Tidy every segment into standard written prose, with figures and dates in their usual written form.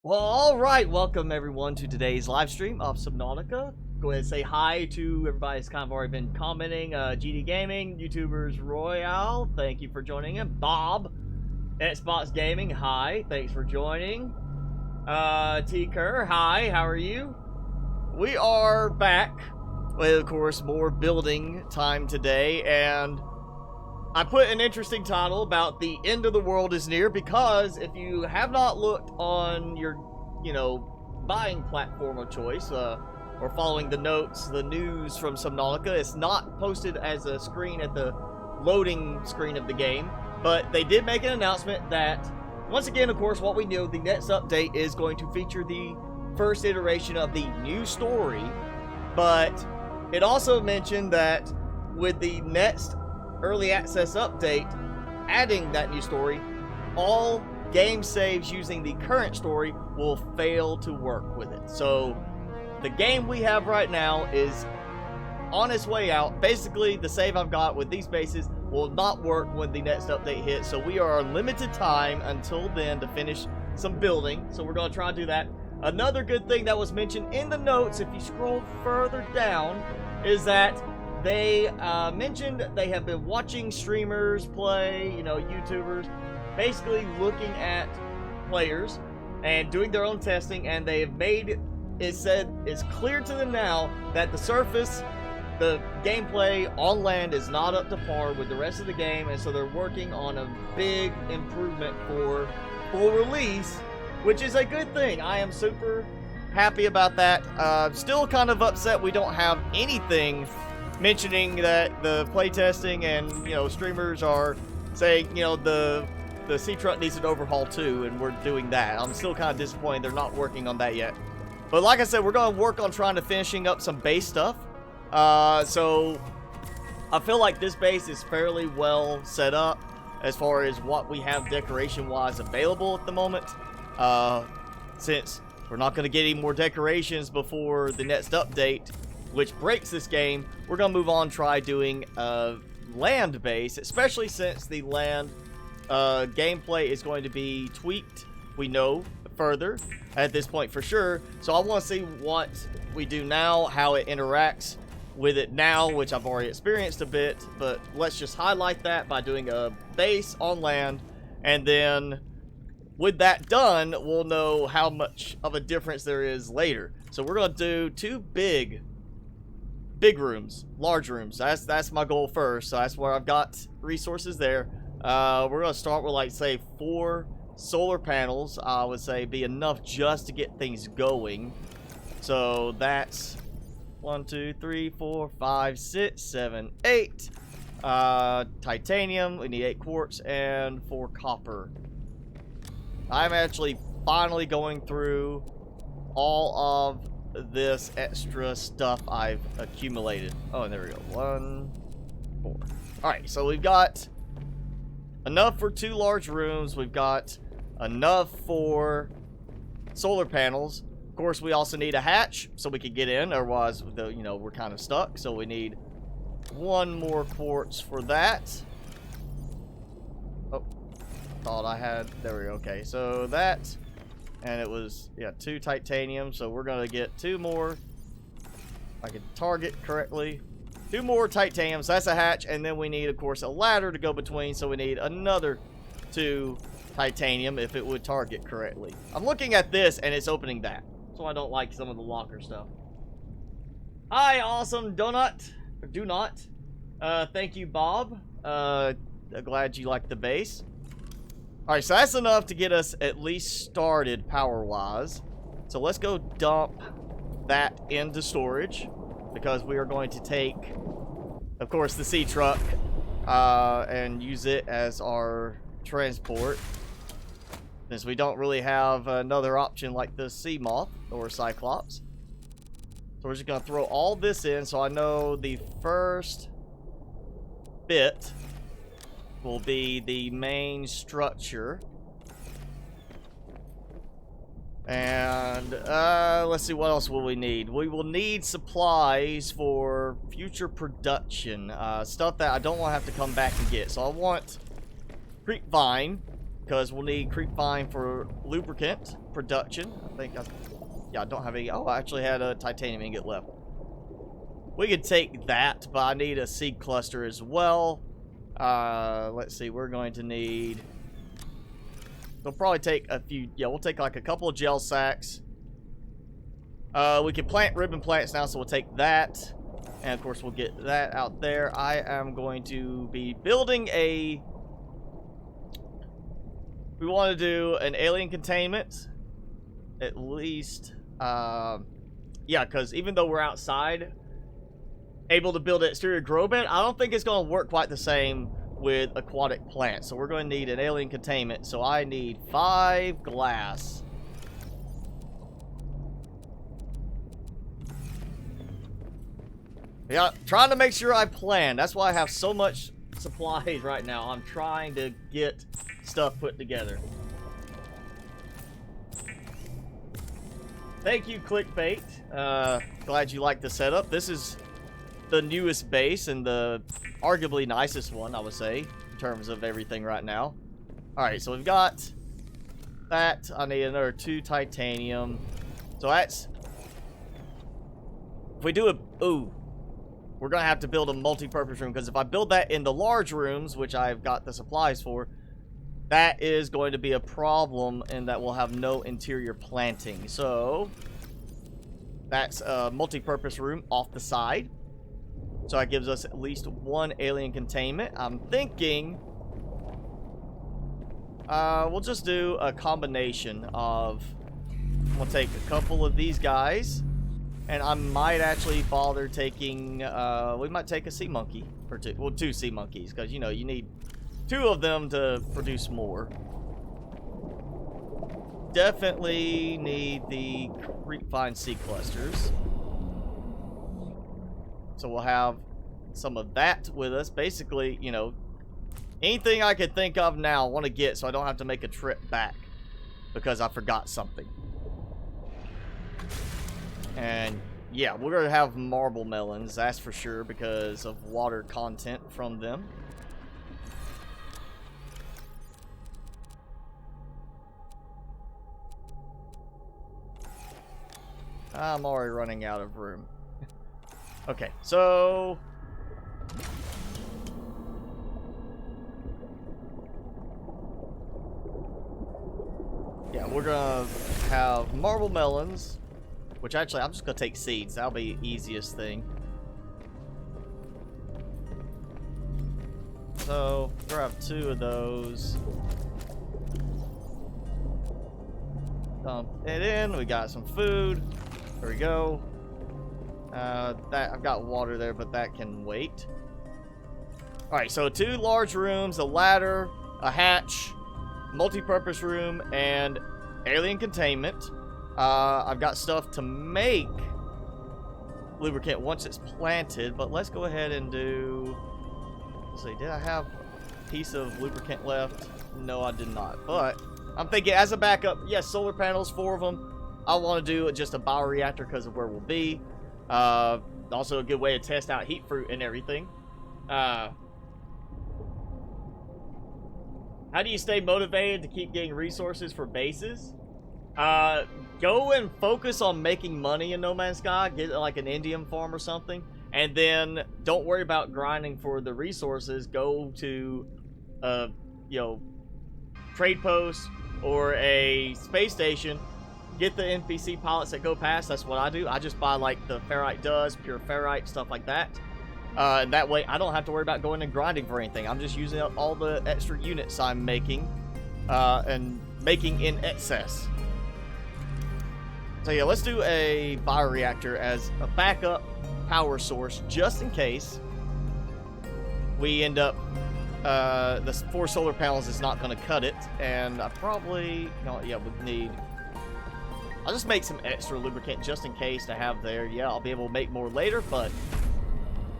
Well, alright, welcome everyone to today's live stream of Subnautica. Go ahead and say hi to everybody that's kind of already been commenting. GD Gaming, YouTubers Royale, thank you for joining in. Bob, MrSpicyGaming, hi, thanks for joining. T. Kerr, hi, how are you? We are back with, of course, more building time today, and I put an interesting title about the end of the world is near because if you have not looked on your, buying platform of choice, or following the notes, the news from Subnautica, it's not posted as a screen at the loading screen of the game, but they did make an announcement that, once again, of course, what we know, the next update is going to feature the first iteration of the new story, but it also mentioned that with the next early access update adding that new story, all game saves using the current story will fail to work with it. So the game we have right now is on its way out. Basically, the save I've got with these bases will not work when the next update hits, so we are on limited time until then to finish some building, so we're going to try and do that. Another good thing that was mentioned in the notes, if you scroll further down, is that they mentioned they have been watching streamers play, YouTubers, basically looking at players and doing their own testing, and they have made it said it's clear to them now that the surface, the gameplay on land is not up to par with the rest of the game, and so they're working on a big improvement for full release, which is a good thing. I am super happy about that. Still kind of upset we don't have anything mentioning that the playtesting and streamers are saying the sea truck needs an overhaul too, and we're doing that. I'm still kind of disappointed they're not working on that yet, but like I said, we're going to work on trying to finishing up some base stuff. So I feel like this base is fairly well set up as far as what we have decoration wise available at the moment, since we're not going to get any more decorations before the next update, which breaks this game. We're going to move on, try doing a land base, especially since the land gameplay is going to be tweaked, we know, further at this point for sure. So I want to see what we do now, how it interacts with it now, which I've already experienced a bit, but let's just highlight that by doing a base on land, and then with that done, we'll know how much of a difference there is later. So we're going to do two big rooms, large rooms. That's my goal first. So that's where I've got resources there. We're gonna start with, like, say 4 solar panels. I would say be enough just to get things going. So that's 1 2 3 4 5 6 7 8 titanium. We need 8 quartz and 4 copper. I'm actually finally going through all of this extra stuff I've accumulated. Oh, and there we go. 1 4. Alright, so we've got enough for 2 large rooms. We've got enough for solar panels. Of course, we also need a hatch so we can get in, otherwise we're kind of stuck. So we need 1 more quartz for that. Oh, thought I had, there we go. Okay, so that, and it was, yeah, 2 titanium, so we're gonna get 2 more, if I can target correctly, 2 more titanium, so that's a hatch, and then we need, of course, a ladder to go between, so we need another 2 titanium if it would target correctly. I'm looking at this, and it's opening that, so I don't like some of the locker stuff. Hi, awesome donut, or do not. Thank you, Bob. Glad you like the base. Alright, so that's enough to get us at least started power-wise. So let's go dump that into storage, because we are going to take, of course, the sea truck and use it as our transport, since we don't really have another option like the sea moth or cyclops. So we're just going to throw all this in, so I know the first bit will be the main structure. And let's see, what else will we need? We will need supplies for future production, stuff that I don't want to have to come back and get. So I want creepvine, because we'll need creep vine for lubricant production. Yeah, I don't have any. Oh, I actually had a titanium ingot left. We could take that, but I need a seed cluster as well. Let's see, we're going to need... We'll probably take a few... Yeah, we'll take like a couple of gel sacks. We can plant ribbon plants now, so we'll take that. And of course, we'll get that out there. I am going to be building a... We want to do an alien containment. At least... yeah, because even though we're outside... able to build an exterior grow bed, I don't think it's going to work quite the same with aquatic plants. So we're going to need an alien containment. So I need 5 glass. Yeah, trying to make sure I plan. That's why I have so much supplies right now. I'm trying to get stuff put together. Thank you, Clickbait. Glad you like the setup. This is the newest base and the arguably nicest one, I would say, in terms of everything right now. Alright, so we've got that. I need another 2 titanium. So that's... If we do a... Ooh. We're going to have to build a multi-purpose room, because if I build that in the large rooms, which I've got the supplies for, that is going to be a problem in that we'll have no interior planting. So, that's a multi-purpose room off the side. So that gives us at least 1 alien containment. I'm thinking we'll just do a combination of... We'll take a couple of these guys. And I might actually bother taking... we might take a sea monkey. Or 2. Well, 2 sea monkeys. Because, you know, you need 2 of them to produce more. Definitely need the creepvine seed clusters. So we'll have some of that with us. Basically, you know, anything I could think of now I want to get so I don't have to make a trip back because I forgot something. And yeah, we're going to have marble melons, that's for sure, because of water content from them. I'm already running out of room. Okay, so... Yeah, we're gonna have marble melons, which actually I'm just gonna take seeds. That'll be the easiest thing. So, we're gonna have 2 of those. Dump it in. We got some food. There we go. That I've got water there, but that can wait. Alright, so 2 large rooms, a ladder, a hatch, multi-purpose room, and alien containment. I've got stuff to make lubricant once it's planted, but let's go ahead and do... Let's see, did I have a piece of lubricant left? No, I did not. But I'm thinking as a backup, yes, solar panels, 4 of them. I want to do just a bioreactor because of where we'll be. Also a good way to test out heat fruit and everything. How do you stay motivated to keep getting resources for bases? Go and focus on making money in No Man's Sky. Get like an Indian farm or something. And then don't worry about grinding for the resources. Go to, you know, trade post or a space station. Get the NPC pilots that go past. That's what I do. I just buy like the ferrite dust, pure ferrite, stuff like that. And that way I don't have to worry about going and grinding for anything. I'm just using up all the extra units I'm making and making in excess. So yeah, let's do a bioreactor as a backup power source just in case we end up the 4 solar panels is not going to cut it, and I probably yeah, we need... I'll just make some extra lubricant just in case to have there. Yeah, I'll be able to make more later, but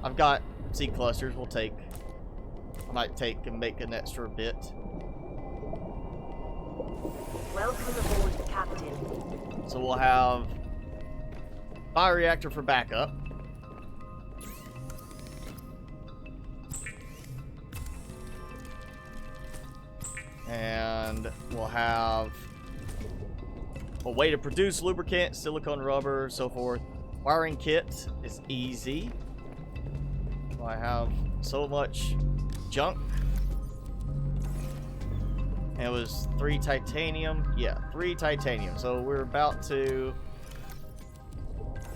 I've got seed clusters. We'll take... I might take and make an extra bit. Welcome aboard, Captain. So we'll have bioreactor for backup. And And we'll have a way to produce lubricant, silicone rubber, so forth. Wiring kit is easy. I have so much junk. And it was 3 titanium. Yeah, 3 titanium. So we're about to...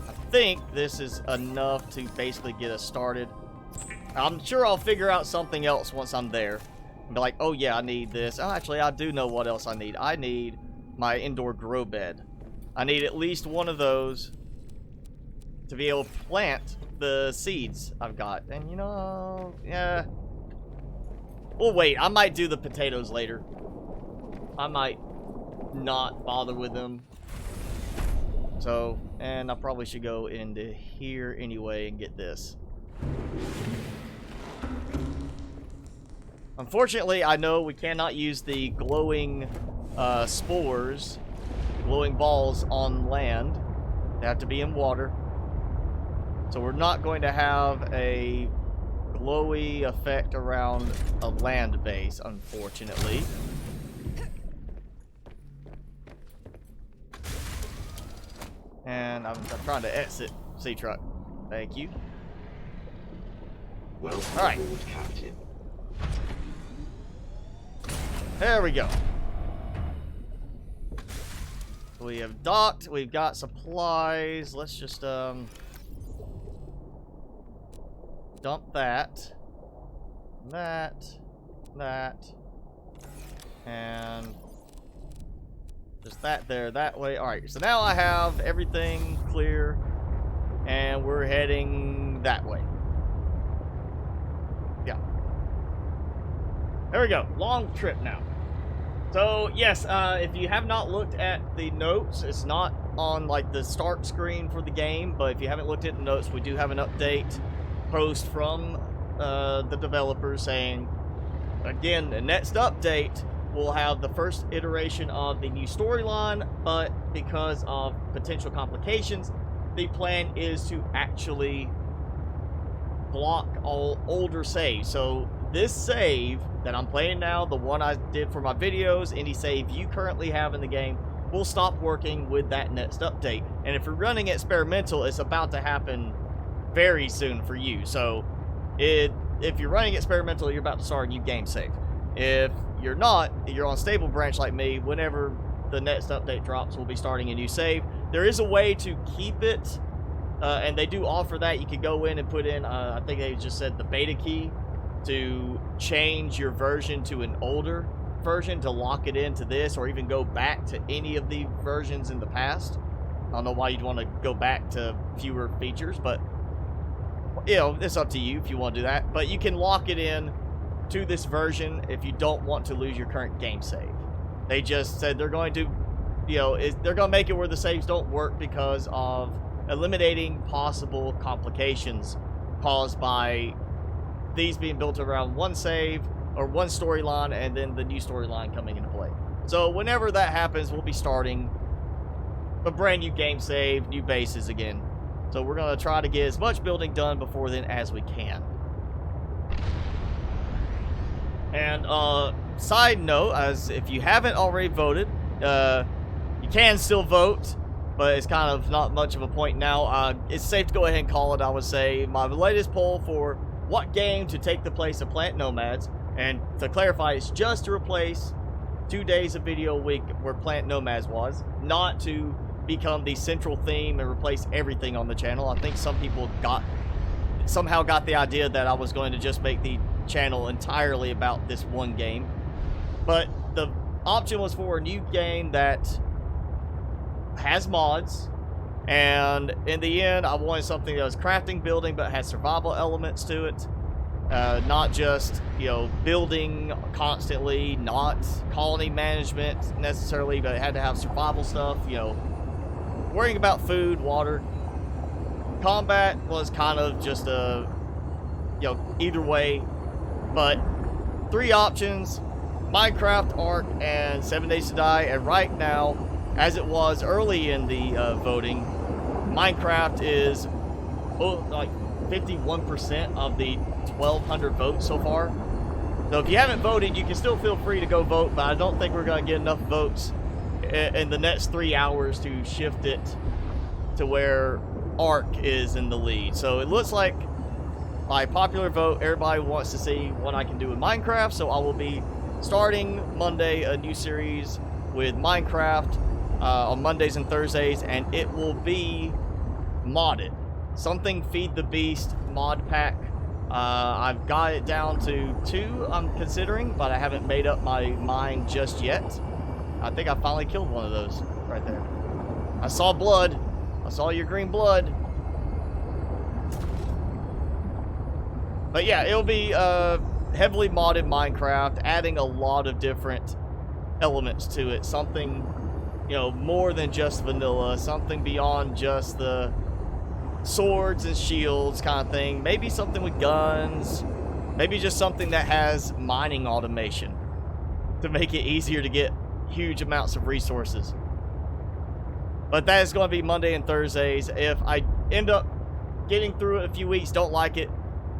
I think this is enough to basically get us started. I'm sure I'll figure out something else once I'm there. And be like, oh yeah, I need this. Oh, actually, I do know what else I need. I need my indoor grow bed. I need at least one of those to be able to plant the seeds I've got. And you know, yeah. Well, wait, I might do the potatoes later. I might not bother with them. So, and I probably should go into here anyway and get this. Unfortunately, I know we cannot use the glowing spores, glowing balls on land. They have to be in water. So we're not going to have a glowy effect around a land base, unfortunately. And I'm trying to exit sea truck. Thank you. Well, all right, Captain. There we go. We have docked. We've got supplies. Let's just dump that, and just that there, that way. All right, so now I have everything clear, and we're heading that way. Yeah. There we go. Long trip now. So, yes, if you have not looked at the notes, it's not on, like, the start screen for the game, but if you haven't looked at the notes, we do have an update post from the developers saying, again, the next update will have the first iteration of the new storyline, but because of potential complications, the plan is to actually block all older saves. So this save that I'm playing now, the one I did for my videos, any save you currently have in the game, will stop working with that next update. And if you're running experimental, it's about to happen very soon for you. So if you're running experimental, you're about to start a new game save. If you're not, you're on stable branch like me, whenever the next update drops, we'll be starting a new save. There is a way to keep it, and they do offer that. You could go in and put in, I think they just said the beta key, to change your version to an older version to lock it into this, or even go back to any of the versions in the past. I don't know why you'd want to go back to fewer features, but you know, it's up to you if you want to do that. But you can lock it in to this version if you don't want to lose your current game save. They just said they're going to, you know, they're going to make it where the saves don't work because of eliminating possible complications caused by these being built around one save or one storyline, and then the new storyline coming into play. So whenever that happens, we'll be starting a brand new game save, new bases again. So we're going to try to get as much building done before then as we can. And side note, as if you haven't already voted, you can still vote, but it's kind of not much of a point now. It's safe to go ahead and call it, I would say. My latest poll for what game to take the place of Plant Nomads, and to clarify, it's just to replace 2 days of video a week where Plant Nomads was, not to become the central theme and replace everything on the channel. I think some people somehow got the idea that I was going to just make the channel entirely about this one game. But the option was for a new game that has mods, and in the end I wanted something that was crafting, building, but had survival elements to it. Not just, you know, building constantly, not colony management necessarily, but it had to have survival stuff, you know, worrying about food, water. Combat was kind of just a, you know, either way. But 3 options: Minecraft, Ark, and 7 Days to Die. And right now, as it was early in the voting, Minecraft is like 51% of the 1,200 votes so far. So if you haven't voted, you can still feel free to go vote, but I don't think we're going to get enough votes in the next 3 hours to shift it to where Ark is in the lead. So it looks like, by popular vote, everybody wants to see what I can do with Minecraft, so I will be starting Monday a new series with Minecraft on Mondays and Thursdays, and it will be modded. Something Feed the Beast mod pack. I've got it down to 2 I'm considering, but I haven't made up my mind just yet. I think I finally killed one of those right there. I saw blood. I saw your green blood. But yeah, it'll be heavily modded Minecraft, adding a lot of different elements to it. Something, you know, more than just vanilla. Something beyond just the swords and shields kind of thing. Maybe something with guns. Maybe just something that has mining automation to make it easier to get huge amounts of resources. But that is going to be Monday and Thursdays. If I end up getting through it a few weeks, don't like it,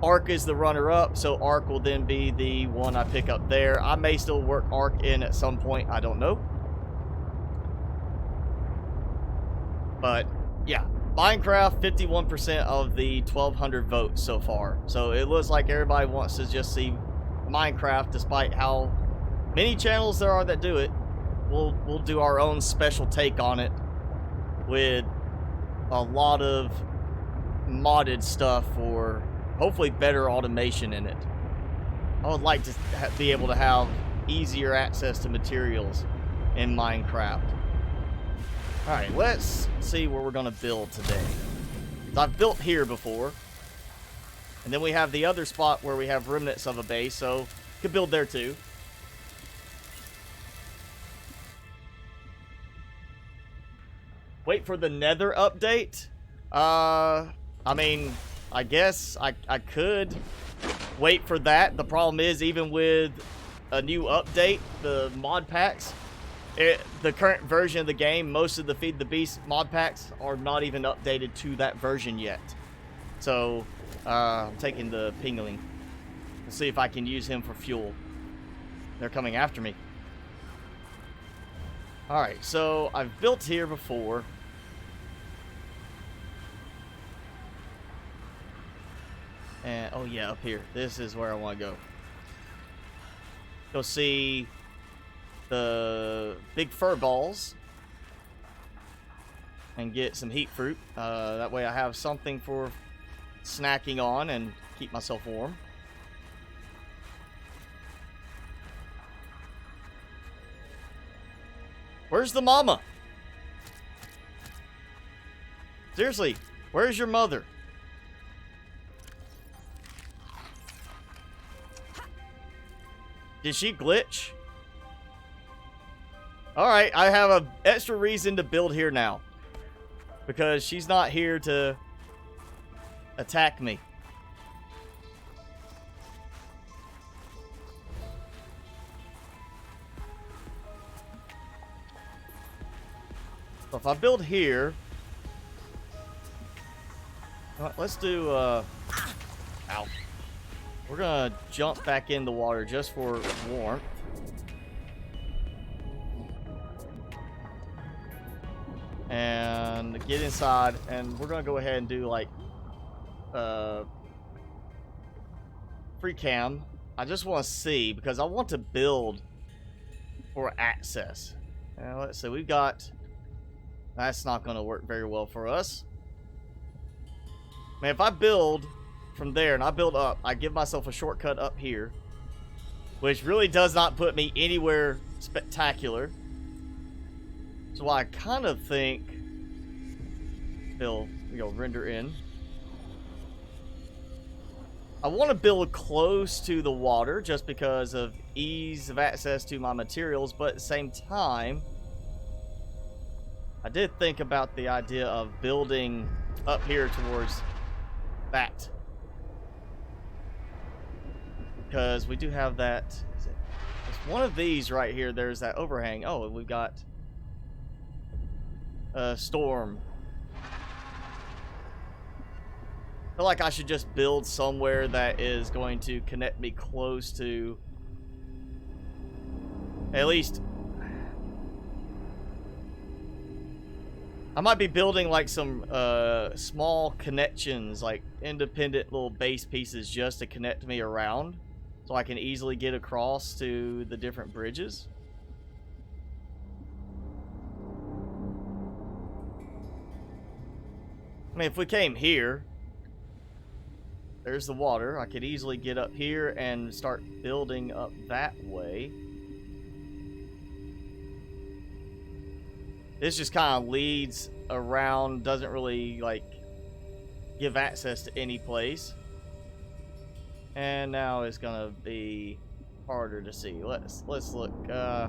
Ark is the runner-up, so Ark will then be the one I pick up there. I may still work Ark in at some point, I don't know. But, yeah. Minecraft, 51% of the 1,200 votes so far. So it looks like everybody wants to just see Minecraft, despite how many channels there are that do it. We'll do our own special take on it with a lot of modded stuff for hopefully better automation in it. I would like to be able to have easier access to materials in Minecraft. Alright, let's see where we're going to build today. I've built here before. And then we have the other spot where we have remnants of a base, so could build there too. Wait for the Nether update? I mean, I guess I could wait for that. The problem is, even with a new update, the mod packs, the current version of the game, most of the Feed the Beast mod packs are not even updated to that version yet. So, I'm taking the Pingling. We'll see if I can use him for fuel. They're coming after me. Alright, so I've built here before. And, oh yeah, up here. This is where I want to go. Go see the big fur balls. And get some heat fruit. That way I have something for snacking on and keep myself warm. Where's the mama? Seriously, where's your mother? Did she glitch? Alright, I have an extra reason to build here now. Because she's not here to attack me. So if I build here... let's do, ow. We're gonna jump back in the water just for warmth. And get inside, and we're gonna go ahead and do like free cam. I just want to see, because I want to build for access. And let's see, we've got... That's not gonna work very well for us. Man, if I build from there and I build up, I give myself a shortcut up here, which really does not put me anywhere spectacular. So I kind of think render in. I want to build close to the water just because of ease of access to my materials, but at the same time, I did think about the idea of building up here towards that. Because we do have that. There's one of these right here. There's that overhang. Oh, we've got a storm. I feel like I should just build somewhere that is going to connect me close to At least I might be building like some small connections, like independent little base pieces just to connect me around so I can easily get across to the different bridges. I mean, if we came here, there's the water. I could easily get up here and start building up that way. This just kind of leads around, doesn't really like give access to any place. And now it's gonna be harder to see. Let's look. Yeah,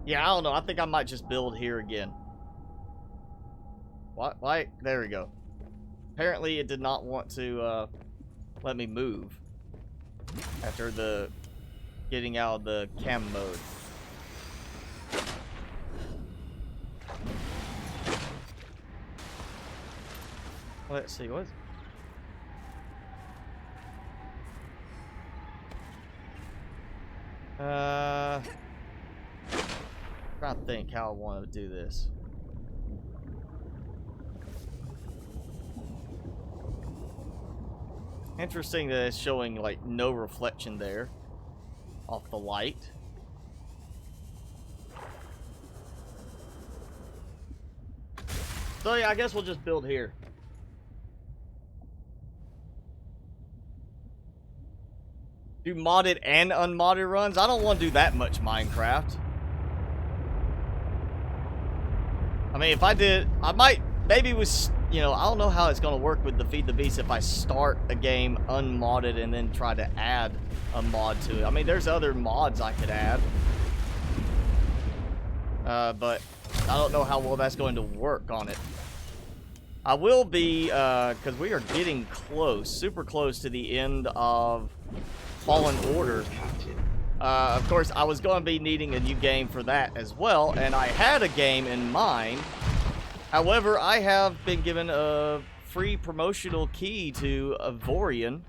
I don't know. I think I might just build here again. What? Why? There we go. Apparently, it did not want to let me move after the getting out of the cam mode. Let's see, what? Trying to think how I want to do this. Interesting that it's showing like no reflection there off the light. So yeah, I guess we'll just build here. Do modded and unmodded runs? I don't want to do that much Minecraft. I mean, if I did, I might, maybe with, you know, I don't know how it's going to work with the Feed the Beast if I start a game unmodded and then try to add a mod to it. I mean, there's other mods I could add. But I don't know how well that's going to work on it. I will be, because we are getting close, super close to the end of Fallen Order. Of course, I was going to be needing a new game for that as well, and I had a game in mind. However, I have been given a free promotional key to Avorion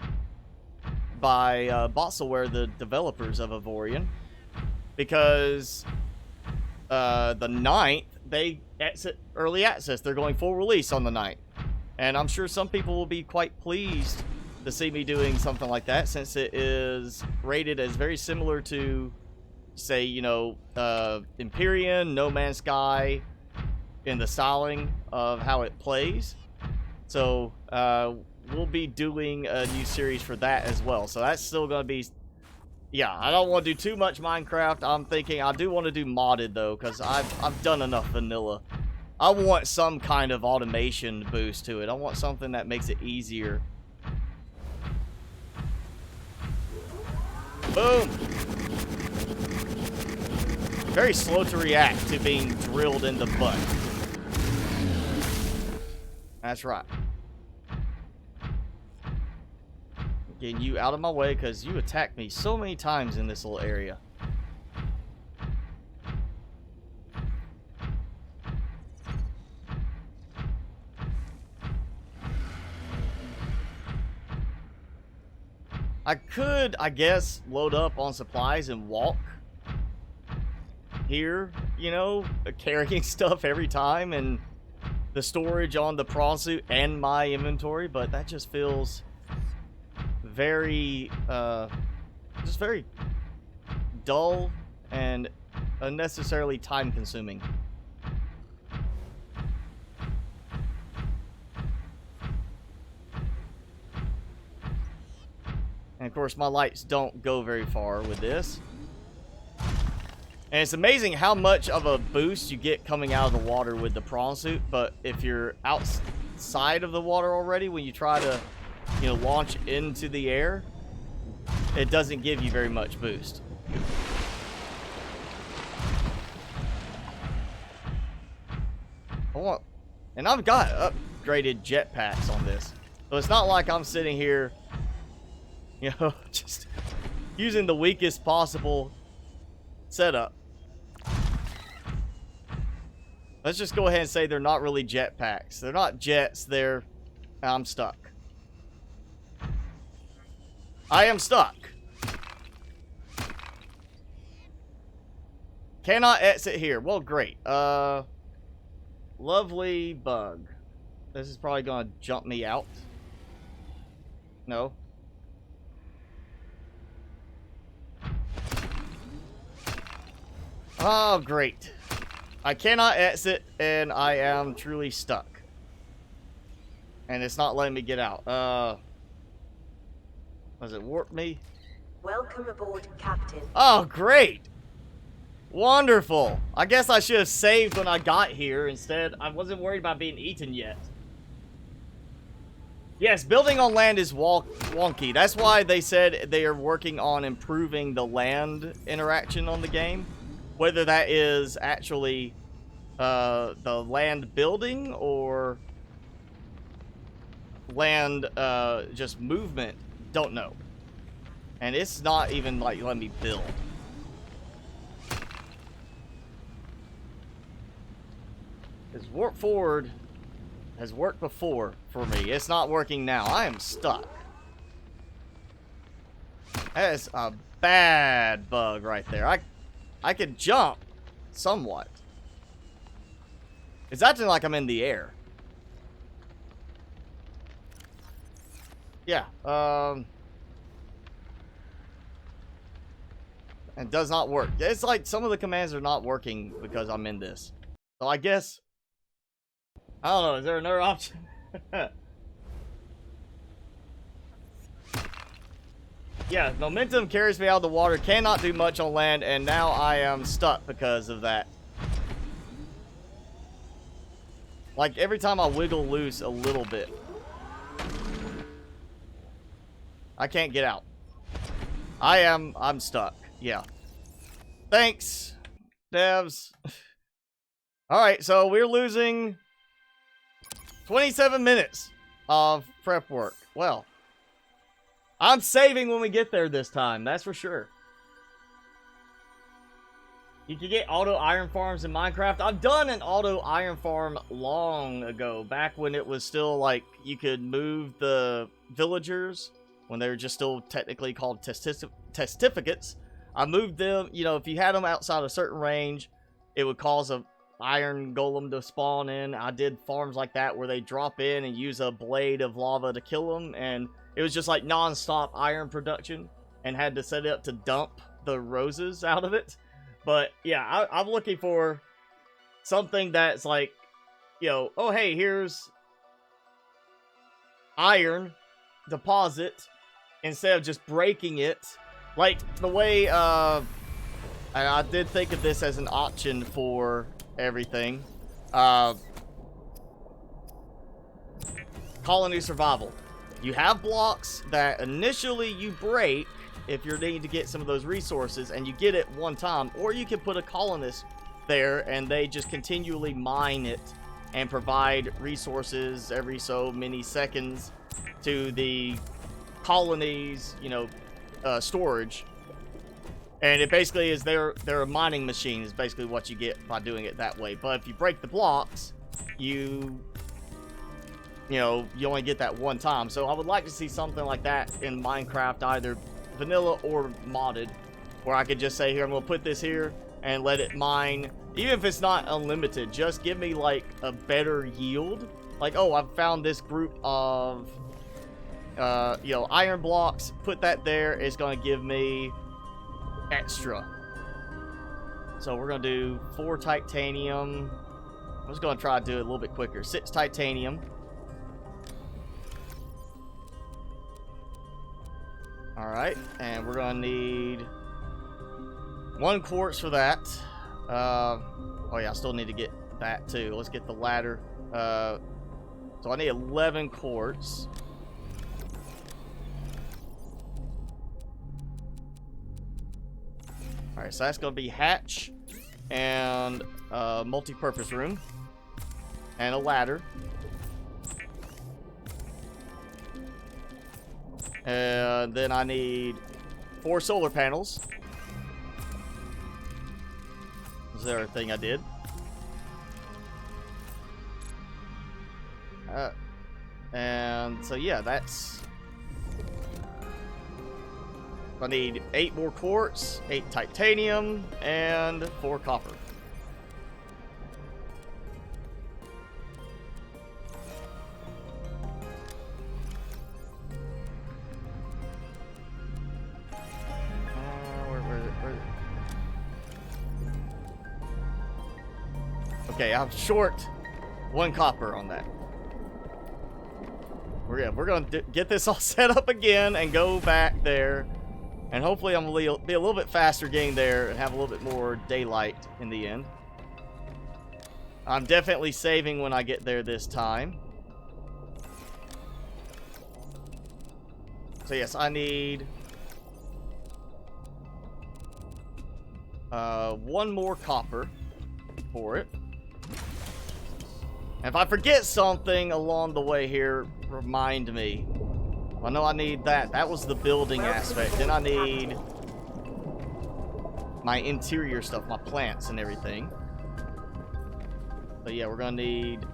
by Bottleware, the developers of Avorion, because the 9th, they exit early access. They're going full release on the 9th. And I'm sure some people will be quite pleased to see me doing something like that, since it is rated as very similar to, say, you know, Empyrean, No Man's Sky, in the styling of how it plays. So we'll be doing a new series for that as well. So that's still going to be, yeah, I don't want to do too much Minecraft. I'm thinking I do want to do modded though, because I've done enough vanilla. I want some kind of automation boost to it. I want something that makes it easier. Boom! Very slow to react to being drilled in the butt. That's right. Getting you out of my way because you attacked me so many times in this little area. I could, I guess, load up on supplies and walk here, you know, carrying stuff every time, and the storage on the prawn suit and my inventory, but that just feels very, just very dull and unnecessarily time-consuming. And of course, my lights don't go very far with this. And it's amazing how much of a boost you get coming out of the water with the prawn suit, but if you're outside of the water already, when you try to, you know, launch into the air, it doesn't give you very much boost. And I've got upgraded jetpacks on this, so it's not like I'm sitting here, you know, just using the weakest possible setup. Let's just go ahead and say they're not really jetpacks. They're not jets, they're... I'm stuck. I am stuck. Cannot exit here. Well, great. Lovely bug. This is probably gonna jump me out. No. Oh, great. I cannot exit, and I am truly stuck. And it's not letting me get out. Does it warp me? Welcome aboard, Captain. Oh, great. Wonderful. I guess I should have saved when I got here. Instead, I wasn't worried about being eaten yet. Yes, building on land is wonky. That's why they said they are working on improving the land interaction on the game. Whether that is actually the land building or land just movement, don't know. And it's not even like letting me build. Because warp forward has worked before for me. It's not working now. I am stuck. That is a bad bug right there. I could jump somewhat. It's acting like I'm in the air. Yeah. It does not work. It's like some of the commands are not working because I'm in this. So I guess, I don't know, is there another option? Yeah, momentum carries me out of the water, cannot do much on land, and now I am stuck because of that. Like, every time I wiggle loose a little bit, I can't get out. I'm stuck. Yeah. Thanks, devs. Alright, so we're losing 27 minutes of prep work. Well, I'm saving when we get there this time, that's for sure. You can get auto iron farms in Minecraft. I've done an auto iron farm long ago, back when it was still like you could move the villagers when they were just still technically called testificates. I moved them, you know, if you had them outside a certain range, it would cause a iron golem to spawn in. I did farms like that where they drop in and use a blade of lava to kill them, and it was just like non-stop iron production, and had to set it up to dump the roses out of it. But yeah, I'm looking for something that's like, you know, oh hey, here's iron deposit, instead of just breaking it. Like the way, and I did think of this as an option for everything. Colony survival. You have blocks that initially you break if you're needing to get some of those resources, and you get it one time, or you can put a colonist there and they just continually mine it and provide resources every so many seconds to the colonies, you know, storage. And it basically is they're a mining machine is basically what you get by doing it that way. But if you break the blocks, you know, you only get that one time. So I would like to see something like that in Minecraft, either vanilla or modded, where I could just say, here, I'm gonna put this here and let it mine. Even if it's not unlimited, just give me like a better yield. Like, oh, I've found this group of you know, iron blocks, put that there, it's gonna give me extra. So we're gonna do 4 titanium. I'm just gonna try to do it a little bit quicker. 6 titanium. Alright, and we're gonna need 1 quartz for that. Oh yeah, I still need to get that too. Let's get the ladder. So I need 11 quartz. Alright, so that's gonna be hatch and multi-purpose room and a ladder. And then I need 4 solar panels. Is there a thing I did? And so yeah, that's I need 8 more quartz, 8 titanium, and 4 copper. Okay, I'm short 1 copper on that. We're gonna get this all set up again and go back there, and hopefully I'm gonna be a little bit faster getting there and have a little bit more daylight in the end. I'm definitely saving when I get there this time. So yes, I need 1 more copper for it. And if I forget something along the way here, remind me. I know I need that. That was the building aspect. Then I need my interior stuff, my plants and everything. But yeah, we're gonna need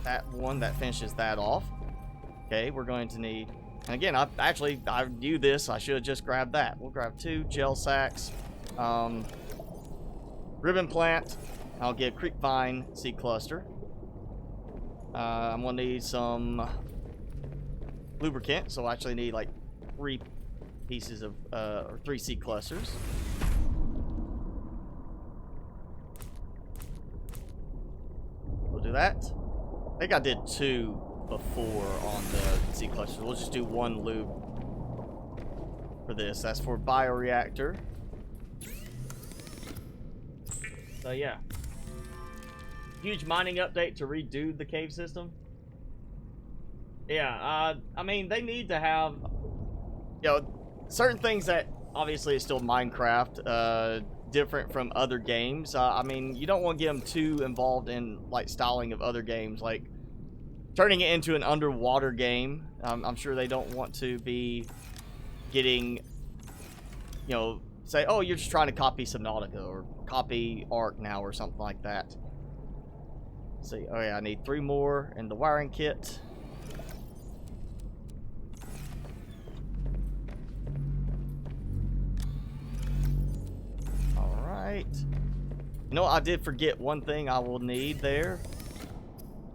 that one that finishes that off. Okay, we're going to need, and again, I knew this. I should have just grabbed that. We'll grab 2 gel sacks, ribbon plant. I'll get creep vine seed cluster. I'm gonna need some lubricant, so I actually need like 3 pieces of or 3 seed clusters. We'll do that. I think I did 2 before on the seed clusters. We'll just do 1 lube for this. That's for bioreactor. So yeah. Huge mining update to redo the cave system. Yeah, I mean, they need to have, you know, certain things that obviously is still Minecraft, different from other games. I mean, you don't want to get them too involved in, like, styling of other games, like turning it into an underwater game. I'm sure they don't want to be getting, you know, say, oh, you're just trying to copy Subnautica or copy Ark now or something like that. Let's see, oh yeah, I need 3 more in the wiring kit. Alright. You know, I did forget one thing I will need there.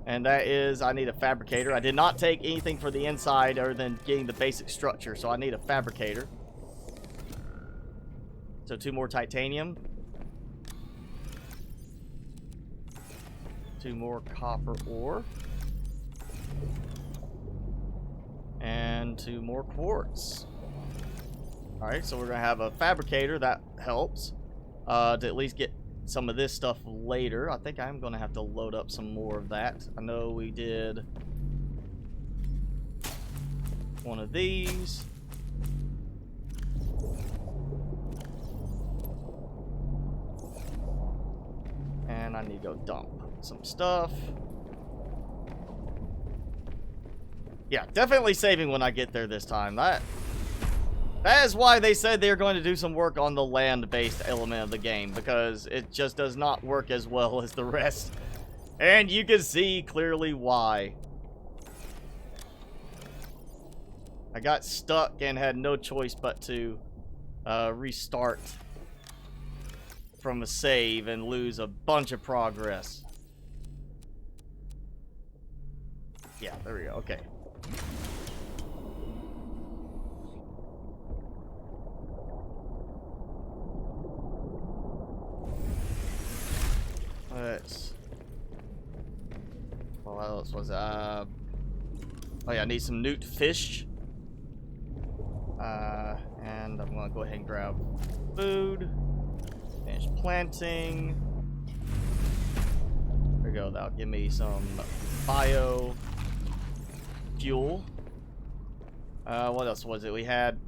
And that is, I need a fabricator. I did not take anything for the inside other than getting the basic structure, so I need a fabricator. So 2 more titanium. 2 more copper ore. And 2 more quartz. Alright, so we're going to have a fabricator. That helps. To at least get some of this stuff later. I think I'm going to have to load up some more of that. I know we did 1 of these. And I need to go dump some stuff. Yeah, definitely saving when I get there this time. That is why they said they're going to do some work on the land-based element of the game, because it just does not work as well as the rest. And you can see clearly why. I got stuck and had no choice but to restart from a save and lose a bunch of progress. Yeah, there we go. Okay. Let's. What else was oh yeah, I need some newt fish. And I'm gonna go ahead and grab food. Finish planting. There we go. That'll give me some bio fuel. What else was it? We had.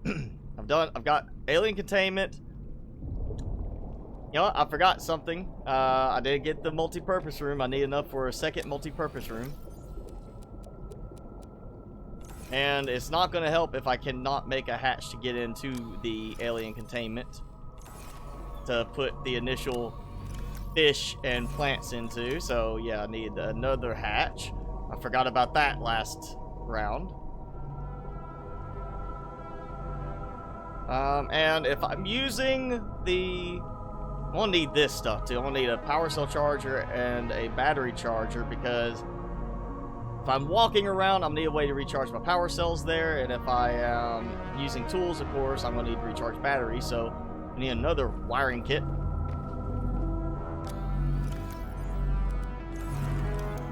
I've got alien containment. You know what? I forgot something. I did get the multi-purpose room. I need enough for a second multi-purpose room. And it's not going to help if I cannot make a hatch to get into the alien containment to put the initial fish and plants into. So yeah, I need another hatch. I forgot about that last round. And if I'm using the... I'm gonna need this stuff too. I'm gonna need a power cell charger and a battery charger, because if I'm walking around, I'm gonna need a way to recharge my power cells there, and if I am using tools, of course, I'm gonna need to recharge batteries, so I need another wiring kit.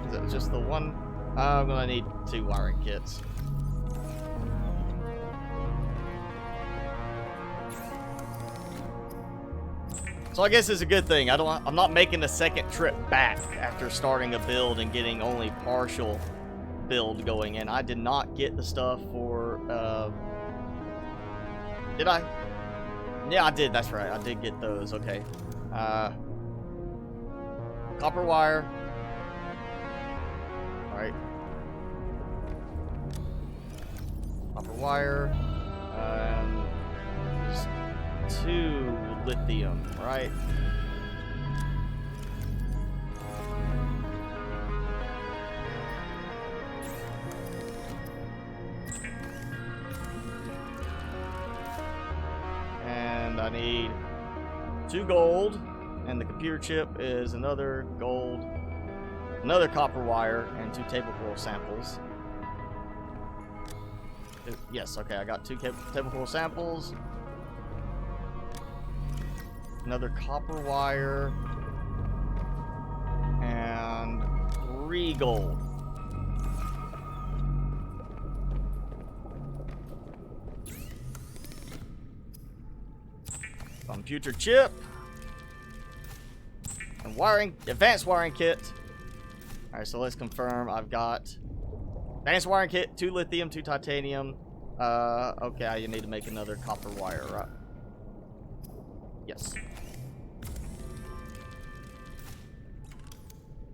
Is it just the one? I'm gonna need 2 wiring kits. So I guess it's a good thing. I'm not making a second trip back after starting a build and getting only partial build going in. I did not get the stuff for, did I? Yeah, I did. That's right. I did get those. Okay. Copper wire. All right. Copper wire. Just 2 lithium, right? And I need 2 gold, and the computer chip is another gold, another copper wire, and 2 table coil samples. Yes, okay, I got 2 table coil samples. Another copper wire, and 3 gold. Computer chip, and wiring, advanced wiring kit. All right, so let's confirm. I've got advanced wiring kit, 2 lithium, 2 titanium. Okay, you need to make another copper wire, right? Yes.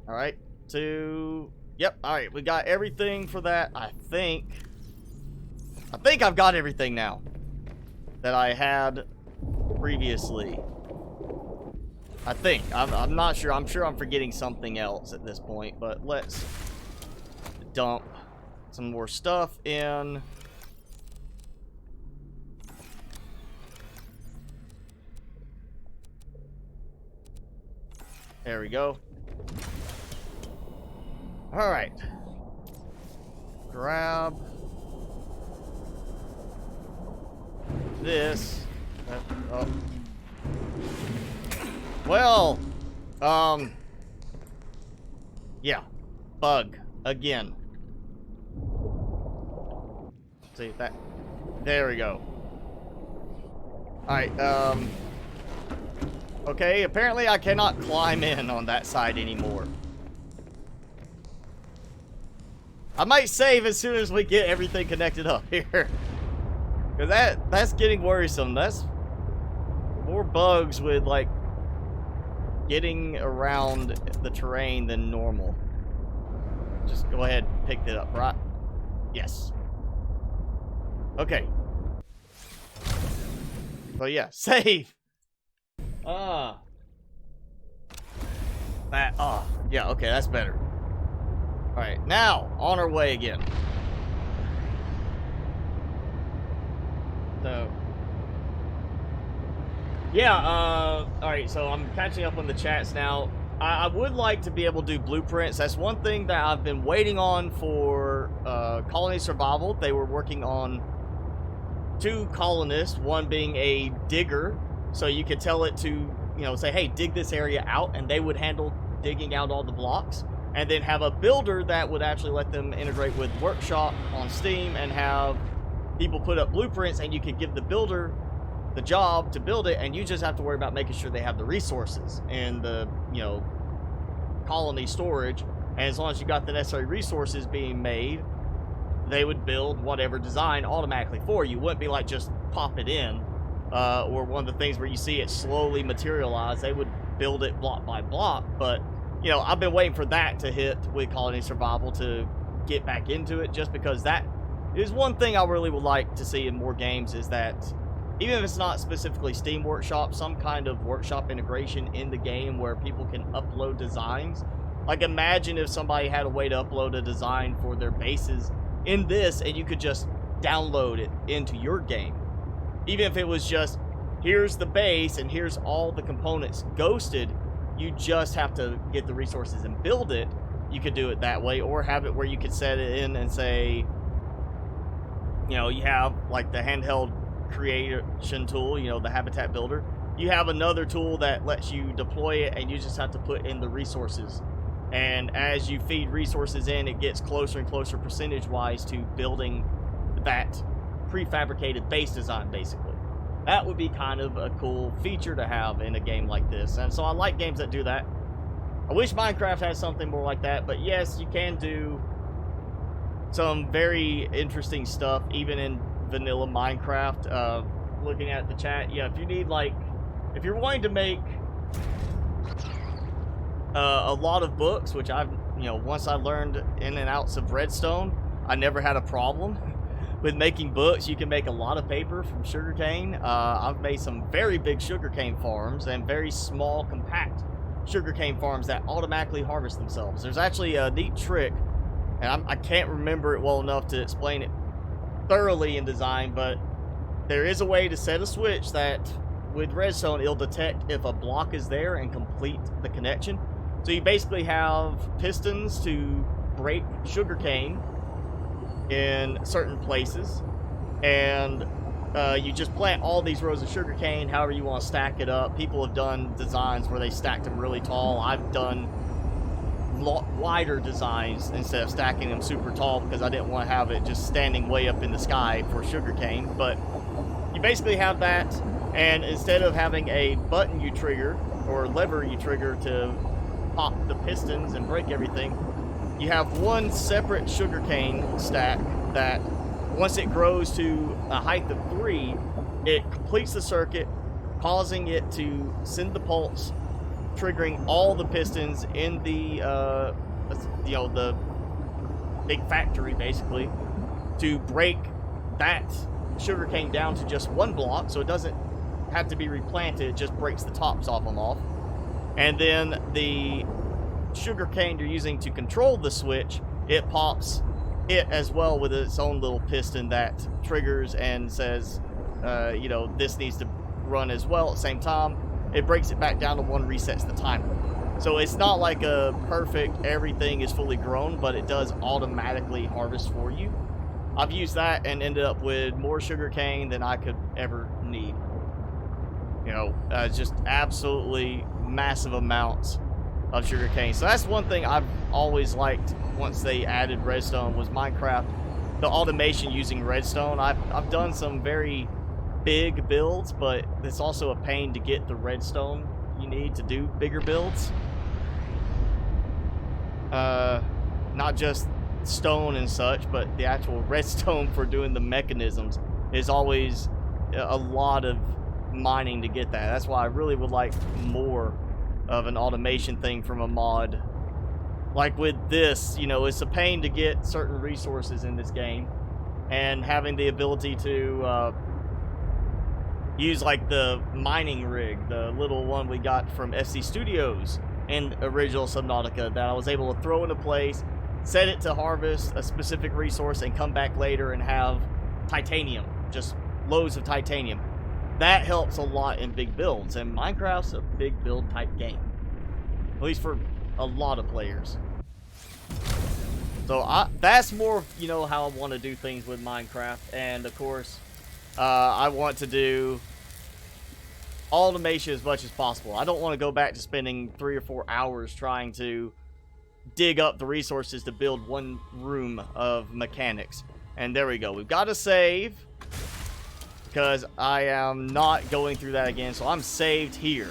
All right, 2. Yep. All right, we got everything for that. I think I've got everything now that I had previously. I think. I'm not sure. I'm sure I'm forgetting something else at this point, but let's dump some more stuff in. There we go. All right. Grab this. Oh. Well, yeah, bug again. See that? There we go. All right. Okay. Apparently, I cannot climb in on that side anymore. I might save as soon as we get everything connected up here. Cause that's getting worrisome. That's more bugs with like getting around the terrain than normal. Just go ahead and pick it up, right? Yes. Okay. So yeah, save. Yeah, okay, that's better. Alright, now, on our way again. So, yeah, alright, so I'm catching up on the chats now. I would like to be able to do blueprints. That's one thing that I've been waiting on for colony survival. They were working on 2 colonists, one being a digger, so you could tell it to, you know, say, hey, dig this area out, and they would handle digging out all the blocks. And then have a builder that would actually let them integrate with Workshop on Steam and have people put up blueprints, and you could give the builder the job to build it, and you just have to worry about making sure they have the resources and the, you know, colony storage. And as long as you got the necessary resources being made, they would build whatever design automatically for you. It wouldn't be like just pop it in, or one of the things where you see it slowly materialize. They would build it block by block, but you know, I've been waiting for that to hit with Colony Survival to get back into it, just because that is one thing I really would like to see in more games, is that even if it's not specifically Steam Workshop, some kind of Workshop integration in the game where people can upload designs. Like, imagine if somebody had a way to upload a design for their bases in this, and you could just download it into your game. even if it was just, here's the base and here's all the components ghosted, you just have to get the resources and build it. You could do it that way, or have it where you could set it in and say, you know, you have like the handheld creation tool, you know, the habitat builder. You have another tool that lets you deploy it, and you just have to put in the resources. And as you feed resources in, it gets closer and closer percentage-wise to building that prefabricated base design, basically. That would be kind of a cool feature to have in a game like this. And so I like games that do that. I wish Minecraft had something more like that, but yes, you can do some very interesting stuff, even in vanilla Minecraft. Looking at the chat, yeah, if you need, like, if you're wanting to make a lot of books, which I've, you know, once I learned in and outs of redstone, I never had a problem with making books. You can make a lot of paper from sugarcane. I've made some very big sugarcane farms and very small, compact sugarcane farms that automatically harvest themselves. There's actually a neat trick, and I can't remember it well enough to explain it thoroughly in design, but there is a way to set a switch that with redstone it'll detect if a block is there and complete the connection. So you basically have pistons to break sugarcane in certain places, and you just plant all these rows of sugarcane however you want to stack it up. People have done designs where they stacked them really tall. I've done wider designs instead of stacking them super tall because I didn't want to have it just standing way up in the sky for sugarcane. But you basically have that, and instead of having a button you trigger or lever you trigger to pop the pistons and break everything, you have one separate sugarcane stack that once it grows to a height of 3, it completes the circuit, causing it to send the pulse, triggering all the pistons in the you know, the big factory, basically, to break that sugarcane down to just one block, so it doesn't have to be replanted. It just breaks the tops off them off. And then the sugarcane you're using to control the switch, it pops it as well with its own little piston that triggers and says, you know, this needs to run as well at the same time. It breaks it back down to 1, resets the timer. So it's not like a perfect everything is fully grown, but it does automatically harvest for you. I've used that and ended up with more sugarcane than I could ever need. You know, just absolutely massive amounts of sugarcane. So that's one thing I've always liked once they added redstone was Minecraft, the automation using redstone. I've done some very big builds, but it's also a pain to get the redstone you need to do bigger builds. Not just stone and such, but the actual redstone for doing the mechanisms is always a lot of mining to get that. That's why I really would like more of an automation thing from a mod. Like with this, you know, it's a pain to get certain resources in this game, and having the ability to use like the mining rig, the little one we got from FC Studios in original Subnautica, that I was able to throw into place, set it to harvest a specific resource, and come back later and have titanium, just loads of titanium. That helps a lot in big builds, and Minecraft's a big build type game, at least for a lot of players. So that's more, you know, how I want to do things with Minecraft. And of course, I want to do automation as much as possible. I don't want to go back to spending 3 or 4 hours trying to dig up the resources to build one room of mechanics. And there we go. We've got to save, because I am not going through that again. So I'm saved here.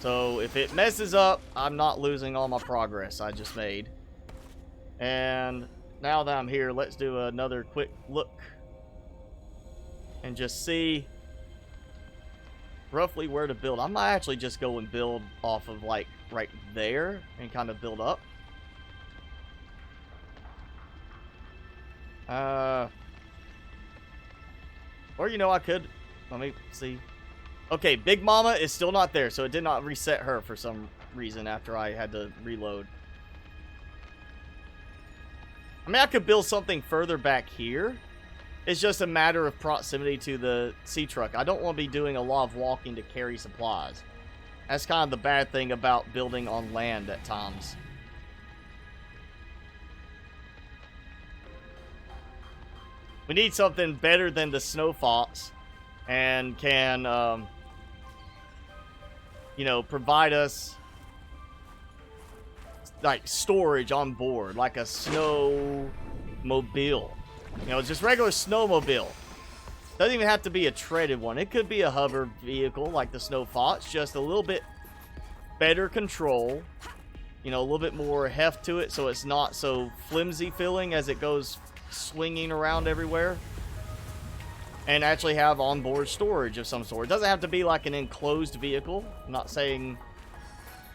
So if it messes up, I'm not losing all my progress I just made. And now that I'm here, let's do another quick look and just see roughly where to build. I might actually just go and build off of like right there and kind of build up. Or, you know, I could, let me see. Okay, Big Mama is still not there, so it did not reset her for some reason after I had to reload. I mean, I could build something further back here. It's just a matter of proximity to the sea truck. I don't want to be doing a lot of walking to carry supplies. That's kind of the bad thing about building on land at times. We need something better than the snow fox and can, you know, provide us like storage on board, like a snowmobile. You know, just regular snowmobile. Doesn't even have to be a treaded one. It could be a hover vehicle like the Snow Fox, just a little bit better control. You know, a little bit more heft to it so it's not so flimsy feeling as it goes swinging around everywhere. And actually have onboard storage of some sort. It doesn't have to be like an enclosed vehicle. I'm not saying,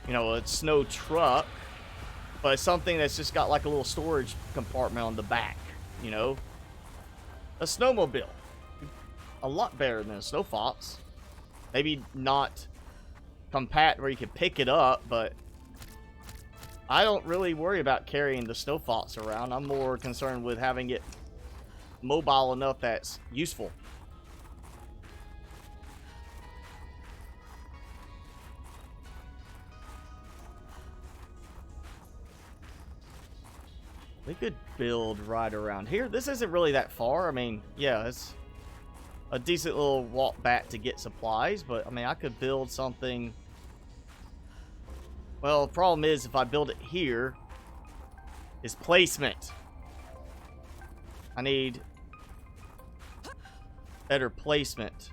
you know, a snow truck, but it's something that's just got like a little storage compartment on the back, you know? A snowmobile. A lot better than a Snow Fox. Maybe not compact where you can pick it up, but I don't really worry about carrying the Snow Fox around. I'm more concerned with having it mobile enough that's useful. We could build right around here. This isn't really that far. I mean, yeah, it's a decent little walk back to get supplies, but I mean, I could build something. Well, the problem is if I build it here, is placement. I need better placement.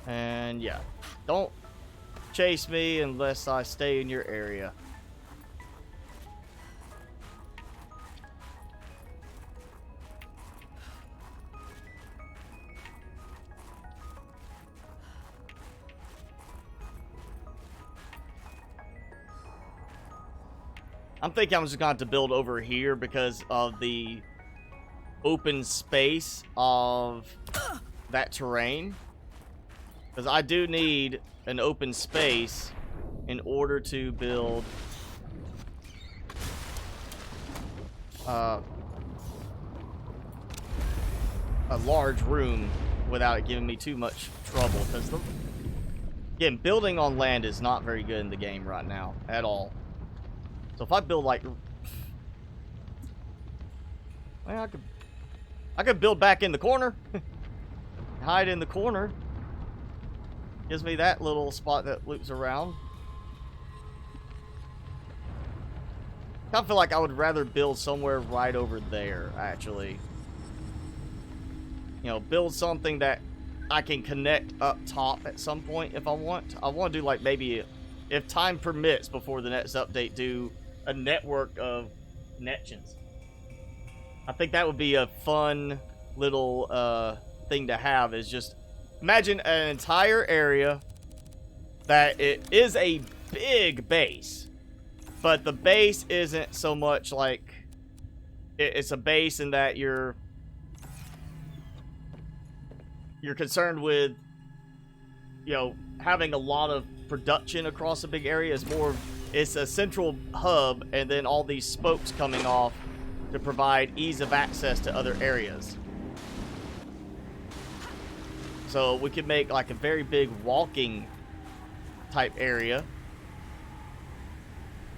And yeah, don't chase me unless I stay in your area. I'm thinking I'm just going to have to build over here because of the open space of that terrain. Because I do need an open space in order to build a large room without it giving me too much trouble. Because again, building on land is not very good in the game right now at all. So if I build like, well, I could build back in the corner, hide in the corner. Gives me that little spot that loops around. I feel like I would rather build somewhere right over there, actually. You know, build something that I can connect up top at some point if I want. I want to do like maybe, if time permits before the next update, do a network of connections. I think that would be a fun little thing to have, is just imagine an entire area that it is a big base, but the base isn't so much like it's a base in that you're concerned with, you know, having a lot of production across a big area. Is more, it's a central hub and then all these spokes coming off to provide ease of access to other areas. So we could make like a very big walking type area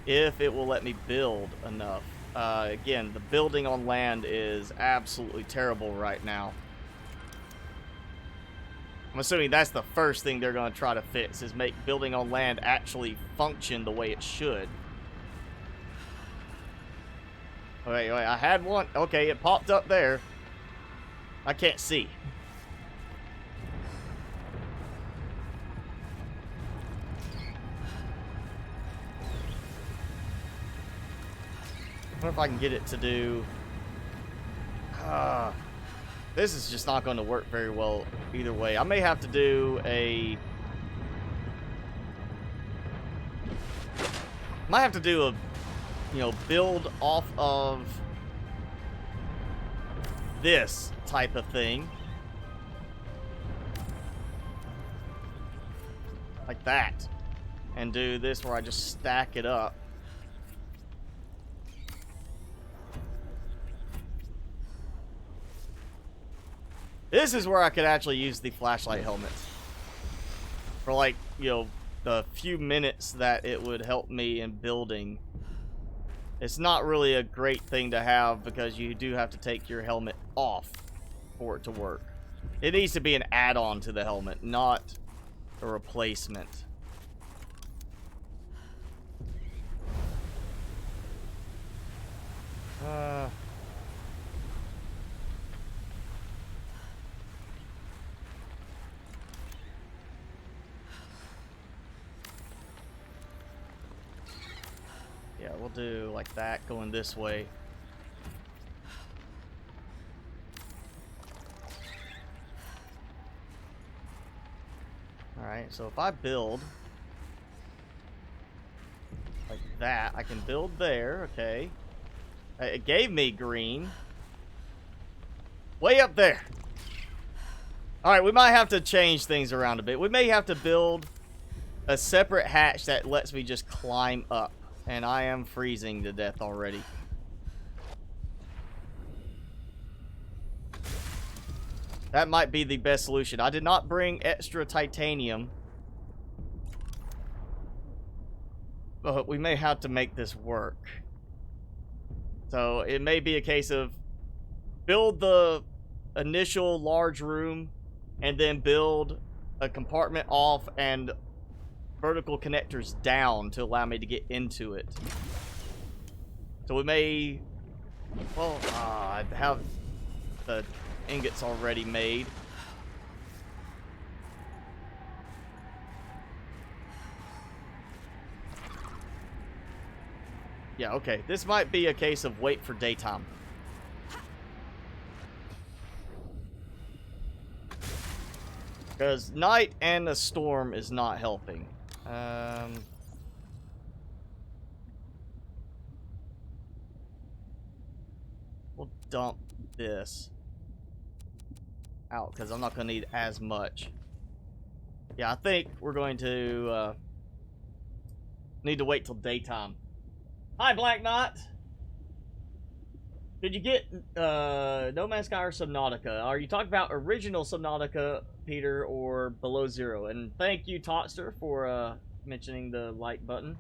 if it will let me build enough. Again, the building on land is absolutely terrible right now. I'm assuming that's the first thing they're going to try to fix, is make building on land actually function the way it should. Wait, I had one. Okay, it popped up there. I can't see. I wonder if I can get it to do... this is just not going to work very well either way. I may have to do a... might have to do a, you know, build off of this type of thing. Like that. And do this where I just stack it up. This is where I could actually use the flashlight helmet. For like, you know, the few minutes that it would help me in building. It's not really a great thing to have because you do have to take your helmet off for it to work. It needs to be an add-on to the helmet, not a replacement. Yeah, we'll do like that going this way. Alright, so if I build like that, I can build there, okay. It gave me green. Way up there. Alright, we might have to change things around a bit. We may have to build a separate hatch that lets me just climb up. And I am freezing to death already. That might be the best solution. I did not bring extra titanium. But we may have to make this work. So it may be a case of build the initial large room and then build a compartment off and vertical connectors down to allow me to get into it. So we may, well, I have the ingots already made. Yeah, okay. This might be a case of wait for daytime. Because night and a storm is not helping. We'll dump this out because I'm not going to need as much. Yeah, I think we're going to need to wait till daytime. Hi, Black Knot. Did you get No Man's Sky or Subnautica? Are you talking about original Subnautica, Peter, or Below Zero? And thank you, Totster, for mentioning the like button.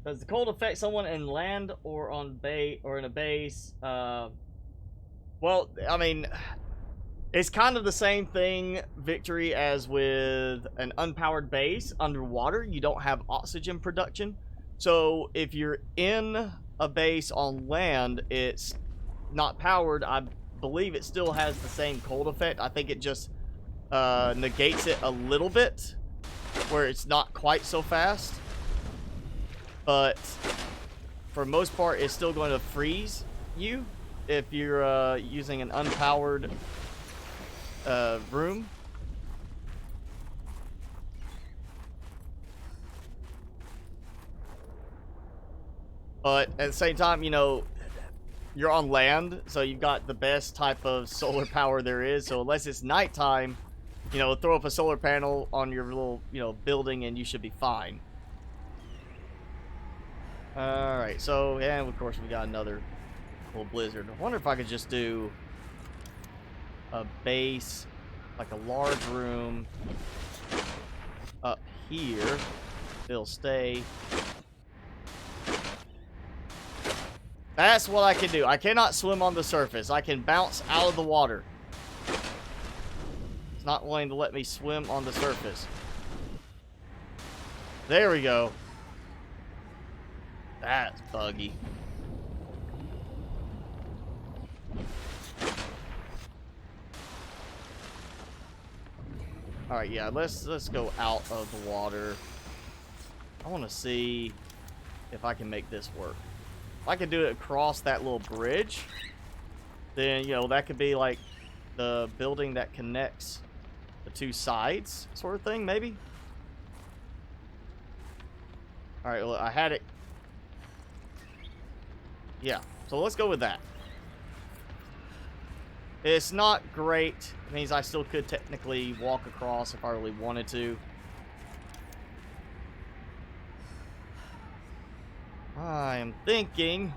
Does the cold affect someone in land or on base or in a base? Well, I mean, it's kind of the same thing, Victory, as with an unpowered base underwater. You don't have oxygen production. So if you're in a base on land, it's not powered. I believe it still has the same cold effect. I think it just negates it a little bit, where it's not quite so fast. But for most part, it's still going to freeze you if you're using an unpowered room. But at the same time, you know, you're on land, so you've got the best type of solar power there is. So unless it's nighttime, you know, throw up a solar panel on your little, you know, building and you should be fine. Alright, so, yeah, of course we got another little blizzard. I wonder if I could just do a base, like a large room up here. It'll stay. That's what I can do. I cannot swim on the surface. I can bounce out of the water. It's not wanting to let me swim on the surface. There we go. That's buggy. Alright, yeah, let's go out of the water. I want to see if I can make this work. If I can do it across that little bridge, then, you know, that could be like the building that connects the two sides sort of thing, maybe. Alright, well, I had it. Yeah, so let's go with that. It's not great. It means I still could technically walk across if I really wanted to. I am thinking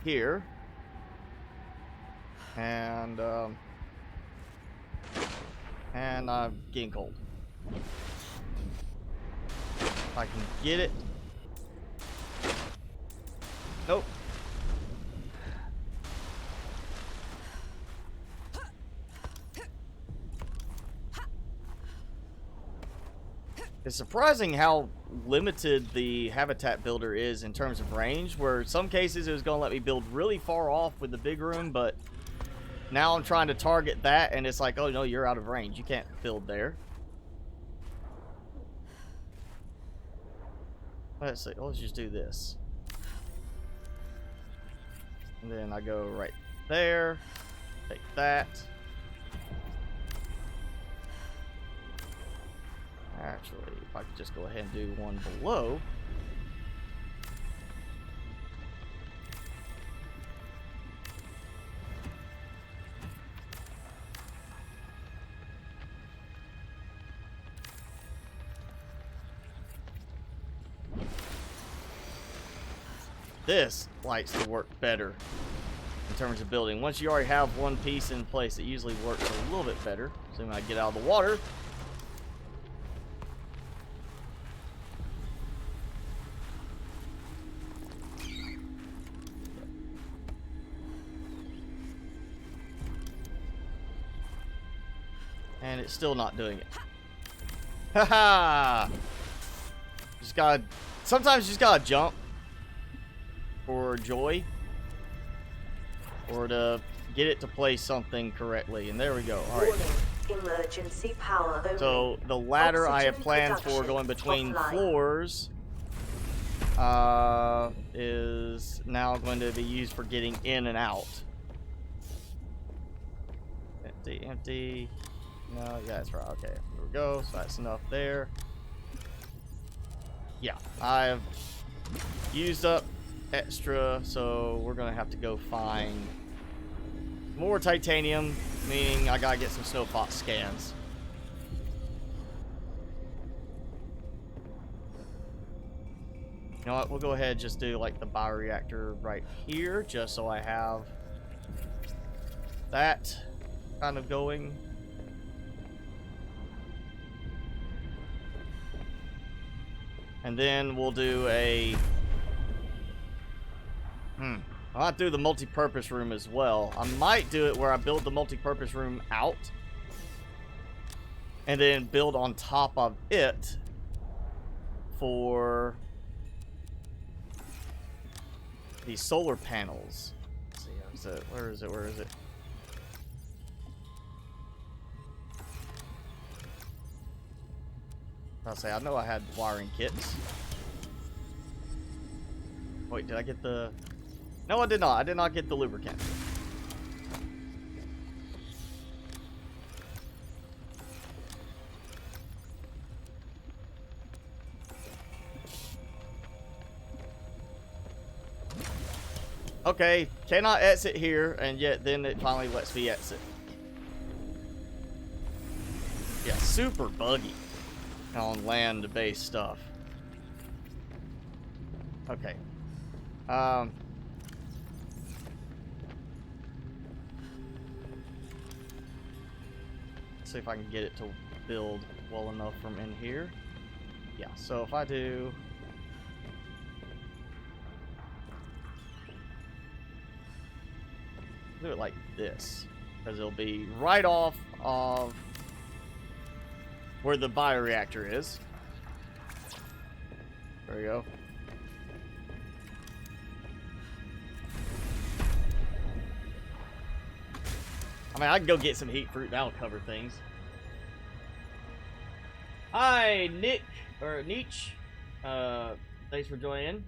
here, and I'm getting cold. If I can get it. Nope. It's surprising how limited the habitat builder is in terms of range, where some cases it was going to let me build really far off with the big room, but now I'm trying to target that and it's like, oh no, you're out of range. You can't build there. Let's see. Let's just do this. And then I go right there. Take that. Actually, if I could just go ahead and do one below. This likes to work better in terms of building. Once you already have one piece in place, it usually works a little bit better. So when I get out of the water, and it's still not doing it. Haha! Just gotta, sometimes you just gotta jump for joy, or to get it to play something correctly. And there we go. All right. Emergency power only. So the ladder I have Oxygen planned for production going between offline. floors is now going to be used for getting in and out. Empty, empty. No, yeah, that's right. Okay, there we go. So that's enough there. Yeah, I've used up extra, so we're gonna have to go find more titanium, meaning I gotta get some snowfox scans. You know what, we'll go ahead and just do like the bioreactor right here, just so I have that kind of going. And then we'll do a I might do the multi-purpose room as well. I might do it where I build the multi-purpose room out and then build on top of it for the solar panels. Let's see, where is it? Where is it? I'll say, I know I had wiring kits. Wait, did I get the... No, I did not. I did not get the lubricant. Okay, cannot exit here, and yet then it finally lets me exit. Yeah, super buggy on land-based stuff. Okay. See if I can get it to build well enough from in here. Yeah, so if I do it like this, because it'll be right off of where the bioreactor is. There we go. I mean, I can go get some heat fruit. That'll cover things. Hi, Nick, or Nietzsche. Thanks for joining.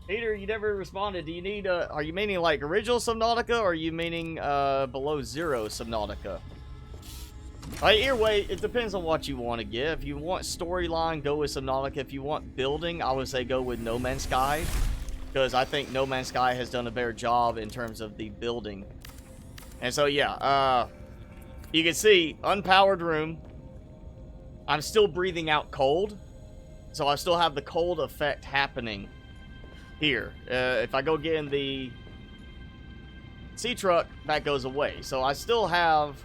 Peter, you never responded. Do you need, are you meaning like original Subnautica, or are you meaning, below zero Subnautica? Either way, it depends on what you want to get. If you want storyline, go with Subnautica. If you want building, I would say go with No Man's Sky. because I think No Man's Sky has done a better job in terms of the building. And so, yeah, you can see, unpowered room. I'm still breathing out cold, so I still have the cold effect happening here. If I go get in the sea truck, that goes away. So I still have,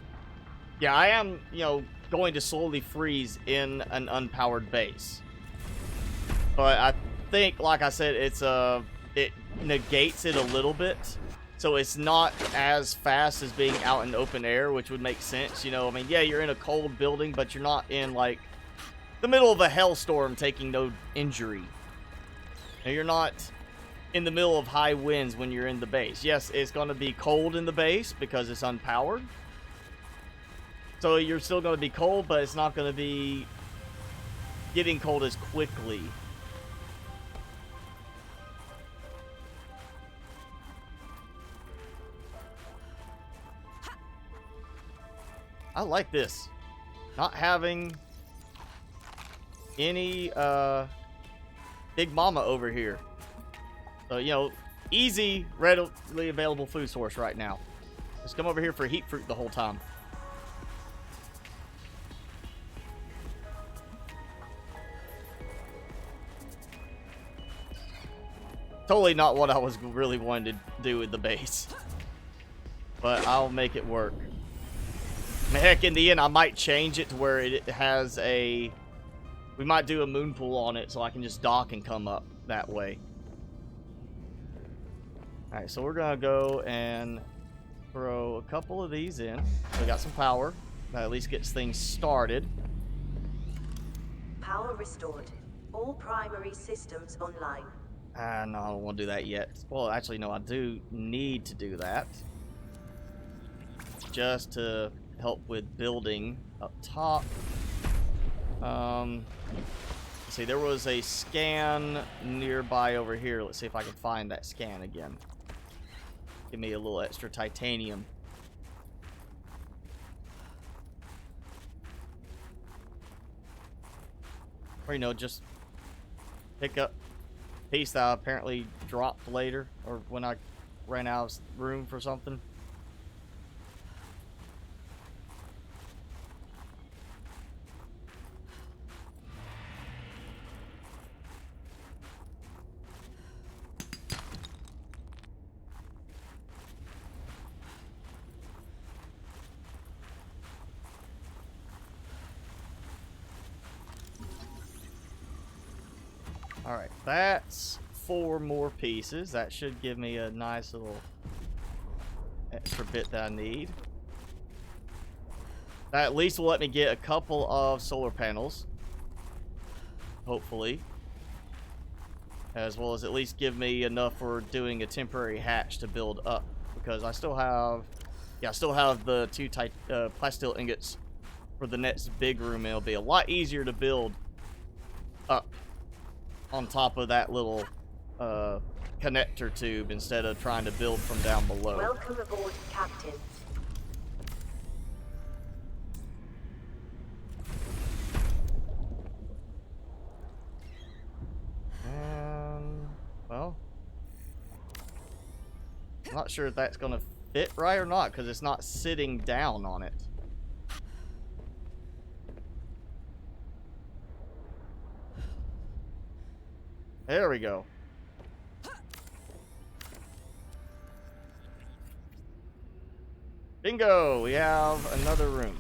yeah, I am, you know, going to slowly freeze in an unpowered base. But I think, like I said, it negates it a little bit. So it's not as fast as being out in open air, which would make sense. You know, I mean, yeah, you're in a cold building, but you're not in, like, the middle of a hellstorm taking no injury. And you're not in the middle of high winds when you're in the base. Yes, it's going to be cold in the base because it's unpowered. So you're still going to be cold, but it's not going to be getting cold as quickly. I like this. Not having any Big Mama over here. So, you know, easy, readily available food source right now. Just come over here for heat fruit the whole time. Totally not what I was really wanting to do with the base. But I'll make it work. Heck, in the end, I might change it to where it has a... We might do a moon pool on it so I can just dock and come up that way. Alright, so we're going to go and throw a couple of these in. So we got some power. That at least gets things started. Power restored. All primary systems online. No, I don't want to do that yet. Well, actually, no, I do need to do that. Just to help with building up top. Let's see, there was a scan nearby over here. Let's see if I can find that scan again. Give me a little extra titanium. Or, you know, just pick up a piece that I apparently dropped later, or when I ran out of room for something. Alright, that's 4 more pieces. That should give me a nice little extra bit that I need. That at least will let me get a couple of solar panels. Hopefully. As well as at least give me enough for doing a temporary hatch to build up. Because I still have... Yeah, I still have the 2 plasteel ingots for the next big room. It'll be a lot easier to build up on top of that little connector tube instead of trying to build from down below. Welcome aboard, Captain. And, well, I'm not sure if that's going to fit right or not because it's not sitting down on it. There we go. Bingo! We have another room.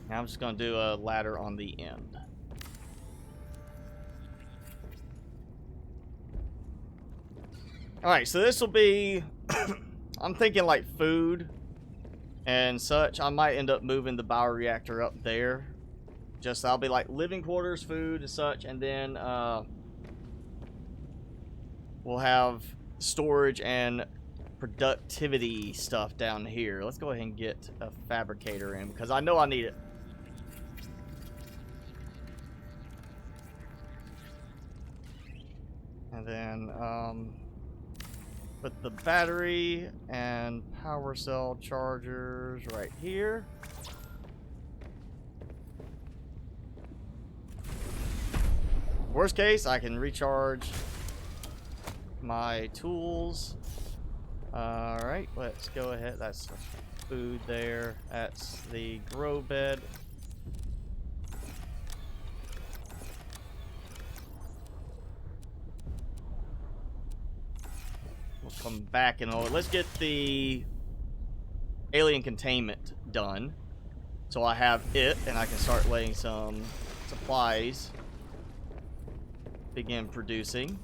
Now I'm just going to do a ladder on the end. Alright, so this will be... I'm thinking like food and such. I might end up moving the bioreactor up there. Just that'll be like living quarters, food and such, and then we'll have storage and productivity stuff down here. Let's go ahead and get a fabricator in because I know I need it. And then put the battery and power cell chargers right here. Worst case, I can recharge my tools. Alright, let's go ahead. That's food there. That's the grow bed. We'll come back and let's get the alien containment done. So I have it, and I can start laying some supplies. Begin producing.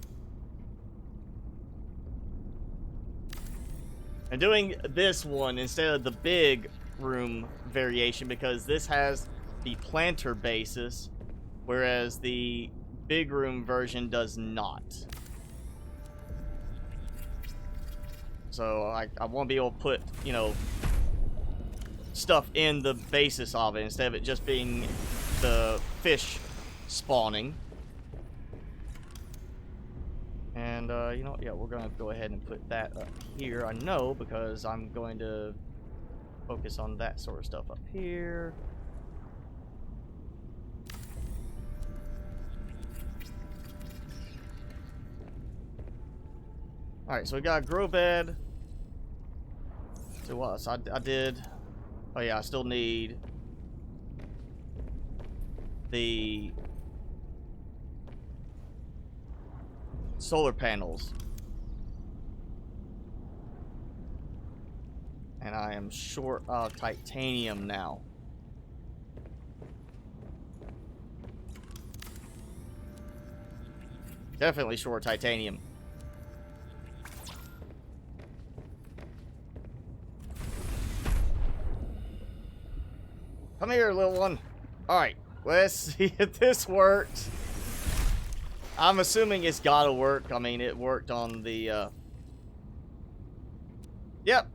And doing this one instead of the big room variation because this has the planter basis, whereas the big room version does not. So I want to be able to put, you know, stuff in the basis of it instead of it just being the fish spawning. And, you know, yeah, we're going to go ahead and put that up here. I know because I'm going to focus on that sort of stuff up here. Alright, so we got a grow bed. So what else? I did... Oh yeah, I still need the solar panels. And I am short of titanium now. Definitely short titanium. Come here, little one. Alright, let's see if this works. I'm assuming it's gotta work. I mean, it worked on the, Yep.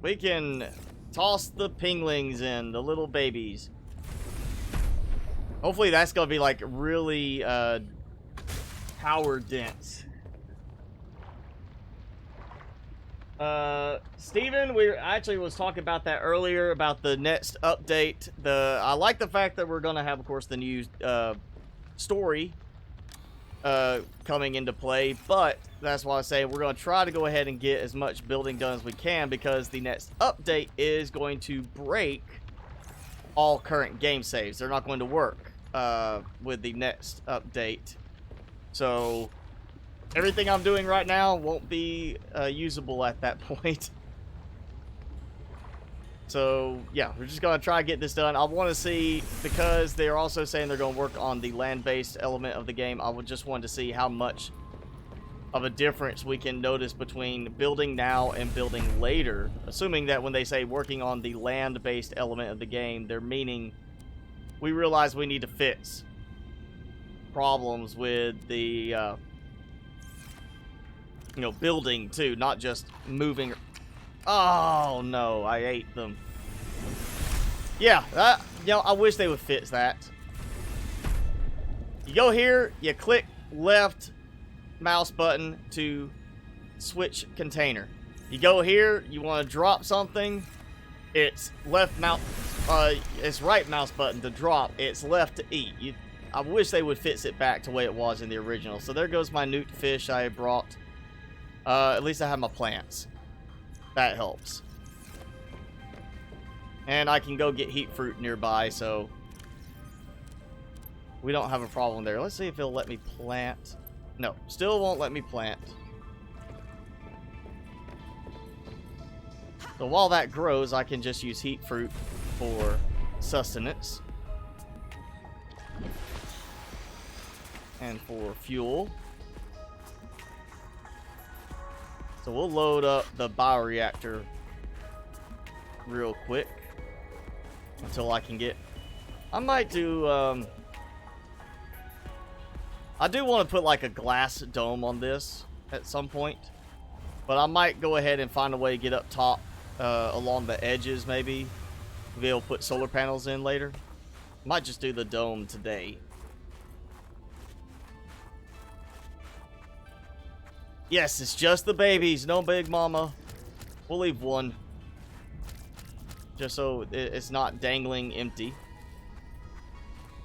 We can toss the pinglings in, the little babies. Hopefully that's gonna be, like, really, power dense. Steven, we actually was talking about that earlier, about the next update. I like the fact that we're gonna have, of course, the new, story, coming into play, but that's why I say we're gonna try to go ahead and get as much building done as we can, because the next update is going to break all current game saves. They're not going to work, with the next update. So everything I'm doing right now won't be usable at that point. So, yeah, we're just going to try to get this done. I want to see, because they're also saying they're going to work on the land-based element of the game, I would just want to see how much of a difference we can notice between building now and building later. Assuming that when they say working on the land-based element of the game, they're meaning we realize we need to fix problems with the... you know, building too, not just moving. Oh no, I ate them. Yeah, you know, I wish they would fix that. You go here, you click left mouse button to switch container. You go here, you want to drop something, it's left mouse, it's right mouse button to drop, it's left to eat. I wish they would fix it back to the way it was in the original. So there goes my newt fish I brought. At least I have my plants. That helps. And I can go get heat fruit nearby, so we don't have a problem there. Let's see if it'll let me plant. No, still won't let me plant. So while that grows, I can just use heat fruit for sustenance. And for fuel. So we'll load up the bioreactor real quick until I can get... I might do, I do want to put like a glass dome on this at some point. But I might go ahead and find a way to get up top along the edges maybe. Be able to put solar panels in later. Might just do the dome today. Yes, it's just the babies, no big mama. We'll leave one. Just so it's not dangling empty.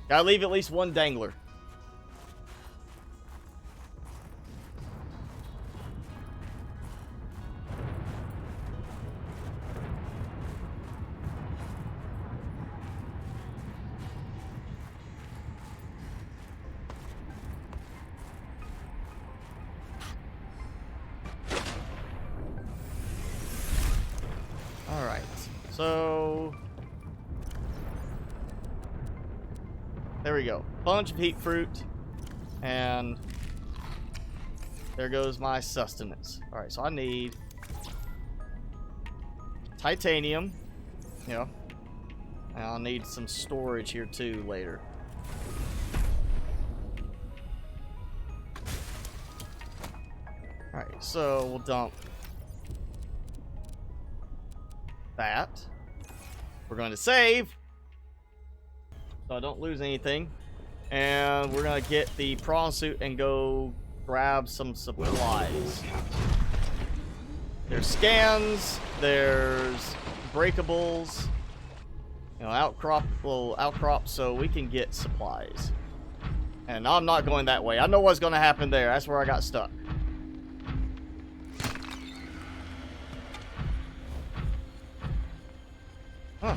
Gotta leave at least one dangler. So there we go. Bunch of heat fruit. And there goes my sustenance. Alright, so I need titanium. Yeah. And I'll need some storage here too later. Alright, so we'll dump that. We're going to save so I don't lose anything. And we're going to get the prawn suit and go grab some supplies. There's scans, there's breakables, you know, little outcrops, so we can get supplies. And I'm not going that way. I know what's going to happen there. That's where I got stuck. Huh.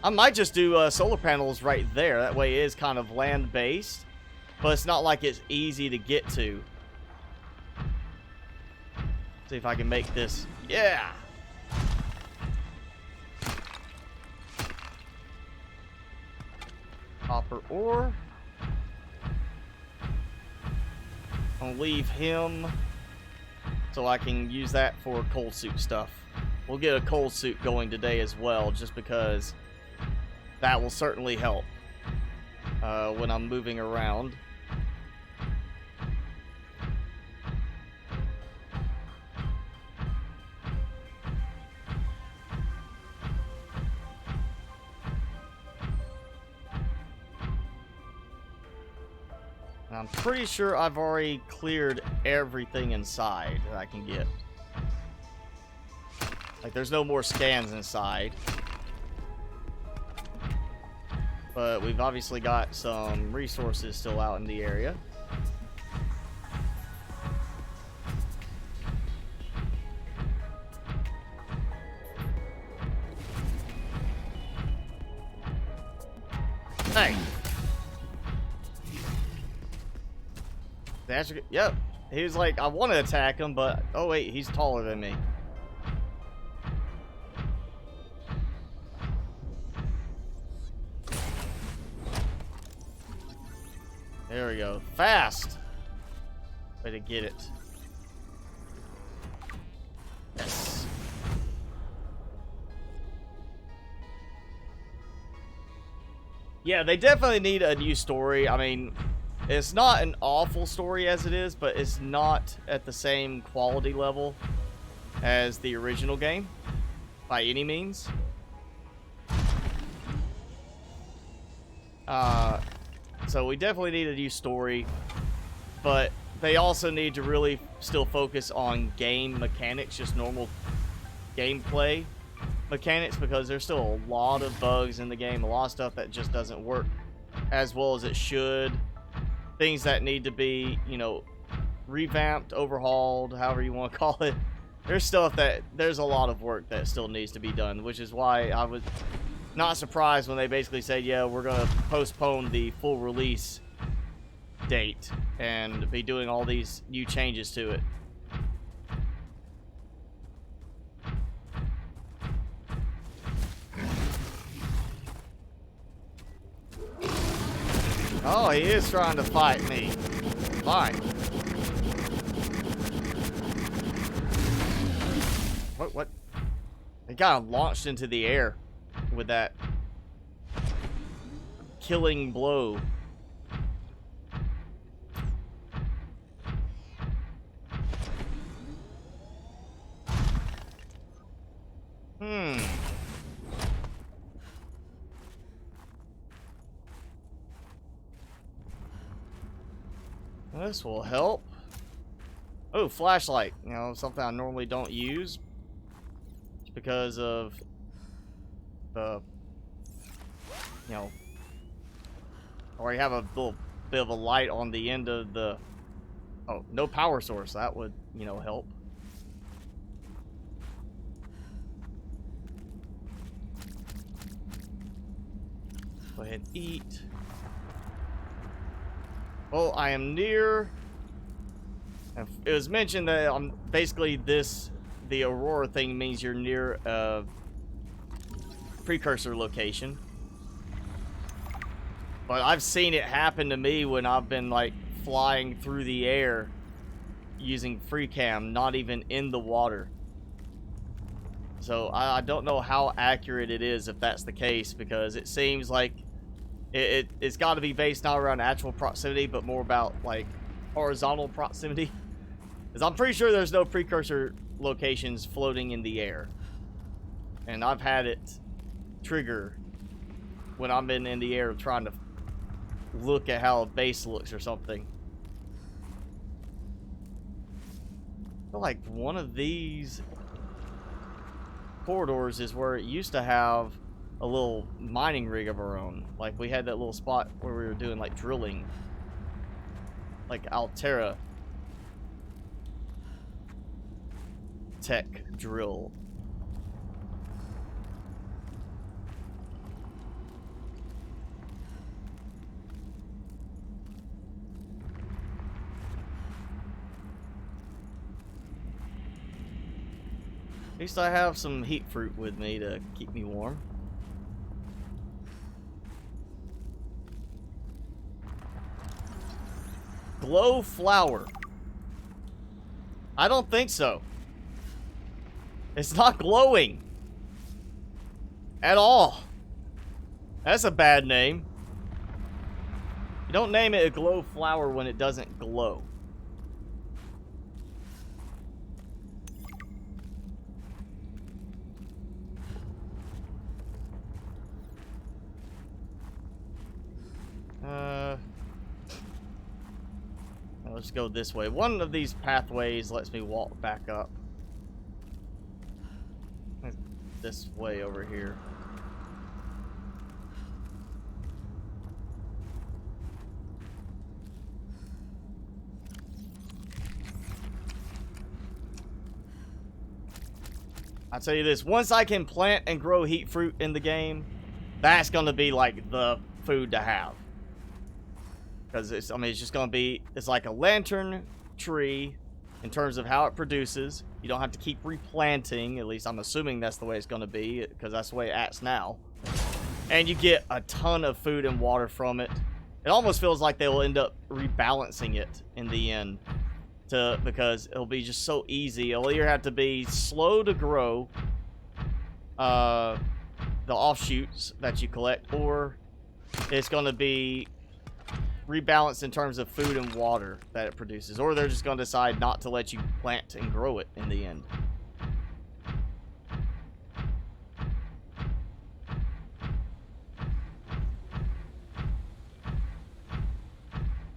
I might just do solar panels right there. That way it is kind of land-based, but it's not like it's easy to get to. See if I can make this. Yeah! Copper ore. I'll leave him so I can use that for cold suit stuff. We'll get a cold suit going today as well, just because that will certainly help when I'm moving around. And I'm pretty sure I've already cleared everything inside that I can get. Like, there's no more scans inside. But we've obviously got some resources still out in the area. Hey! Yep. He was like, I want to attack him, but... Oh, wait, he's taller than me. There we go. Fast! Way to get it. Yes. Yeah, they definitely need a new story. I mean, it's not an awful story as it is, but it's not at the same quality level as the original game, by any means. So we definitely need a new story, but they also need to really still focus on game mechanics, just normal gameplay mechanics, because there's still a lot of bugs in the game, a lot of stuff that just doesn't work as well as it should. Things that need to be, you know, revamped, overhauled, however you want to call it. There's a lot of work that still needs to be done, which is why I was not surprised when they basically said, yeah, we're going to postpone the full release date and be doing all these new changes to it. Oh, he is trying to fight me. Fine. What? He got launched into the air with that killing blow. This will help. Oh, flashlight. You know, something I normally don't use because of the, you know, I already have a little bit of a light on the end of the, oh, no power source. That would, you know, help. Go ahead and eat. Well, I am near. It was mentioned that basically the Aurora thing means you're near precursor location. But I've seen it happen to me when I've been like flying through the air using free cam, not even in the water. So I don't know how accurate it is if that's the case, because it seems like it's got to be based not around actual proximity, but more about like horizontal proximity. Because I'm pretty sure there's no precursor locations floating in the air. And I've had it trigger when I'm in the air trying to look at how a base looks or something. I feel like one of these corridors is where it used to have a little mining rig of our own. Like we had that little spot where we were doing like drilling. Like Altera Tech drill. At least I have some heat fruit with me to keep me warm. Glow flower. I don't think so. It's not glowing. At all. That's a bad name. You don't name it a glow flower when it doesn't glow. Let's go this way. One of these pathways lets me walk back up. This way over here. I'll tell you this, once I can plant and grow heat fruit in the game, that's gonna be like the food to have. Because it's, I mean, it's just gonna be, it's like a lantern tree in terms of how it produces. You don't have to keep replanting, at least I'm assuming that's the way it's gonna be, because that's the way it acts now. And you get a ton of food and water from it. It almost feels like they will end up rebalancing it in the end. Because it'll be just so easy. It'll either have to be slow to grow the offshoots that you collect, or it's going to be rebalanced in terms of food and water that it produces, or they're just going to decide not to let you plant and grow it in the end.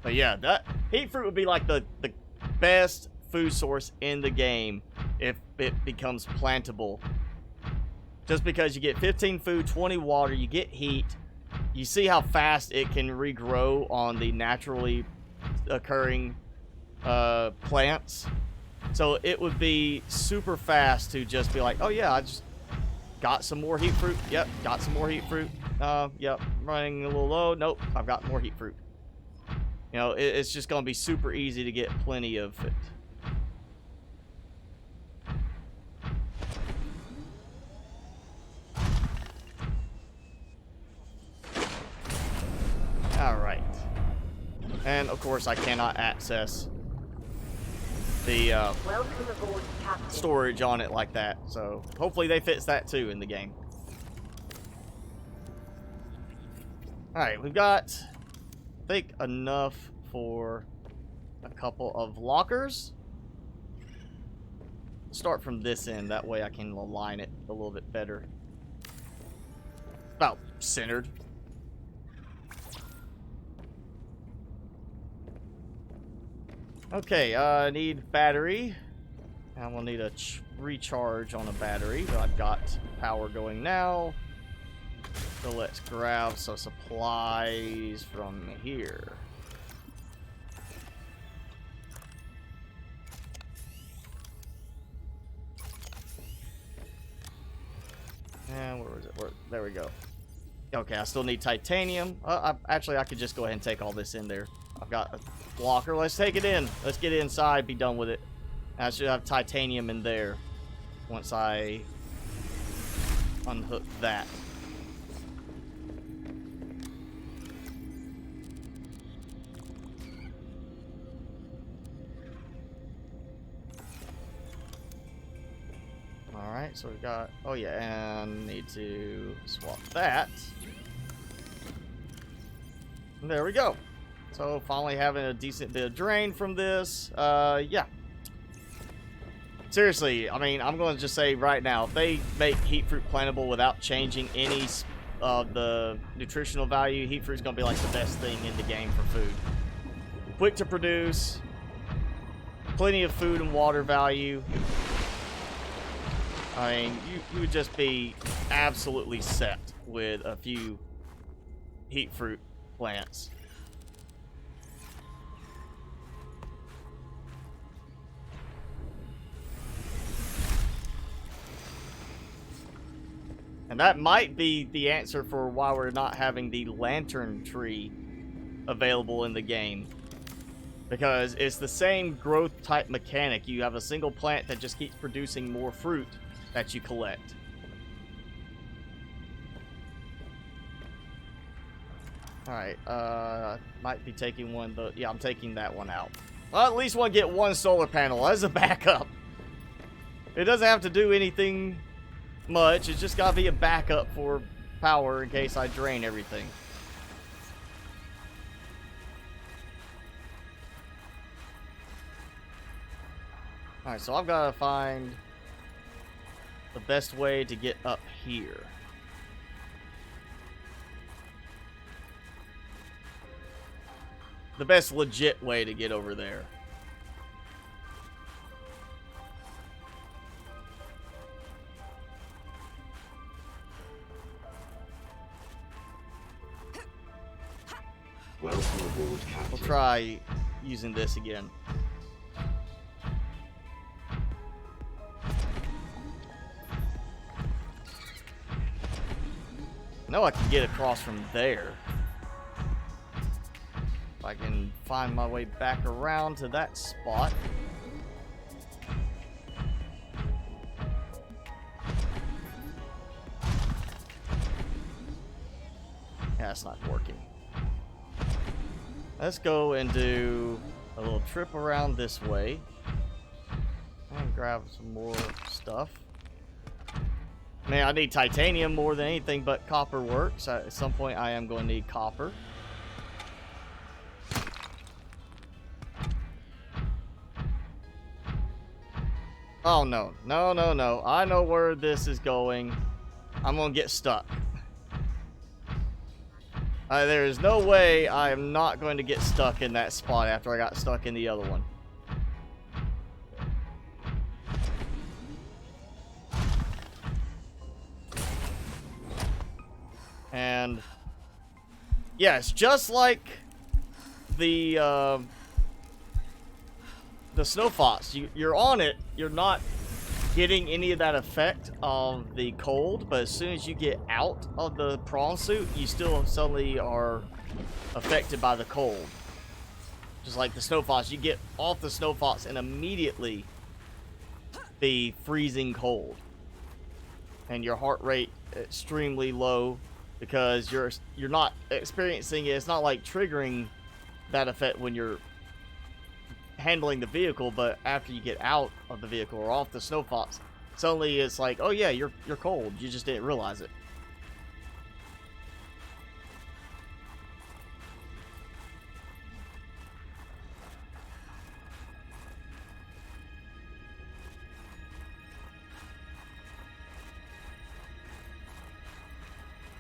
But yeah, that heat fruit would be like the best food source in the game if it becomes plantable. Just because you get 15 food, 20 water, you get heat. You see how fast it can regrow on the naturally occurring plants. So it would be super fast to just be like, oh yeah, I just got some more heat fruit. Yep, got some more heat fruit. Yep, running a little low. Nope, I've got more heat fruit. You know, it's just going to be super easy to get plenty of it. Alright. And, of course, I cannot access the storage on it like that. So, hopefully they fix that, too, in the game. Alright, we've got... I think enough for a couple of lockers. Start from this end, that way I can align it a little bit better. About centered. Okay, I need battery. And we'll need a recharge on a battery, but I've got power going now. So let's grab some supplies from here. And where was it? There we go. Okay, I still need titanium. Actually, I could just go ahead and take all this in there. I've got a locker. Let's take it in. Let's get it inside, be done with it. And I should have titanium in there once I unhook that. Alright, so we got... Oh yeah, and need to swap that. And there we go. So finally having a decent bit of drain from this. Yeah. Seriously, I mean, I'm going to just say right now, if they make heat fruit plantable without changing any of the nutritional value, heat fruit is going to be like the best thing in the game for food. Quick to produce, plenty of food and water value. I mean, you would just be absolutely set with a few heat fruit plants. And that might be the answer for why we're not having the lantern tree available in the game. Because it's the same growth type mechanic. You have a single plant that just keeps producing more fruit that you collect. Alright, might be taking one, but yeah, I'm taking that one out. Well, at least we'll get one solar panel as a backup. It doesn't have to do anything much. It's just gotta be a backup for power in case I drain everything. Alright, so I've gotta find the best way to get up here. The best legit way to get over there. Welcome aboard, Captain. We'll try using this again. I know I can get across from there. If I can find my way back around to that spot. Yeah, it's not working. Let's go and do a little trip around this way. And grab some more stuff. Man, I need titanium more than anything, but copper works. At some point, I am going to need copper. Oh, no. No, no, no. I know where this is going. I'm going to get stuck. There is no way I am not going to get stuck in that spot after I got stuck in the other one. And yes, just like the snow fox, you're on it, you're not getting any of that effect of the cold, but as soon as you get out of the prawn suit, you still suddenly are affected by the cold. Just like the snow fox, you get off the snow fox and immediately be freezing cold, and your heart rate extremely low because you're not experiencing it. It's not like triggering that effect when you're handling the vehicle, but after you get out of the vehicle or off the snow fox, suddenly it's like, oh yeah, you're cold. You just didn't realize it.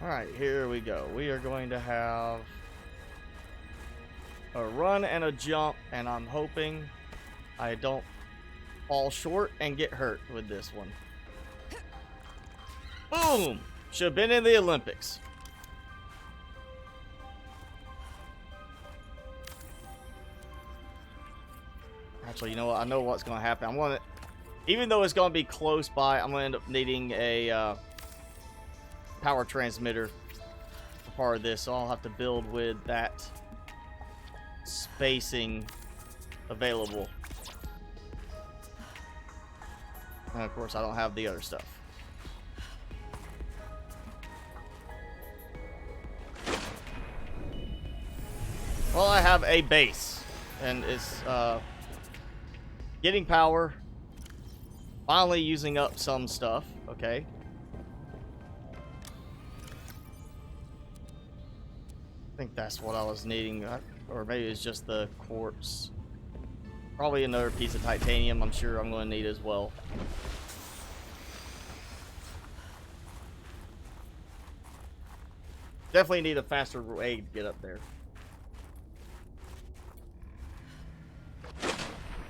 Alright, here we go. We are going to have a run and a jump, and I'm hoping I don't fall short and get hurt with this one. Boom! Should have been in the Olympics. Actually, you know what? I know what's going to happen. I'm going to, even though it's going to be close by, I'm going to end up needing a power transmitter for part of this, so I'll have to build with that spacing available. And of course, I don't have the other stuff. Well, I have a base, and it's getting power Finally using up some stuff. Okay. I think that's what I was needing. Or maybe it's just the quartz. Probably another piece of titanium I'm sure I'm going to need as well. Definitely need a faster way to get up there.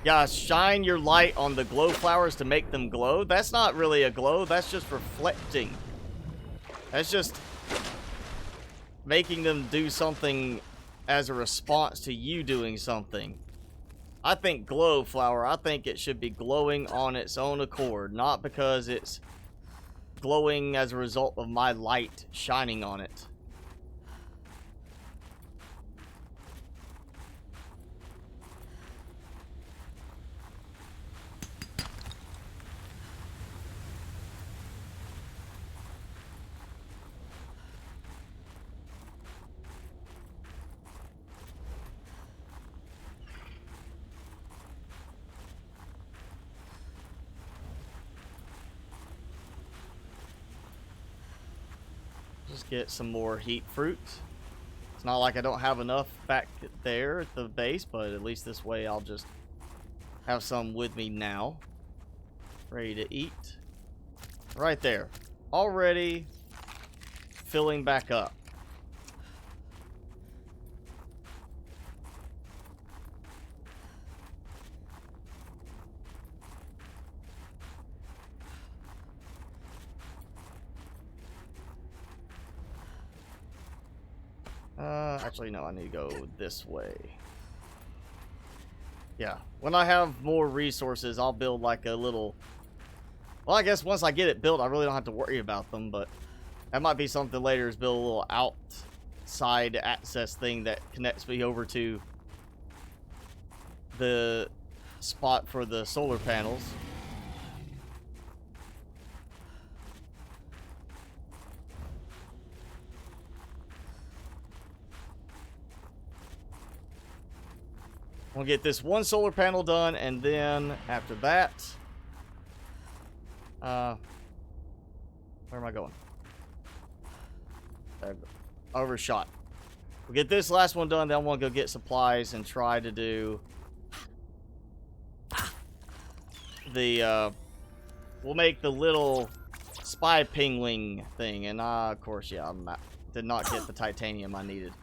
Yeah, shine your light on the glow flowers to make them glow. That's not really a glow, that's just reflecting. That's just making them do something as a response to you doing something. I think glow flower, I think it should be glowing on its own accord, not because it's glowing as a result of my light shining on it. Just get some more heat fruit. It's not like I don't have enough back there at the base, but at least this way I'll just have some with me now. Ready to eat. Right there. Already filling back up. Actually, no, I need to go this way. Yeah, when I have more resources, I'll build like a little... Well, I guess once I get it built, I really don't have to worry about them, but that might be something later, is build a little outside access thing that connects me over to the spot for the solar panels. We'll get this one solar panel done, and then after that, where am I going? Overshot. We'll get this last one done, then we'll go get supplies and try to do the, we'll make the little spy pingling thing, and of course, yeah, did not get the titanium I needed.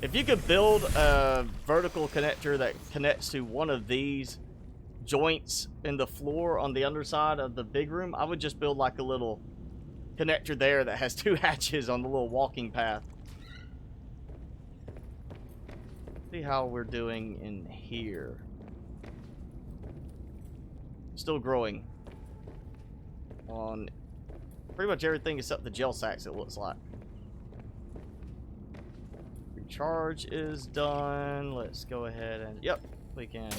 If you could build a vertical connector that connects to one of these joints in the floor on the underside of the big room, I would just build like a little connector there that has 2 hatches on the little walking path. See how we're doing in here. Still growing on pretty much everything except the gel sacks, it looks like. Charge is done. Let's go ahead and yep, we can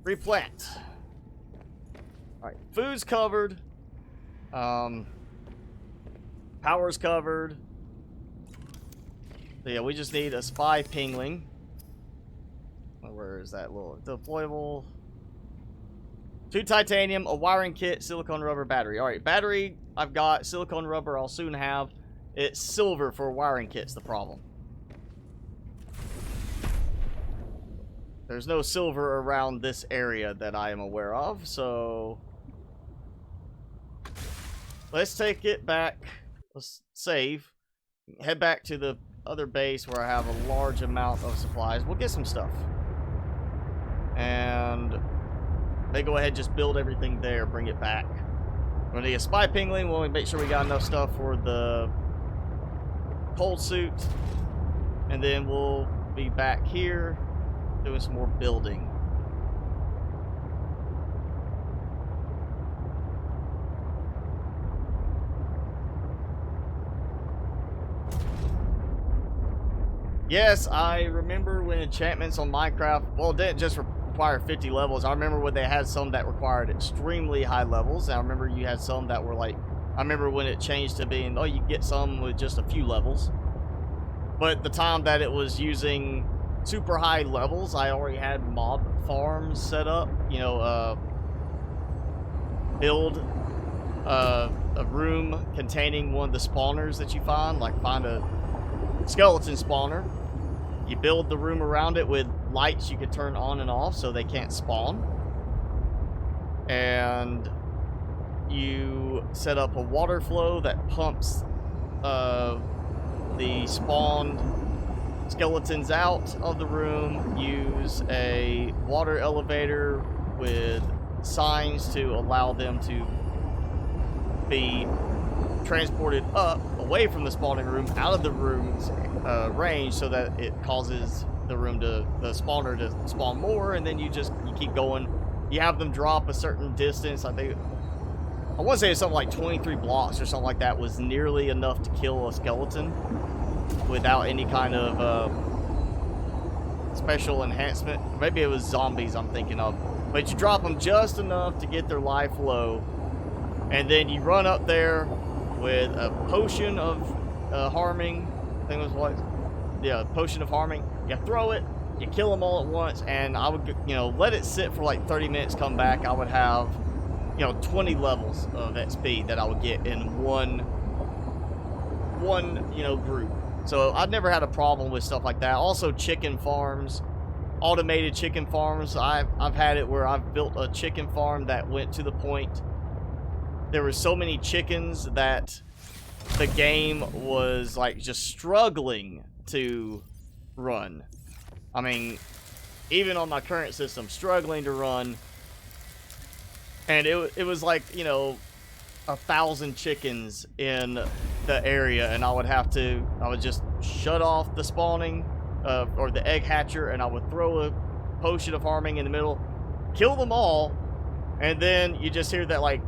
replant. All right, food's covered. Power's covered. So yeah, we just need a spy pingling. Where is that little deployable? 2 titanium, a wiring kit, silicone rubber, battery. Alright, battery, I've got. Silicone rubber, I'll soon have. It's silver for wiring kit's the problem. There's no silver around this area that I am aware of, so... let's take it back. Let's save. Head back to the other base where I have a large amount of supplies. We'll get some stuff. And... they go ahead and just build everything there, bring it back. We're gonna need a spy pingling. We'll make sure we got enough stuff for the cold suit. And then we'll be back here doing some more building. Yes, I remember when enchantments on Minecraft, well, it didn't just require 50 levels. I remember when they had some that required extremely high levels. And I remember you had some that were like I remember when it changed to being, oh, you get some with just a few levels. But the time that it was using super high levels, I already had mob farms set up. You know, build a room containing one of the spawners that you find. Like, find a skeleton spawner. You build the room around it with lights you can turn on and off so they can't spawn. And you set up a water flow that pumps the spawned skeletons out of the room. Use a water elevator with signs to allow them to be transported up away from the spawning room, out of the room's range, so that it causes the spawner to spawn more, and then you keep going. You have them drop a certain distance. I want to say it's something like 23 blocks or something like that was nearly enough to kill a skeleton without any kind of special enhancement. Maybe it was zombies I'm thinking of. But you drop them just enough to get their life low, and then you run up there with a potion of harming. I think it was what? Yeah, potion of harming. You throw it, you kill them all at once, and I would, let it sit for like 30 minutes, come back. I would have, 20 levels of XP that I would get in one group. So I've never had a problem with stuff like that. Also, chicken farms, automated chicken farms. I've had it where I've built a chicken farm that went to the point there were so many chickens that the game was like just struggling to run. I mean, even on my current system, struggling to run. And it was like, 1,000 chickens in the area, and I would just shut off the spawning or the egg hatcher, and I would throw a potion of harming in the middle, kill them all, and then you just hear that like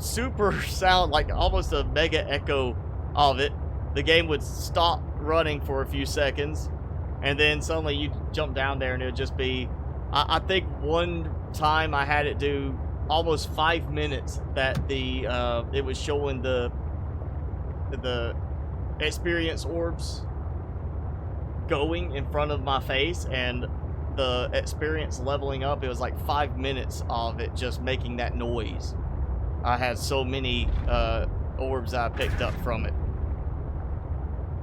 super sound, like almost a mega echo of it. The game would stop running for a few seconds, and then suddenly you jump down there and it would just be, I think one time I had it do almost 5 minutes that it was showing the experience orbs going in front of my face, and the experience leveling up. It was like 5 minutes of it just making that noise. I had so many orbs I picked up from it.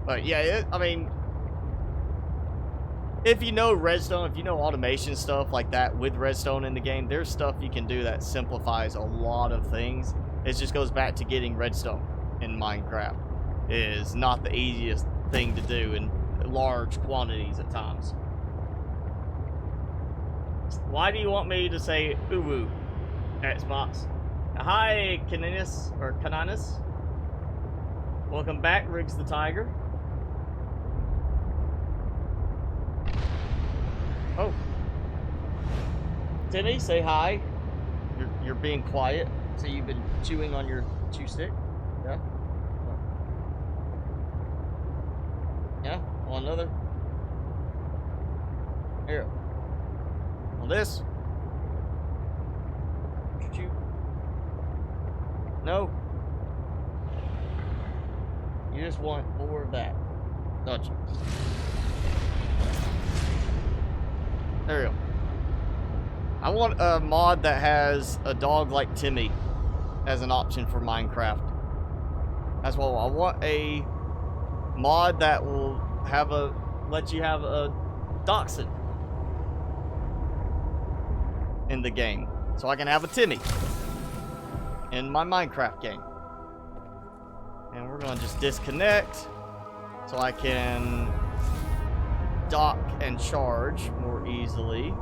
But yeah, I mean, if you know redstone, if you know automation stuff like that with redstone in the game, there's stuff you can do that simplifies a lot of things. It just goes back to getting redstone in Minecraft. It is not the easiest thing to do in large quantities at times. Why do you want me to say uwu, Xbox? Hi, Cananis. Welcome back, Riggs the Tiger. Oh. Timmy, say hi. You're being quiet. So you've been chewing on your chew stick? Yeah? Yeah? On another? Here. On this? Chew. No? You just want more of that, don't you? There we go. I want a mod that has a dog like Timmy as an option for Minecraft. That's what I want. A mod that will have let you have a dachshund in the game, so I can have a Timmy in my Minecraft game. And we're gonna just disconnect so I can dock and charge more easily,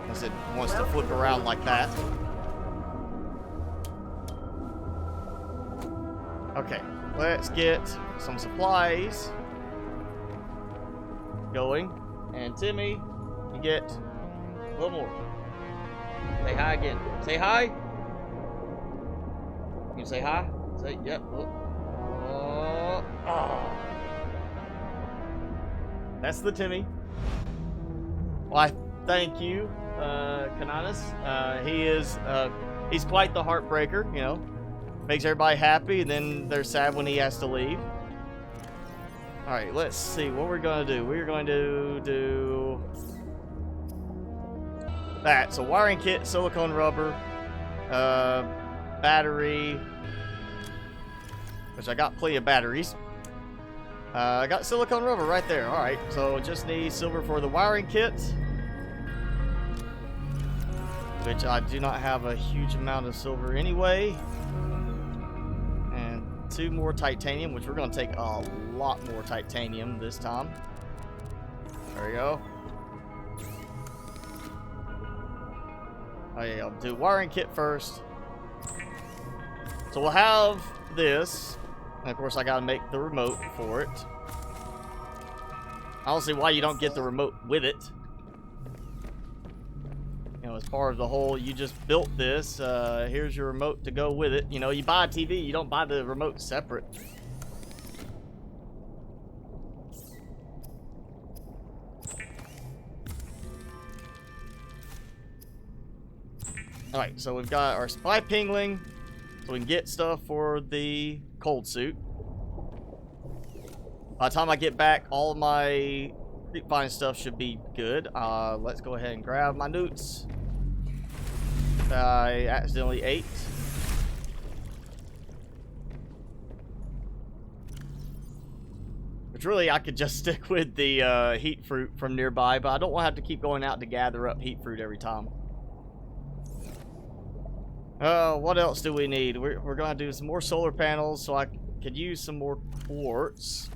as it wants to flip around like that. Okay, let's get some supplies going, and Timmy, you get a little more. Say hi again. Say hi. You say hi. Say yep. Oh. That's the Timmy. Why, thank you Cananis. He's quite the heartbreaker, you know. Makes everybody happy, and then they're sad when he has to leave. Alright, let's see what we're going to do. We're going to do that. So wiring kit, silicone rubber, battery, which I got plenty of batteries. I got silicone rubber right there. Alright, so just need silver for the wiring kit, which I do not have a huge amount of silver anyway. And 2 more titanium, which we're going to take a lot more titanium this time. There we go. Okay, I'll do wiring kit first. So we'll have this. And of course, I gotta make the remote for it. I don't see why you don't get the remote with it. You know, as far as the whole, you just built this. Here's your remote to go with it. You know, you buy a TV, you don't buy the remote separate. Alright, so we've got our spy pingling. So we can get stuff for the cold suit. By the time I get back, all of my creep find stuff should be good. Let's go ahead and grab my newts. I accidentally ate. Which really, I could just stick with the heat fruit from nearby, but I don't want to have to keep going out to gather up heat fruit every time. What else do we need? We're gonna do some more solar panels, so I could use some more quartz.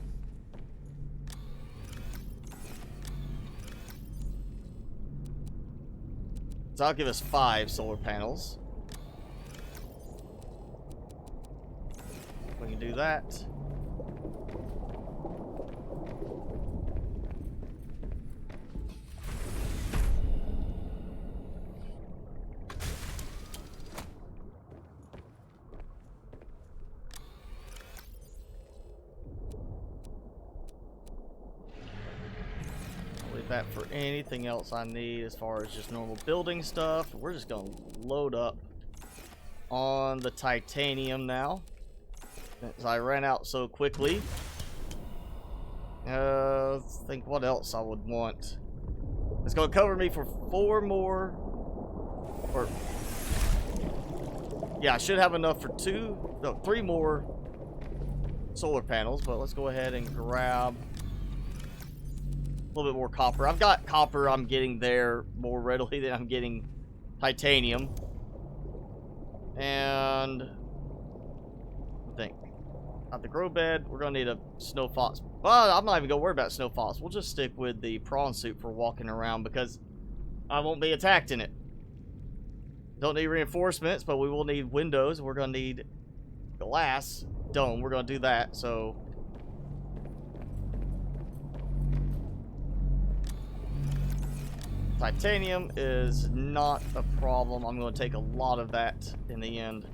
So that'll give us 5 solar panels. We can do that. That for anything else I need as far as just normal building stuff. We're just gonna load up on the titanium now, since I ran out so quickly. Let's think what else I would want. It's gonna cover me for 4 more, or yeah, I should have enough for 3 more solar panels. But let's go ahead and grab a little bit more copper. I've got copper. I'm getting there more readily than I'm getting titanium. And I think at the grow bed, we're gonna need a snow fox. Well, I'm not even gonna worry about snow fox. We'll just stick with the prawn suit for walking around because I won't be attacked in it. Don't need reinforcements, but we will need windows. We're gonna need glass dome. We're gonna do that. So titanium is not a problem. I'm going to take a lot of that in the end.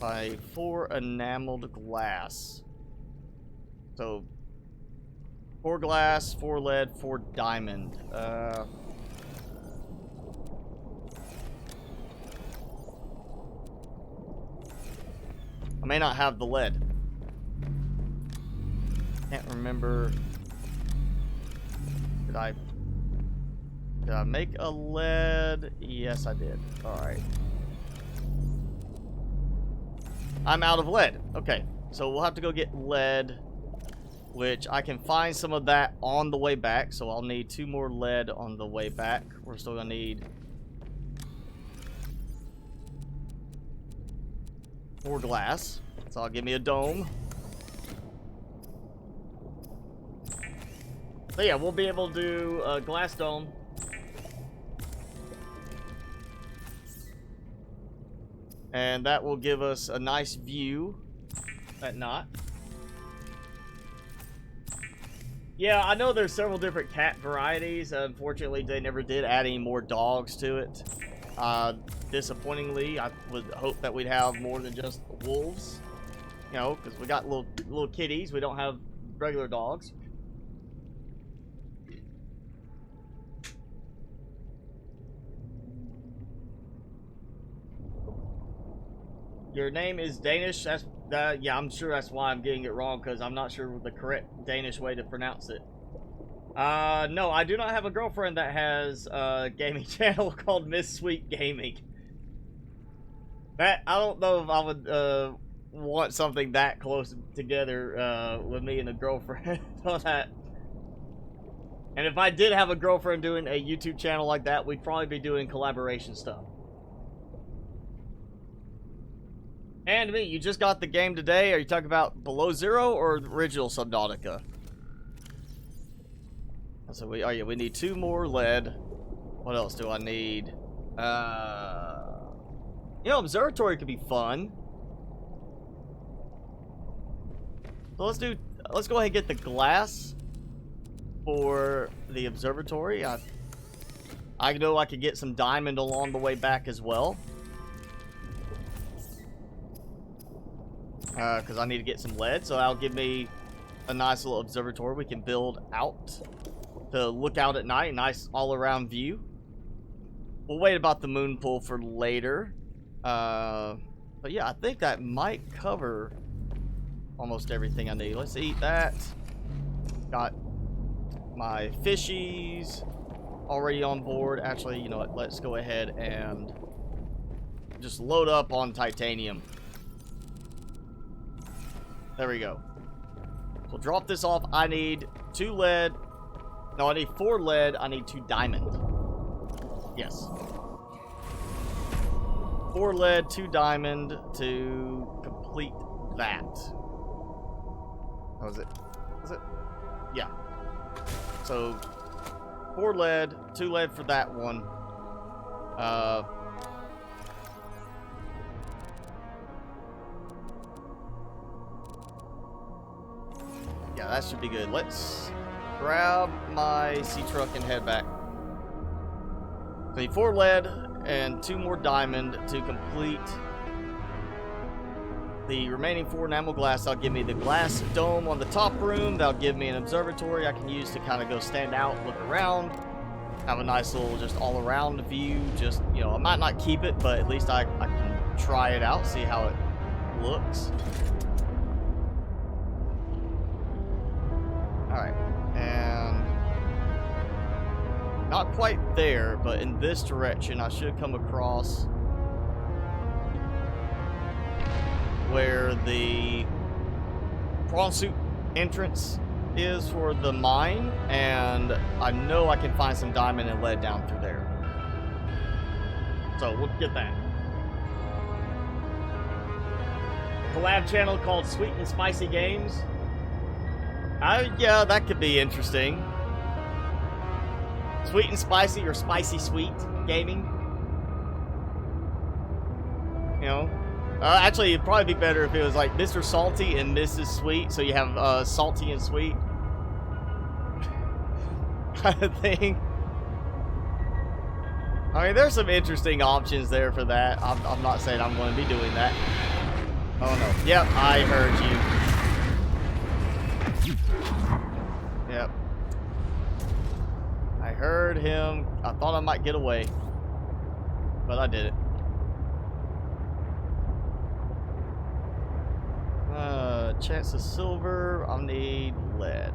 By 4 enameled glass. So 4 glass, 4 lead, 4 diamond. I may not have the lead. Can't remember. Did I make a lead? Yes, I did. Alright. I'm out of lead. Okay, so we'll have to go get lead, which I can find some of that on the way back. So I'll need 2 more lead on the way back. We're still gonna need 4 glass. So I'll give me a dome. So yeah, we'll be able to do a glass dome. And that will give us a nice view at night. Yeah, I know there's several different cat varieties. Unfortunately, they never did add any more dogs to it. Disappointingly, I would hope that we'd have more than just wolves. You know, because we got little kitties. We don't have regular dogs. Your name is Danish. Yeah, I'm sure that's why I'm getting it wrong, because I'm not sure the correct Danish way to pronounce it. No, I do not have a girlfriend that has a gaming channel called MrSpicyGaming. I don't know if I would want something that close together with me and a girlfriend on that. And if I did have a girlfriend doing a YouTube channel like that, we'd probably be doing collaboration stuff. And me, you just got the game today. Are you talking about Below Zero or the original Subnautica? So we need 2 more lead. What else do I need? You know, observatory could be fun. So let's go ahead and get the glass for the observatory. I know I could get some diamond along the way back as well. Because I need to get some lead, so that'll give me a nice little observatory we can build out to look out at night. Nice all-around view. We'll wait about the moon pool for later. But yeah, I think that might cover almost everything I need. Let's eat that. Got my fishies already on board. Actually, you know what? Let's go ahead and just load up on titanium. There we go. So drop this off. I need 2 lead. No, I need 4 lead. I need 2 diamond. Yes. 4 lead, 2 diamond to complete that. How was it? Was it? Yeah. So 4 lead, 2 lead for that one. Yeah, that should be good. Let's grab my sea truck and head back. So I need 4 lead and 2 more diamond to complete the remaining 4 enamel glass. That'll give me the glass dome on the top room. That'll give me an observatory I can use to kind of go stand out, look around, have a nice little just all-around view. Just, you know, I might not keep it, but at least I can try it out, see how it looks. Alright, and not quite there, but in this direction I should come across where the prawn suit entrance is for the mine, and I know I can find some diamond and lead down through there. So we'll get that. Collab channel called Sweet and Spicy Games. Yeah, that could be interesting. Sweet and Spicy or Spicy Sweet Gaming. You know? Actually, it'd probably be better if it was like Mr. Salty and Mrs. Sweet, so you have salty and sweet kind of thing. I mean, there's some interesting options there for that. I'm not saying I'm going to be doing that. Oh no. Yep, I heard you. Yep. I heard him. I thought I might get away, but I didn't. Chance of silver. I'll need lead.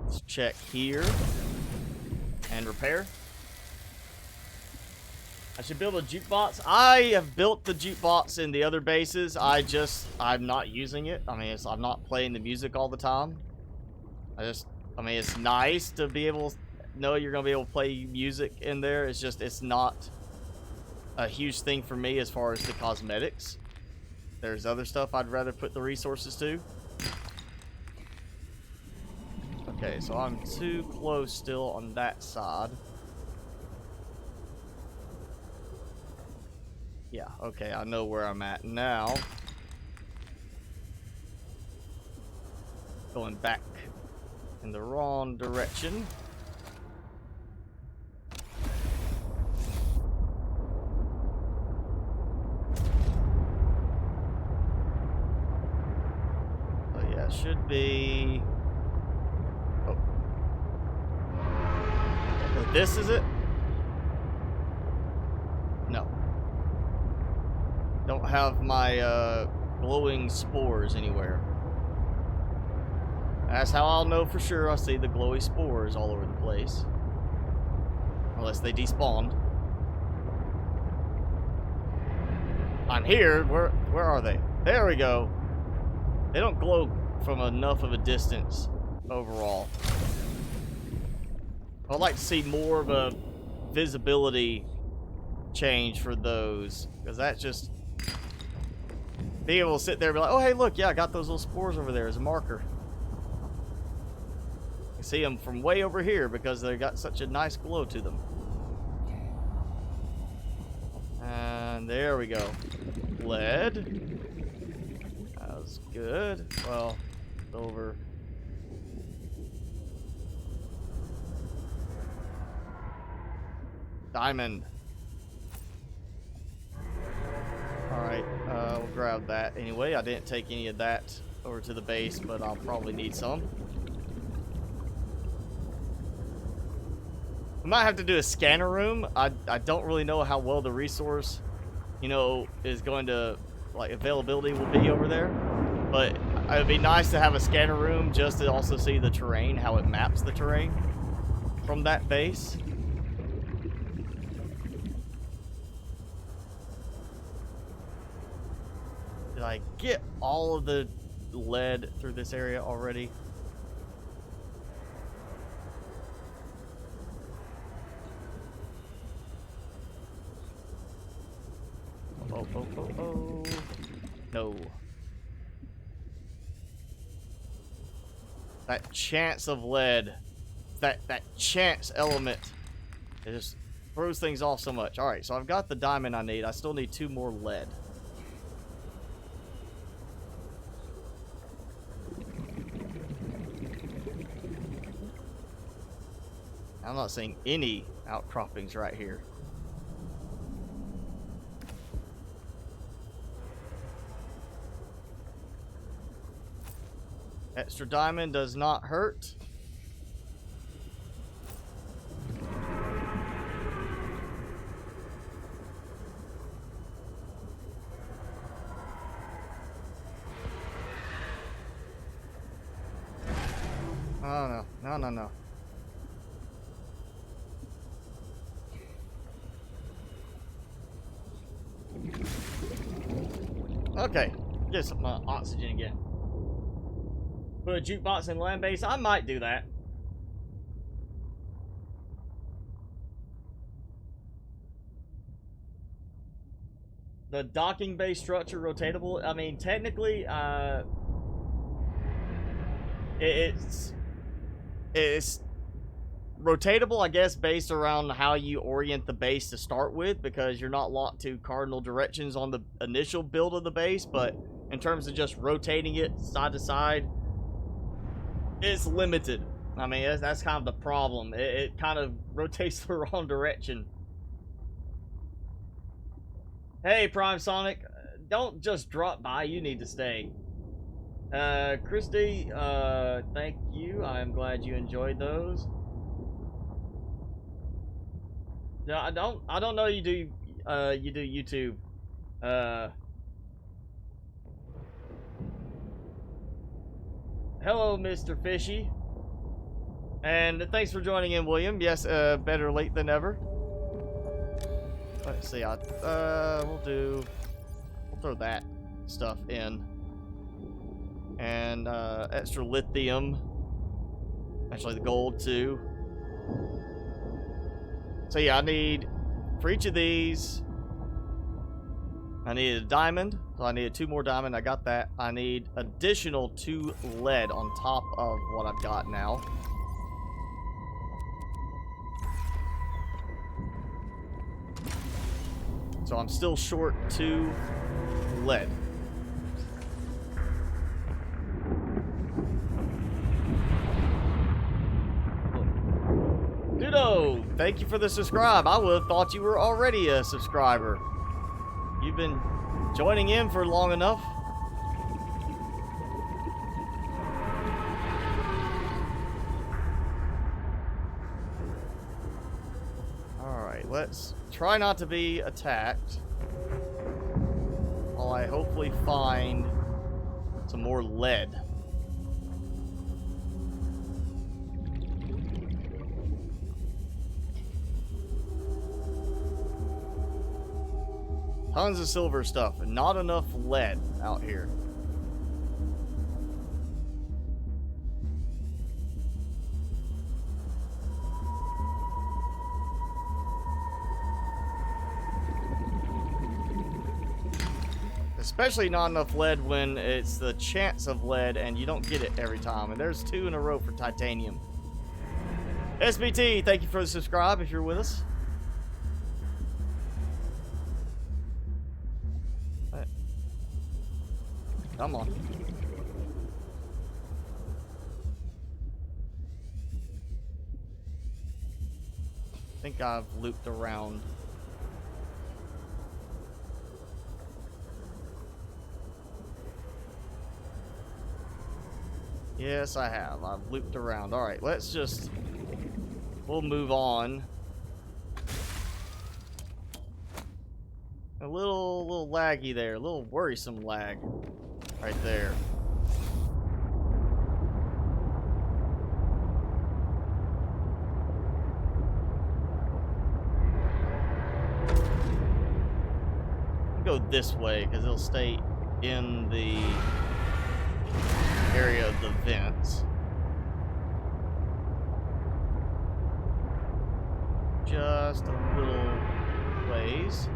Let's check here and repair. I should build a jukebox. I have built the jukebox in the other bases. I'm not using it. I mean, I'm not playing the music all the time. I mean, it's nice to be able to know you're going to be able to play music in there. It's just, it's not a huge thing for me as far as the cosmetics. There's other stuff I'd rather put the resources to. Okay, so I'm too close still on that side. Yeah, okay, I know where I'm at now. Going back in the wrong direction. Oh be... Oh. This is it? No. Don't have my glowing spores anywhere. That's how I'll know for sure. I see the glowy spores all over the place. Unless they despawned. I'm here. Where are they? There we go. They don't glow from enough of a distance overall. I'd like to see more of a visibility change for those, because that's just being able to sit there and be like, oh hey look, yeah, I got those little spores over there as a marker. You see them from way over here because they got such a nice glow to them. And there we go. Lead. That was good. Well, over. Diamond. Alright, we'll grab that anyway. I didn't take any of that over to the base, but I'll probably need some. We might have to do a scanner room. I don't really know how well the resource, you know, is going to, like, availability will be over there. But it would be nice to have a scanner room just to also see the terrain, how it maps the terrain from that base. Did I get all of the lead through this area already? Oh. No. That chance of lead. That chance element. It just throws things off so much. Alright, so I've got the diamond I need. I still need 2 more lead. I'm not seeing any outcroppings right here. Extra diamond does not hurt. Oh no, no. Okay, get some oxygen again. Put a jukebox in land base. I might do that. The docking base structure rotatable. I mean, technically, it's rotatable, I guess, based around how you orient the base to start with, because you're not locked to cardinal directions on the initial build of the base. But in terms of just rotating it side to side, it's limited. I mean, that's kind of the problem. It kind of rotates the wrong direction. Hey, Prime Sonic, don't just drop by. You need to stay. Christy, thank you. I'm glad you enjoyed those. No, I don't know you do YouTube. Hello, Mr. Fishy. And thanks for joining in, William. Yes, better late than ever. Let's see, we'll throw that stuff in. And, extra lithium. Actually, the gold, too. So, yeah, I need, for each of these, I needed a diamond. So I needed 2 more diamond. I got that. I need additional 2 lead on top of what I've got now. So I'm still short 2 lead. Dudo, thank you for the subscribe. I would have thought you were already a subscriber. You've been joining in for long enough. let's try not to be attacked. While I hopefully find some more lead. Tons of silver stuff, and not enough lead out here. Especially not enough lead when it's the chance of lead and you don't get it every time. And there's 2 in a row for titanium. SBT, thank you for the subscribe if you're with us. Hey. Come on. I think I've looped around. Yes, I have. I've looped around. Alright, let's just... We'll move on. A little laggy there. A little worrisome lag. Right there. I'll go this way, because it'll stay in the... area of the vents. Just a little ways.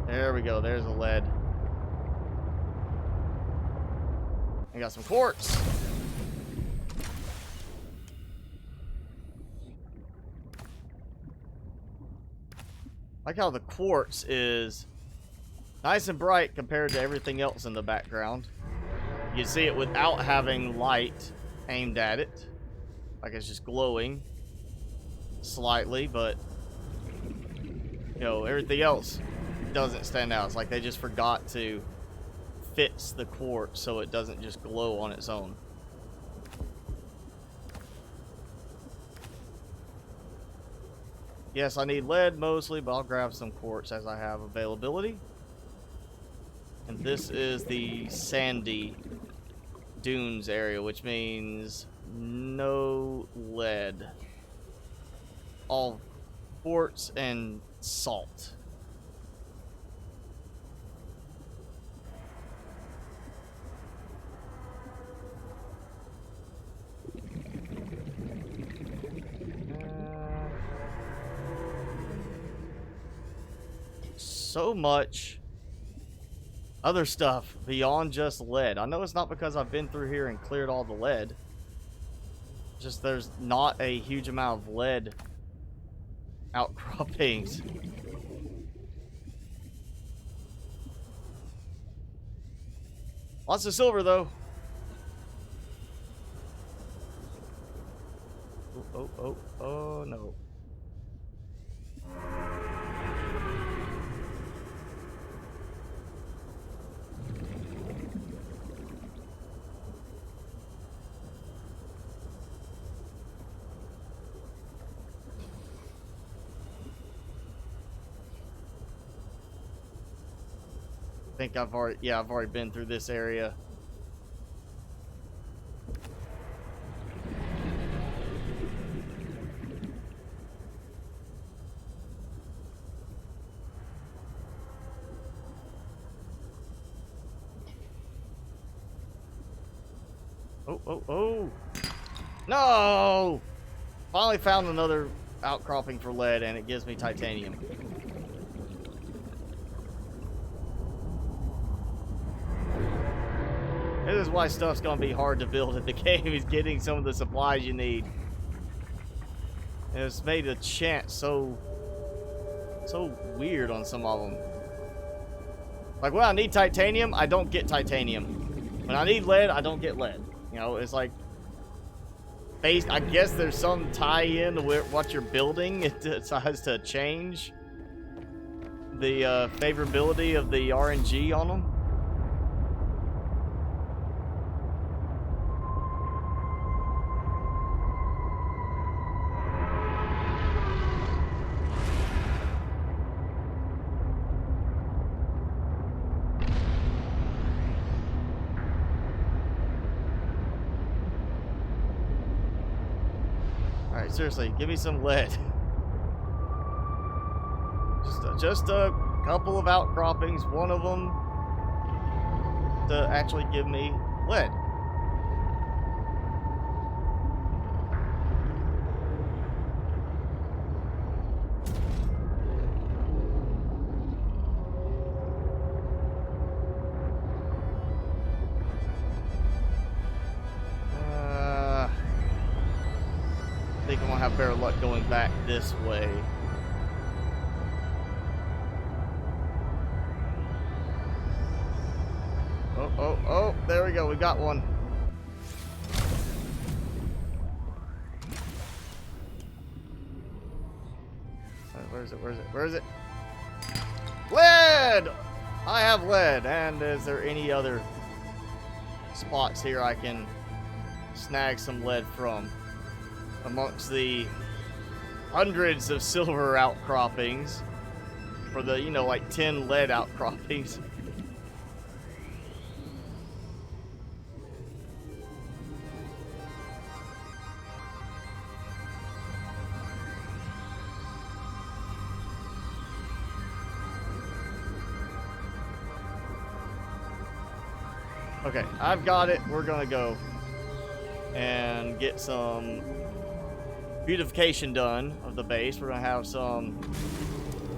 There we go, there's a lead. I got some quartz. Like how the quartz is nice and bright compared to everything else in the background. You can see it without having light aimed at it. Like it's just glowing slightly, but you know, everything else doesn't stand out. It's like they just forgot to fix the quartz so it doesn't just glow on its own. Yes, I need lead mostly, but I'll grab some quartz as I have availability. And this is the sandy dunes area, which means no lead. All quartz and salt. So much other stuff beyond just lead. I know it's not because I've been through here and cleared all the lead. Just there's not a huge amount of lead outcroppings. Lots of silver though. Oh no. I think I've already been through this area. Oh. No! Finally found another outcropping for lead and it gives me titanium. This is why stuff's gonna be hard to build in the game, is getting some of the supplies you need. And it's made the chance so weird on some of them. Like when I need titanium, I don't get titanium. When I need lead, I don't get lead. You know, it's like based. I guess there's some tie-in to what you're building. It decides to change the favorability of the RNG on them. Alright, seriously, give me some lead. Just a couple of outcroppings, one of them to actually give me lead. I think I'm gonna have better luck going back this way. Oh, there we go, we got one. Where is it? Lead! I have lead, and is there any other spots here I can snag some lead from? Amongst the hundreds of silver outcroppings for the, you know, like 10 lead outcroppings. Okay, I've got it. We're gonna go and get some beautification done of the base. We're gonna have some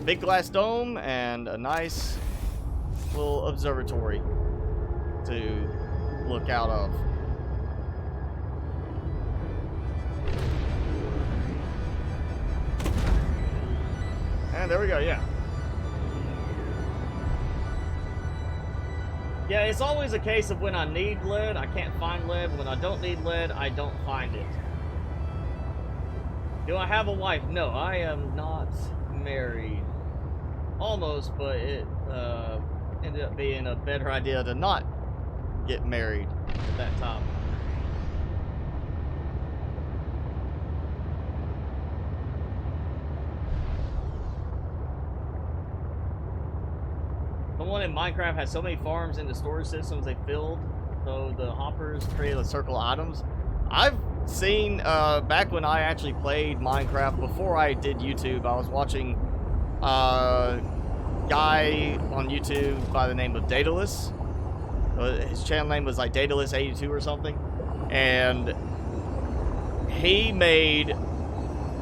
big glass dome and a nice little observatory to look out of. And there we go, yeah. Yeah, it's always a case of when I need lead, I can't find lead. When I don't need lead, I don't find it. Do I have a wife? No, I am not married. Almost, but it ended up being a better idea to not get married at that time. Someone in Minecraft has so many farms in the storage systems they filled, so the hoppers created a circle of items. I've seen, back when I actually played Minecraft, before I did YouTube, I was watching a guy on YouTube by the name of Daedalus. His channel name was like Daedalus82 or something. And he made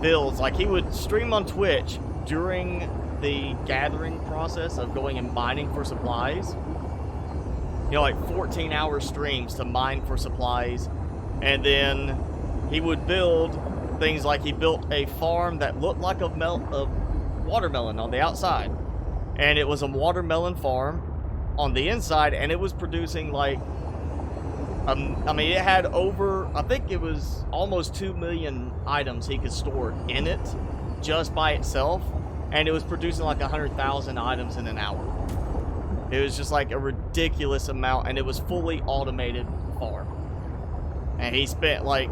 builds, like he would stream on Twitch during the gathering process of going and mining for supplies. You know, like 14-hour streams to mine for supplies. And then he would build things like he built a farm that looked like a watermelon on the outside. And it was a watermelon farm on the inside, and it was producing like, I mean, it had over, I think it was almost 2 million items he could store in it just by itself. And it was producing like 100,000 items in an hour. It was just like a ridiculous amount, and it was fully automated farm. And he spent like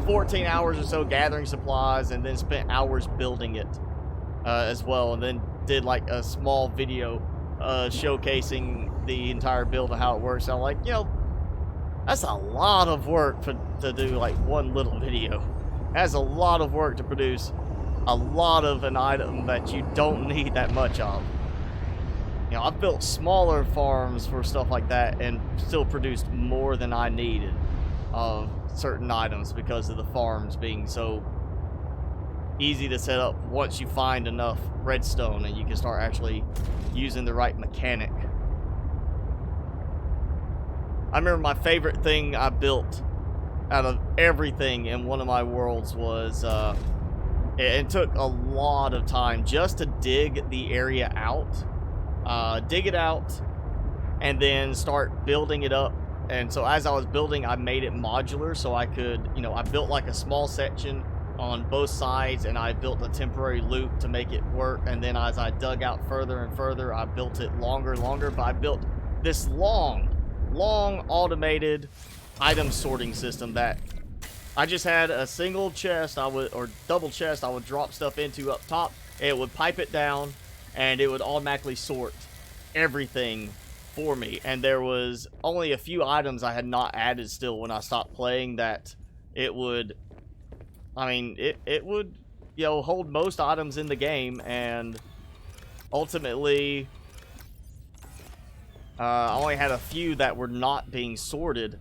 14 hours or so gathering supplies, and then spent hours building it as well, and then did like a small video showcasing the entire build and how it works. So I'm like, you know, that's a lot of work to do like one little video. That's a lot of work to produce a lot of an item that you don't need that much of. You know, I've built smaller farms for stuff like that and still produced more than I needed of certain items because of the farms being so easy to set up once you find enough redstone and you can start actually using the right mechanic. I remember my favorite thing I built out of everything in one of my worlds was it took a lot of time just to dig the area out, dig it out, and then start building it up. And so as I was building, I made it modular so I could, you know, I built like a small section on both sides, and I built a temporary loop to make it work. And then as I dug out further and further, I built it longer and longer. But I built this long automated item sorting system that I just had a single chest or double chest I would drop stuff into up top. It would pipe it down, and it would automatically sort everything for me. And there was only a few items I had not added still when I stopped playing that it would I mean, it would, you know, hold most items in the game, and ultimately, I only had a few that were not being sorted,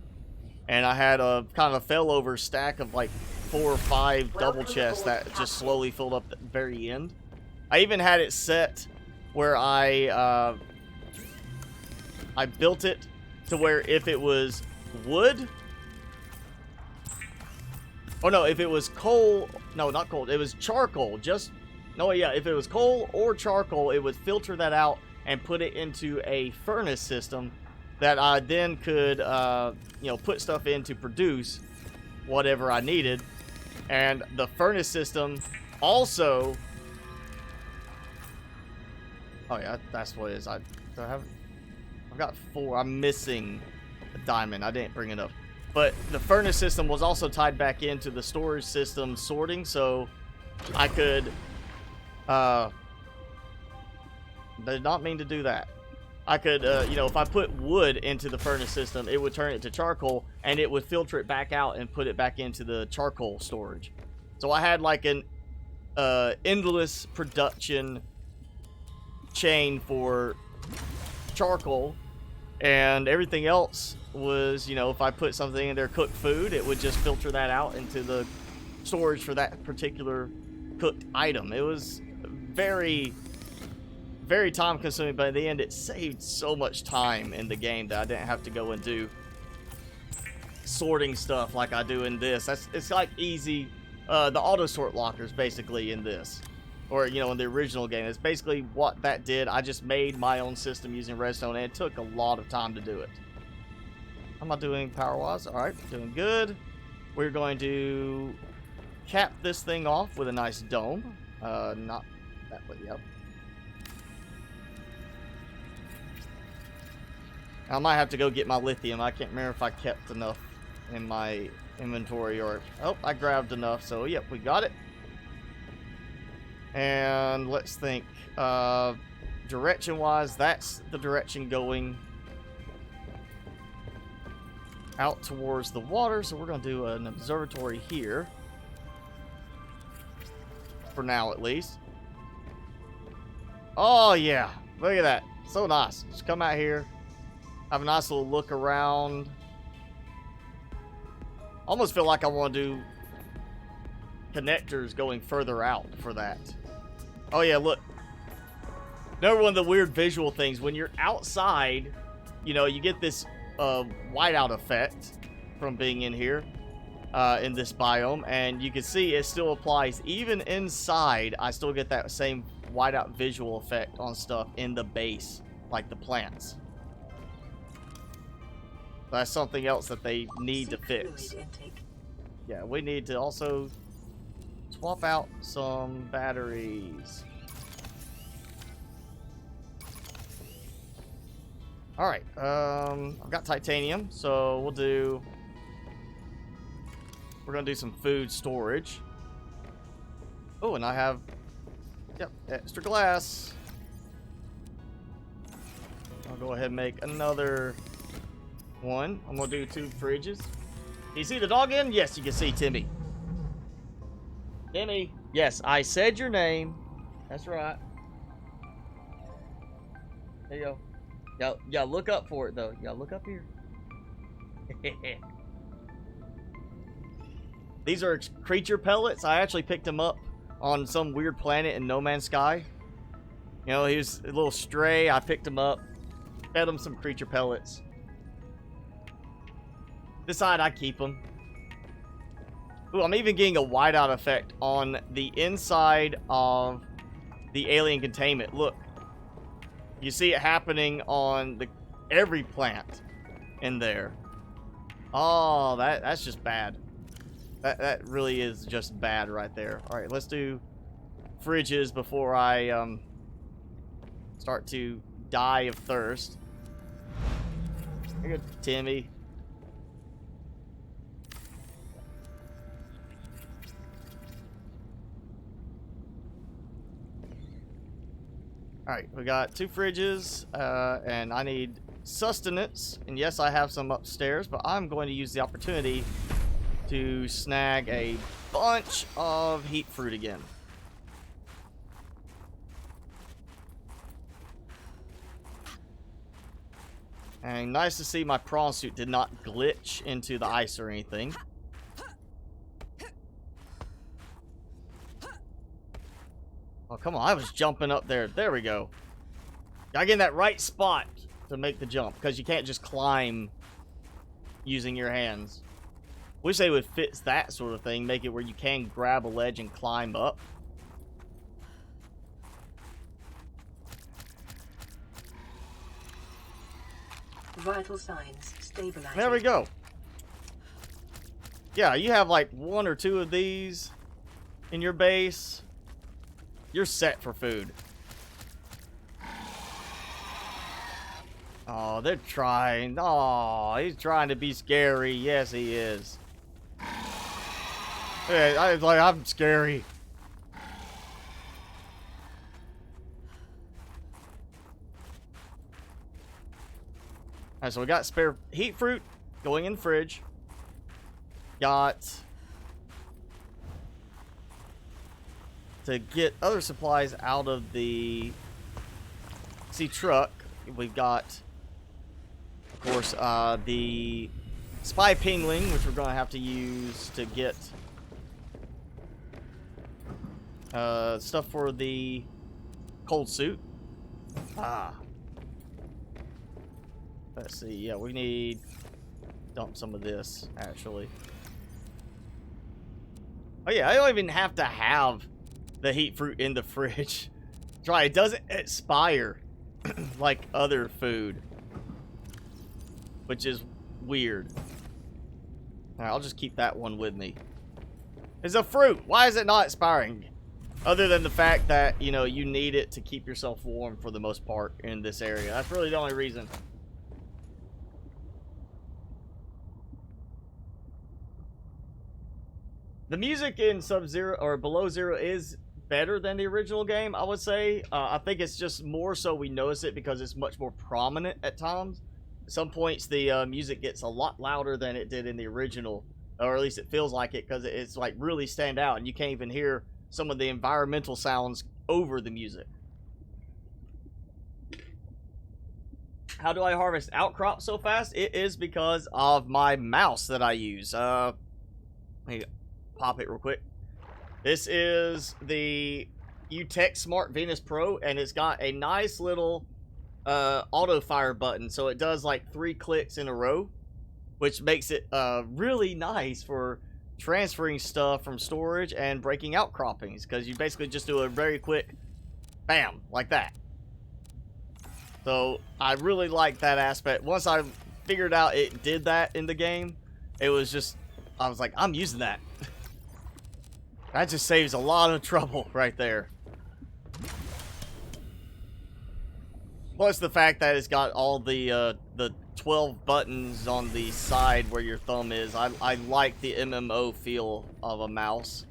and I had a kind of a failover stack of like 4 or 5 double chests that just slowly filled up at the very end. I even had it set where I built it to where if it was wood, oh no, if it was coal, no, not coal, it was charcoal, just, no, yeah, if it was coal or charcoal, it would filter that out and put it into a furnace system that I then could, you know, put stuff in to produce whatever I needed. And the furnace system also, oh yeah, that's what it is. I've got 4. I'm missing a diamond. I didn't bring it up. But the furnace system was also tied back into the storage system sorting, so I could, did not mean to do that. I could, you know, if I put wood into the furnace system, it would turn it to charcoal, and it would filter it back out and put it back into the charcoal storage. So I had like an endless production chain for charcoal, and everything else was, you know, if I put something in there, cooked food, it would just filter that out into the storage for that particular cooked item. It was very, very time consuming, but in the end it saved so much time in the game that I didn't have to go and do sorting stuff like I do in this. It's like easy, the auto sort lockers basically in this, or you know, in the original game. It's basically what that did. I just made my own system using redstone, and it took a lot of time to do it. How am I doing power wise? Alright, doing good. We're going to cap this thing off with a nice dome. Not that way, yep. I might have to go get my lithium. I can't remember if I kept enough in my inventory or... Oh, I grabbed enough, so yep, we got it. And let's think. Direction-wise, that's the direction going out towards the water, so we're going to do an observatory here. For now, at least. Oh, yeah. Look at that. So nice. Just come out here. Have a nice little look around. Almost feel like I want to do connectors going further out for that. Oh yeah, look. Another one of the weird visual things. When you're outside, you know, you get this whiteout effect from being in here, in this biome. And you can see it still applies. Even inside, I still get that same whiteout visual effect on stuff in the base, like the plants. That's something else that they need to fix. Yeah, we need to also swap out some batteries. Alright, I've got titanium, so we're gonna do some food storage. Oh, and I have, yep, extra glass. I'll go ahead and make another one. I'm gonna do 2 fridges. Can you see the dog in? Yes, you can see Timmy. Timmy. Yes, I said your name. That's right. There you go. Yeah, look up for it though. Yeah, look up here. These are creature pellets. I actually picked them up on some weird planet in No Man's Sky. You know, he was a little stray. I picked him up, fed him some creature pellets. Decide I keep them. Ooh, I'm even getting a whiteout effect on the inside of the alien containment. Look, you see it happening on every plant in there. Oh, that's just bad. That really is just bad right there. All right, let's do fridges before I start to die of thirst. Here you go, Timmy. Alright, we got 2 fridges, and I need sustenance. And yes, I have some upstairs, but I'm going to use the opportunity to snag a bunch of heat fruit again. And nice to see my prawn suit did not glitch into the ice or anything. Oh, come on. I was jumping up there. There we go. Gotta get in that right spot to make the jump, because you can't just climb using your hands. Wish they would fix that sort of thing, make it where you can grab a ledge and climb up. Vital signs stabilizing. There we go. Yeah, you have like 1 or 2 of these in your base. You're set for food. Oh, they're trying. Oh, he's trying to be scary. Yes, he is. Hey, I'm scary. Alright, so we got spare heat fruit going in the fridge. Got to get other supplies out of the truck. We've got, of course, the spy pingling, which we're going to have to use to get stuff for the cold suit. Let's see. Yeah, we need dump some of this, actually. Oh yeah, I don't even have to have the heat fruit in the fridge. Try, it doesn't expire like other food, which is weird. Alright, I'll just keep that one with me. It's a fruit. Why is it not expiring? Other than the fact that, you know, you need it to keep yourself warm for the most part in this area. That's really the only reason. The music in Sub-Zero or Below Zero is better than the original game, I would say. I think it's just more so we notice it because it's much more prominent at times. At some points, the music gets a lot louder than it did in the original, or at least it feels like it, because it's like really stand out, and you can't even hear some of the environmental sounds over the music. How do I harvest outcrops so fast? It is because of my mouse that I use. Let me pop it real quick. This is the UTech Smart Venus Pro, and it's got a nice little auto fire button, so it does like 3 clicks in a row, which makes it really nice for transferring stuff from storage and breaking outcroppings, because you basically just do a very quick bam like that. So I really like that aspect. Once I figured out it did that in the game, it was just, I was like, I'm using that. That just saves a lot of trouble right there. Plus the fact that it's got all the 12 buttons on the side where your thumb is. I like the MMO feel of a mouse.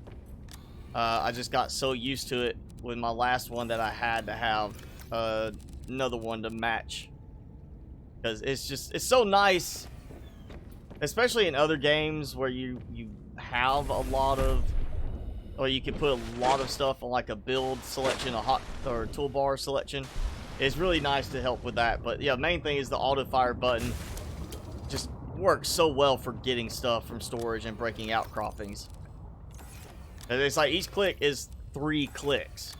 I just got so used to it with my last one that I had to have another one to match. Because it's so nice. Especially in other games where you have a lot of, or you can put a lot of stuff on like a build selection, a hot or toolbar selection. It's really nice to help with that. But yeah, the main thing is the auto fire button just works so well for getting stuff from storage and breaking outcroppings. And it's like each click is 3 clicks.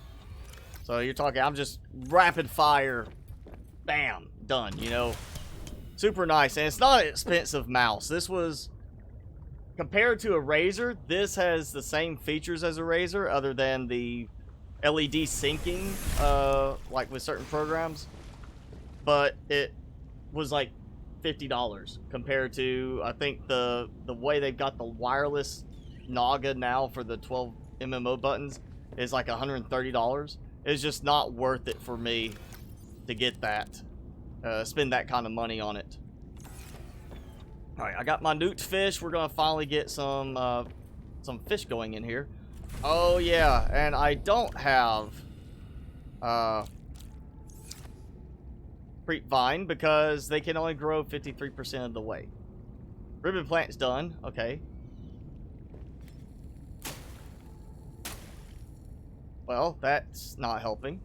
So you're talking, I'm just rapid fire, bam, done, you know. Super nice, and it's not an expensive mouse. This was, compared to a Razer, this has the same features as a Razer, other than the LED syncing, like with certain programs. But it was like $50 compared to, I think the way they've got the wireless Naga now for the 12 MMO buttons is like $130. It's just not worth it for me to get that, spend that kind of money on it. All right, I got my newt fish. We're gonna finally get some fish going in here. Oh yeah, and I don't have creep vine because they can only grow 53% of the way. Ribbon plant's done. Okay. Well, that's not helping.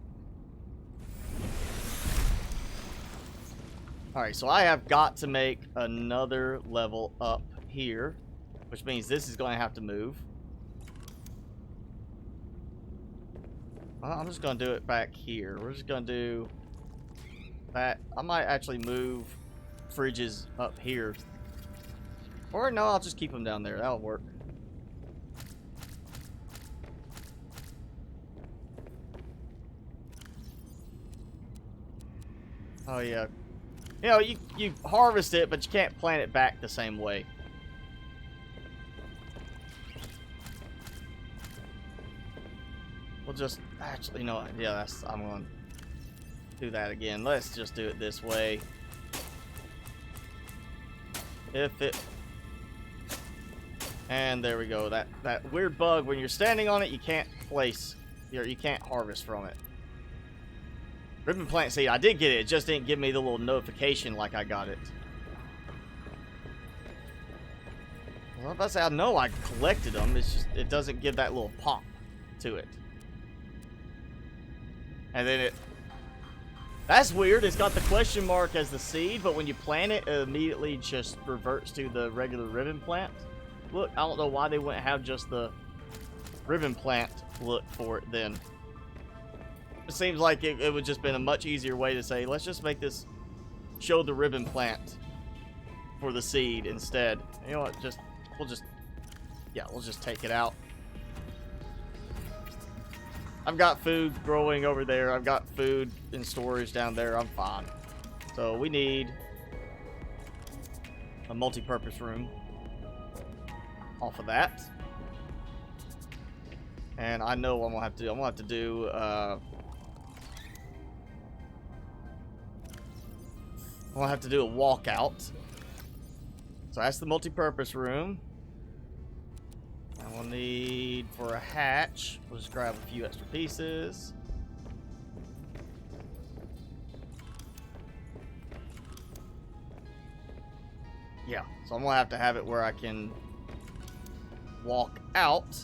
Alright, so I have got to make another level up here, which means this is going to have to move. Well, I'm just going to do it back here. We're just going to do that. I might actually move fridges up here. Or no, I'll just keep them down there. That'll work. Oh, yeah. You know, you harvest it, but you can't plant it back the same way. We'll just actually, you know, yeah, that's, I'm going to do that again. Let's just do it this way. If it, and there we go. That weird bug, when you're standing on it, you can't place, you can't harvest from it. Ribbon plant seed, I did get it. It just didn't give me the little notification like I got it. Well, if I say I know I collected them, it's just, it doesn't give that little pop to it. And then it, that's weird. It's got the question mark as the seed, but when you plant it, it immediately just reverts to the regular ribbon plant. Look, I don't know why they wouldn't have just the ribbon plant look for it then. It seems like it would just been a much easier way to say, let's just make this show the ribbon plant for the seed instead. You know what, we'll just take it out. I've got food growing over there. I've got food in storage down there. I'm fine. So we need a multi-purpose room off of that. And I know what I'm gonna have to do. I'm gonna have to do a walkout. So that's the multi-purpose room. And we'll need, for a hatch, we'll just grab a few extra pieces. Yeah, so I'm gonna have it where I can walk out.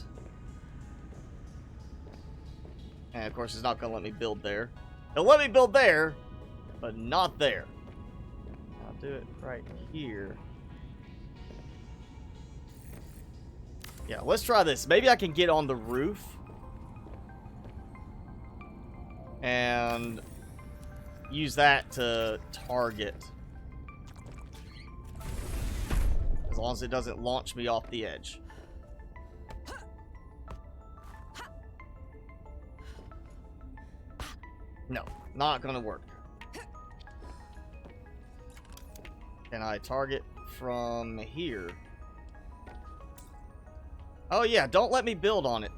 And of course, it's not gonna let me build there. It'll let me build there, but not there. I'll do it right here. Yeah, let's try this. Maybe I can get on the roof and use that to target. As long as it doesn't launch me off the edge. No, not gonna work. Can I target from here? Oh yeah, don't let me build on it.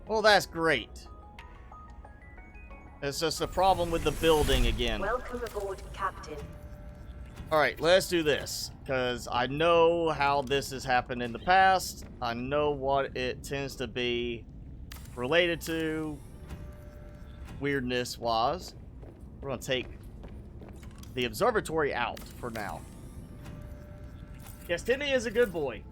Well, that's great. It's just a problem with the building again. Welcome aboard, Captain. Alright, let's do this. Because I know how this has happened in the past. I know what it tends to be related to, weirdness-wise. We're going to take the observatory out for now. Yes, Timmy is a good boy.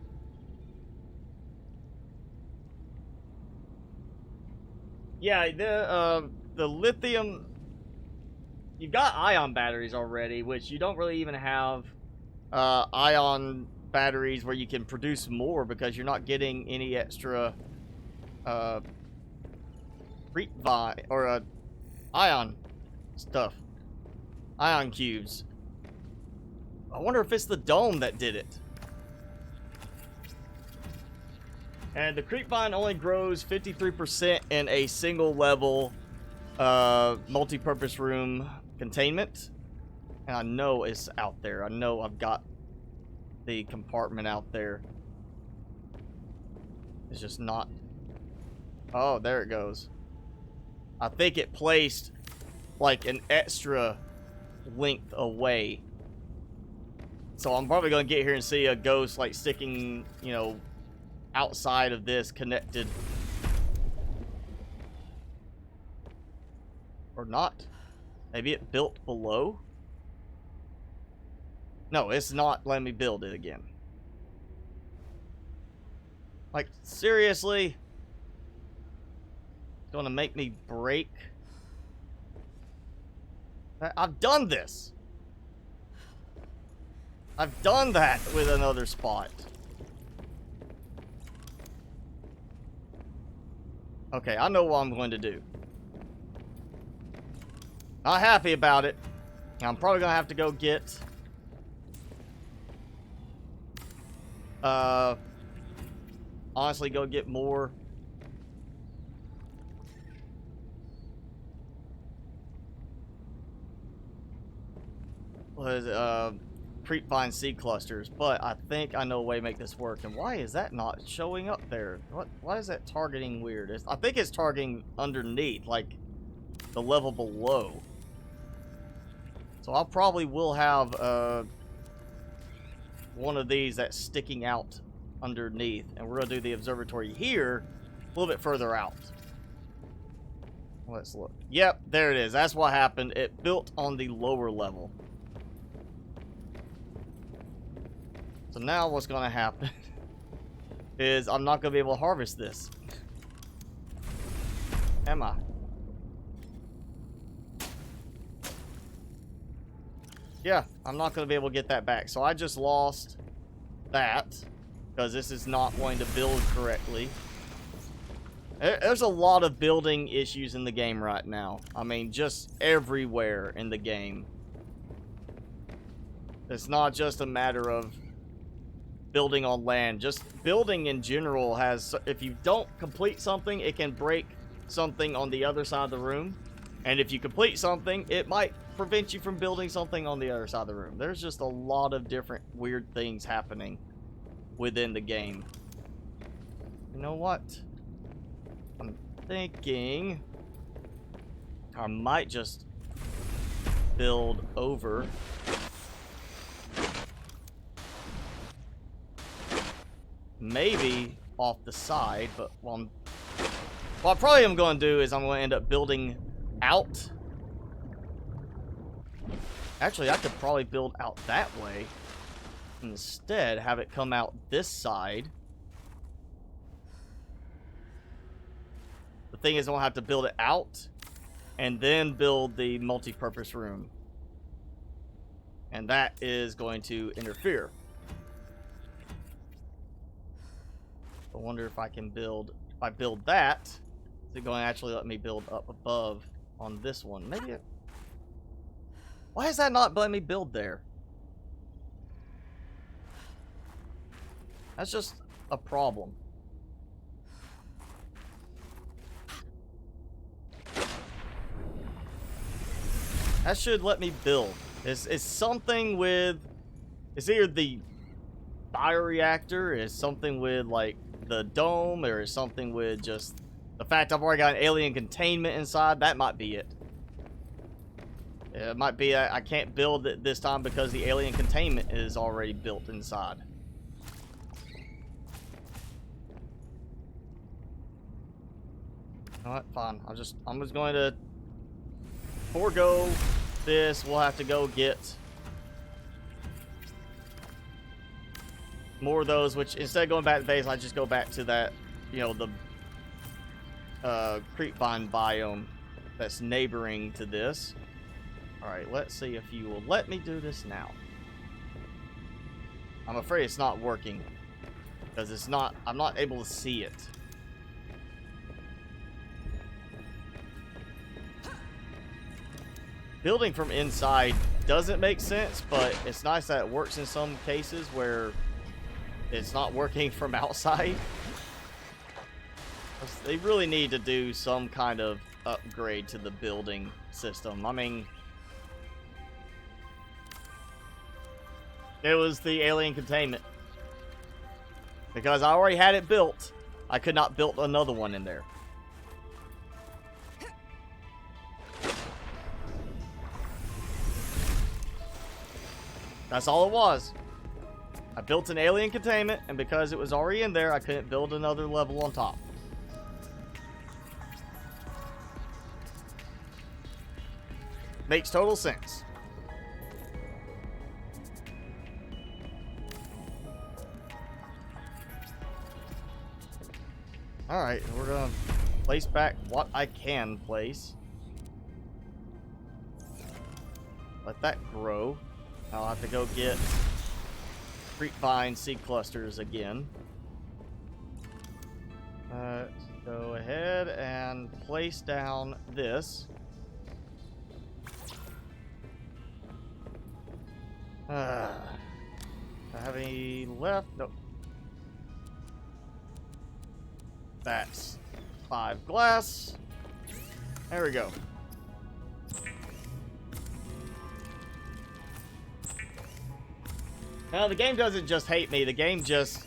Yeah, the lithium... You've got ion batteries already, which you don't really even have ion batteries where you can produce more because you're not getting any extra creepvine or ion stuff. Ion cubes. I wonder if it's the dome that did it. And the creepvine only grows 53% in a single level multi-purpose room containment. And I know it's out there. I know I've got the compartment out there. It's just not... Oh, there it goes. I think it placed like an extra length away. So I'm probably going to get here and see a ghost like sticking, you know, outside of this connected. Or not. Maybe it built below. No, it's not letting me build it again. Like, seriously? Gonna make me break? I've done this. I've done that with another spot. Okay, I know what I'm going to do. Not happy about it. I'm probably gonna have to go get honestly go get more creepvine seed clusters, but I think I know a way to make this work. And why is that not showing up there? Why is that targeting weird? I think it's targeting underneath, like the level below. So I probably will have one of these that's sticking out underneath, and we're gonna do the observatory here a little bit further out. Let's look. Yep, there it is. That's what happened. It built on the lower level. So now what's gonna happen is I'm not gonna be able to harvest this. Am I? Yeah, I'm not going to be able to get that back. So I just lost that because this is not going to build correctly. There's a lot of building issues in the game right now. I mean, just everywhere in the game. It's not just a matter of building on land. Just building in general has... If you don't complete something, it can break something on the other side of the room. And if you complete something, it might prevent you from building something on the other side of the room. There's just a lot of different weird things happening within the game. You know what? I'm thinking I might just build over. Maybe off the side, but what I probably am going to do is I'm going to end up building out. Actually, I could probably build out that way. Instead, have it come out this side. The thing is, I don't have to build it out and then build the multi-purpose room. And that is going to interfere. I wonder if I can build... If I build that, is it going to actually let me build up above on this one? Maybe it... Why is that not letting me build there? That's just a problem. That should let me build. It's something with... It's either the bioreactor, it's something with like the dome, or it's something with just the fact I've already got an alien containment inside. That might be it. It might be I can't build it this time because the alien containment is already built inside. You know what? Fine. I'm just going to forego this. We'll have to go get more of those, which instead of going back to base, I just go back to that, you know, the creepvine biome that's neighboring to this. Alright, let's see if you will let me do this now. I'm afraid it's not working. Because it's not... I'm not able to see it. Building from inside doesn't make sense, but it's nice that it works in some cases where it's not working from outside. They really need to do some kind of upgrade to the building system. I mean... It was the alien containment. Because I already had it built, I could not build another one in there. That's all it was. I built an alien containment, and because it was already in there, I couldn't build another level on top. Makes total sense. Alright, we're gonna place back what I can place. Let that grow. I'll have to go get creepvine seed clusters again. Let's go ahead and place down this. Do I have any left? Nope. That's 5 glass. There we go. Now the game doesn't just hate me. The game just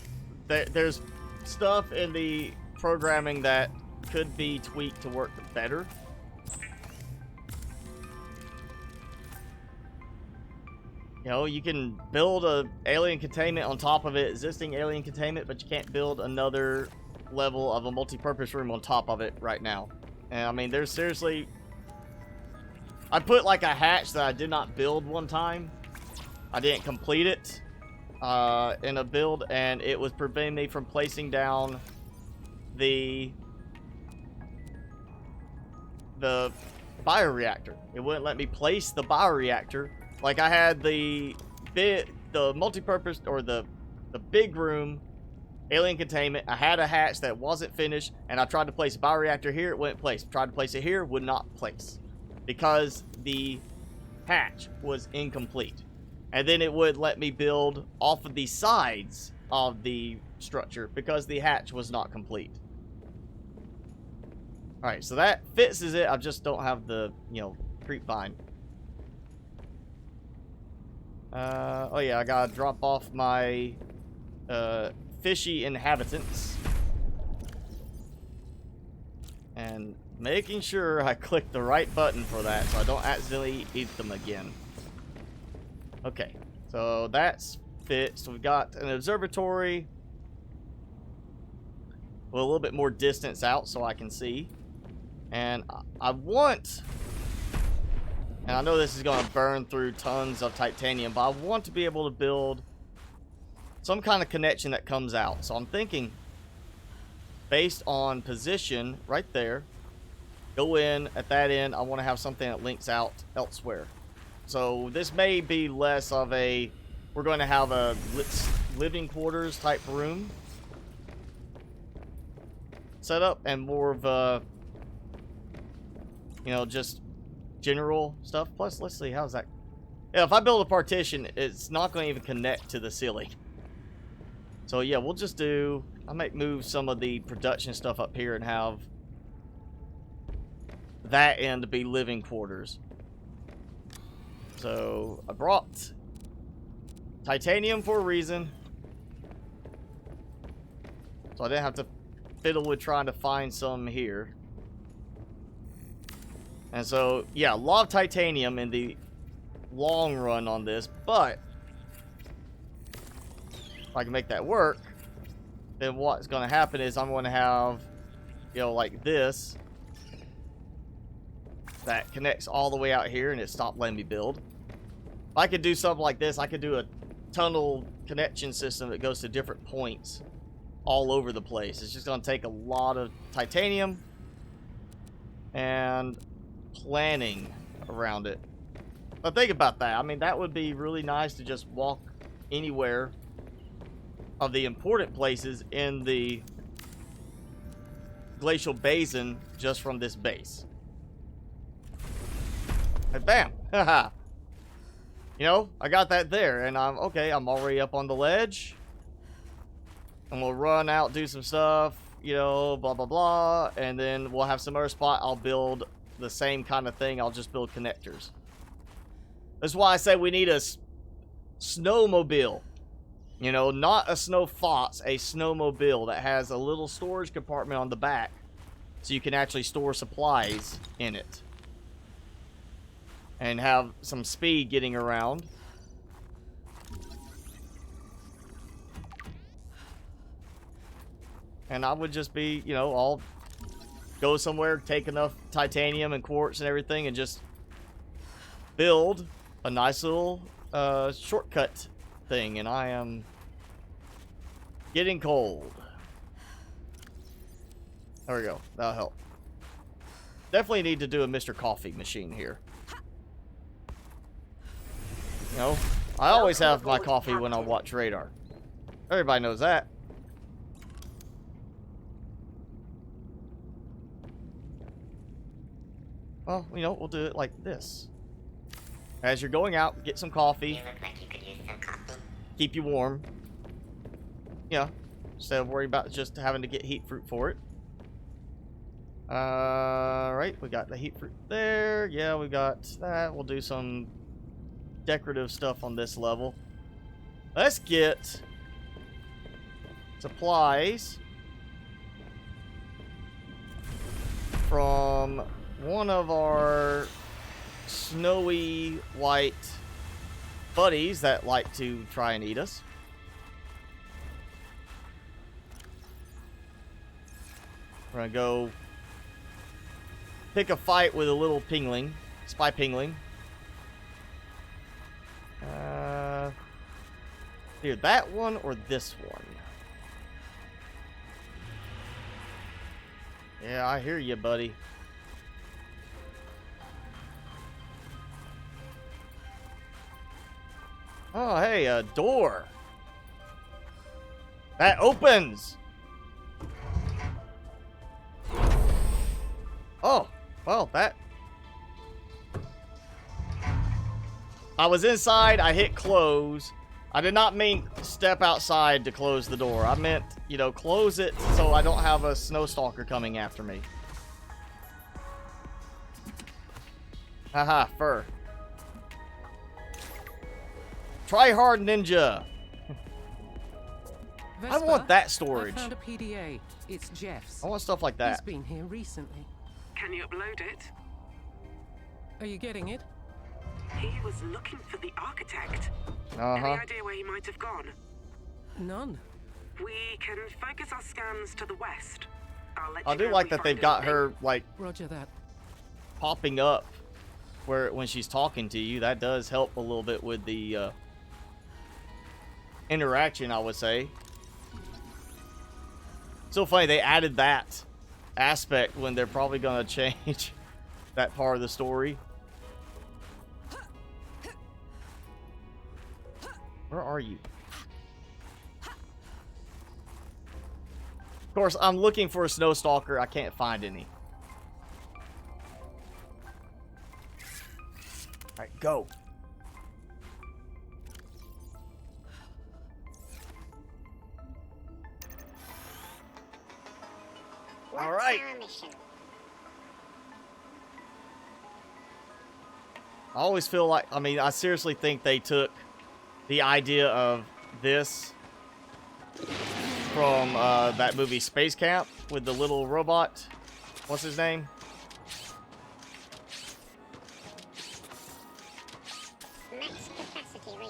there's stuff in the programming that could be tweaked to work better. You know, you can build a alien containment on top of it, existing alien containment, but you can't build another level of a multi-purpose room on top of it right now. And I mean, there's seriously... I put like a hatch that I did not build one time. I didn't complete it in a build, and it was preventing me from placing down the bioreactor. It wouldn't let me place the bioreactor. Like, I had the multi-purpose, or the big room alien containment. I had a hatch that wasn't finished, and I tried to place a bioreactor here, it wouldn't place. Tried to place it here, would not place, because the hatch was incomplete. And then it would let me build off of the sides of the structure because the hatch was not complete. Alright, so that fixes it. I just don't have the, you know, creepvine. Oh yeah, I gotta drop off my fishy inhabitants. And making sure I click the right button for that so I don't accidentally eat them again. Okay, so that's fixed. We've got an observatory with a little bit more distance out so I can see. And I want... And I know this is going to burn through tons of titanium, but I want to be able to build some kind of connection that comes out. So I'm thinking, based on position right there, go in at that end. I want to have something that links out elsewhere. So this may be less of a, we're going to have a living quarters type room set up, and more of a, you know, just general stuff. Plus, let's see, how's that? Yeah, if I build a partition, it's not going to even connect to the ceiling. So yeah, we'll just do, I might move some of the production stuff up here and have that end to be living quarters. So I brought titanium for a reason, so I didn't have to fiddle with trying to find some here. And so, yeah, a lot of titanium in the long run on this, but if I can make that work, then what's going to happen is I'm going to have, you know, like this, that connects all the way out here, and it stopped letting me build. If I could do something like this, I could do a tunnel connection system that goes to different points all over the place. It's just going to take a lot of titanium and planning around it. But think about that. I mean, that would be really nice to just walk anywhere of the important places in the glacial basin just from this base. And bam! Haha. You know, I got that there, and I'm okay. I'm already up on the ledge. And we'll run out, do some stuff, you know, blah blah blah, and then we'll have some other spot. I'll build the same kind of thing. I'll just build connectors. That's why I say we need a snowmobile. You know, not a snow fox, a snowmobile that has a little storage compartment on the back, so you can actually store supplies in it and have some speed getting around. And I would just be, you know, I'll go somewhere, take enough titanium and quartz and everything, and just build a nice little shortcut thing. And I am getting cold. There we go. That'll help. Definitely need to do a Mr. Coffee machine here. You know, I always have my coffee when I watch Radar. Everybody knows that. Well, you know, we'll do it like this. As you're going out, get some coffee. You look like you could use some coffee. Keep you warm. Yeah, instead of worrying about just having to get heat fruit for it. Right, we got the heat fruit there. Yeah, we got that. We'll do some decorative stuff on this level. Let's get supplies from one of our snowy white buddies that like to try and eat us. We're gonna go pick a fight with a little pingling, spy pingling. Either that one or this one. Yeah, I hear you, buddy. Oh, hey, a door. That opens. Oh, well, that... I was inside, I hit close. I did not mean step outside to close the door. I meant, you know, close it so I don't have a snow stalker coming after me. Haha, fur. Try hard ninja. I want that storage. I found a PDA. It's Jeff's. I want stuff like that. He's been here recently. Can you upload it? Are you getting it? He was looking for the architect. Any Uh-huh. idea where he might have gone? None. We can focus our scans to the west. I'll let I you do know like if we that they've find got anything. her, like, Roger that. popping up when she's talking to you. That does help a little bit with the interaction, I would say. So funny, they added that aspect when they're probably going to change that part of the story. Where are you? Of course, I'm looking for a snow stalker. I can't find any. Alright, go. All right. What's our mission? I always feel like, I mean, I seriously think they took the idea of this from that movie Space Camp with the little robot. What's his name? Max capacity reach.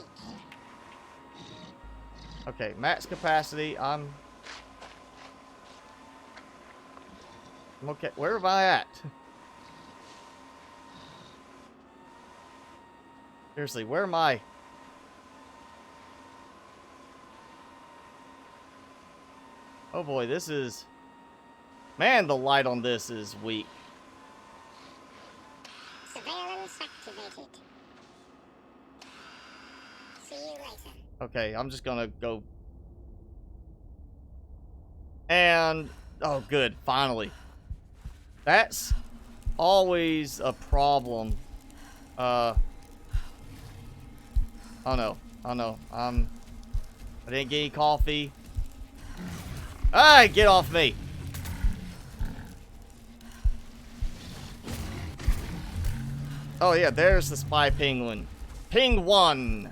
Okay, max capacity. I'm okay. Where am I at? Seriously, where am I? Oh boy, this is... Man, the light on this is weak. Surveillance activated. See you later. Okay, I'm just gonna go... And... Oh, good. Finally. That's always a problem. Oh no. Oh no. I didn't get any coffee. Ah, get off me. Oh yeah, there's the spy penguin. Ping one.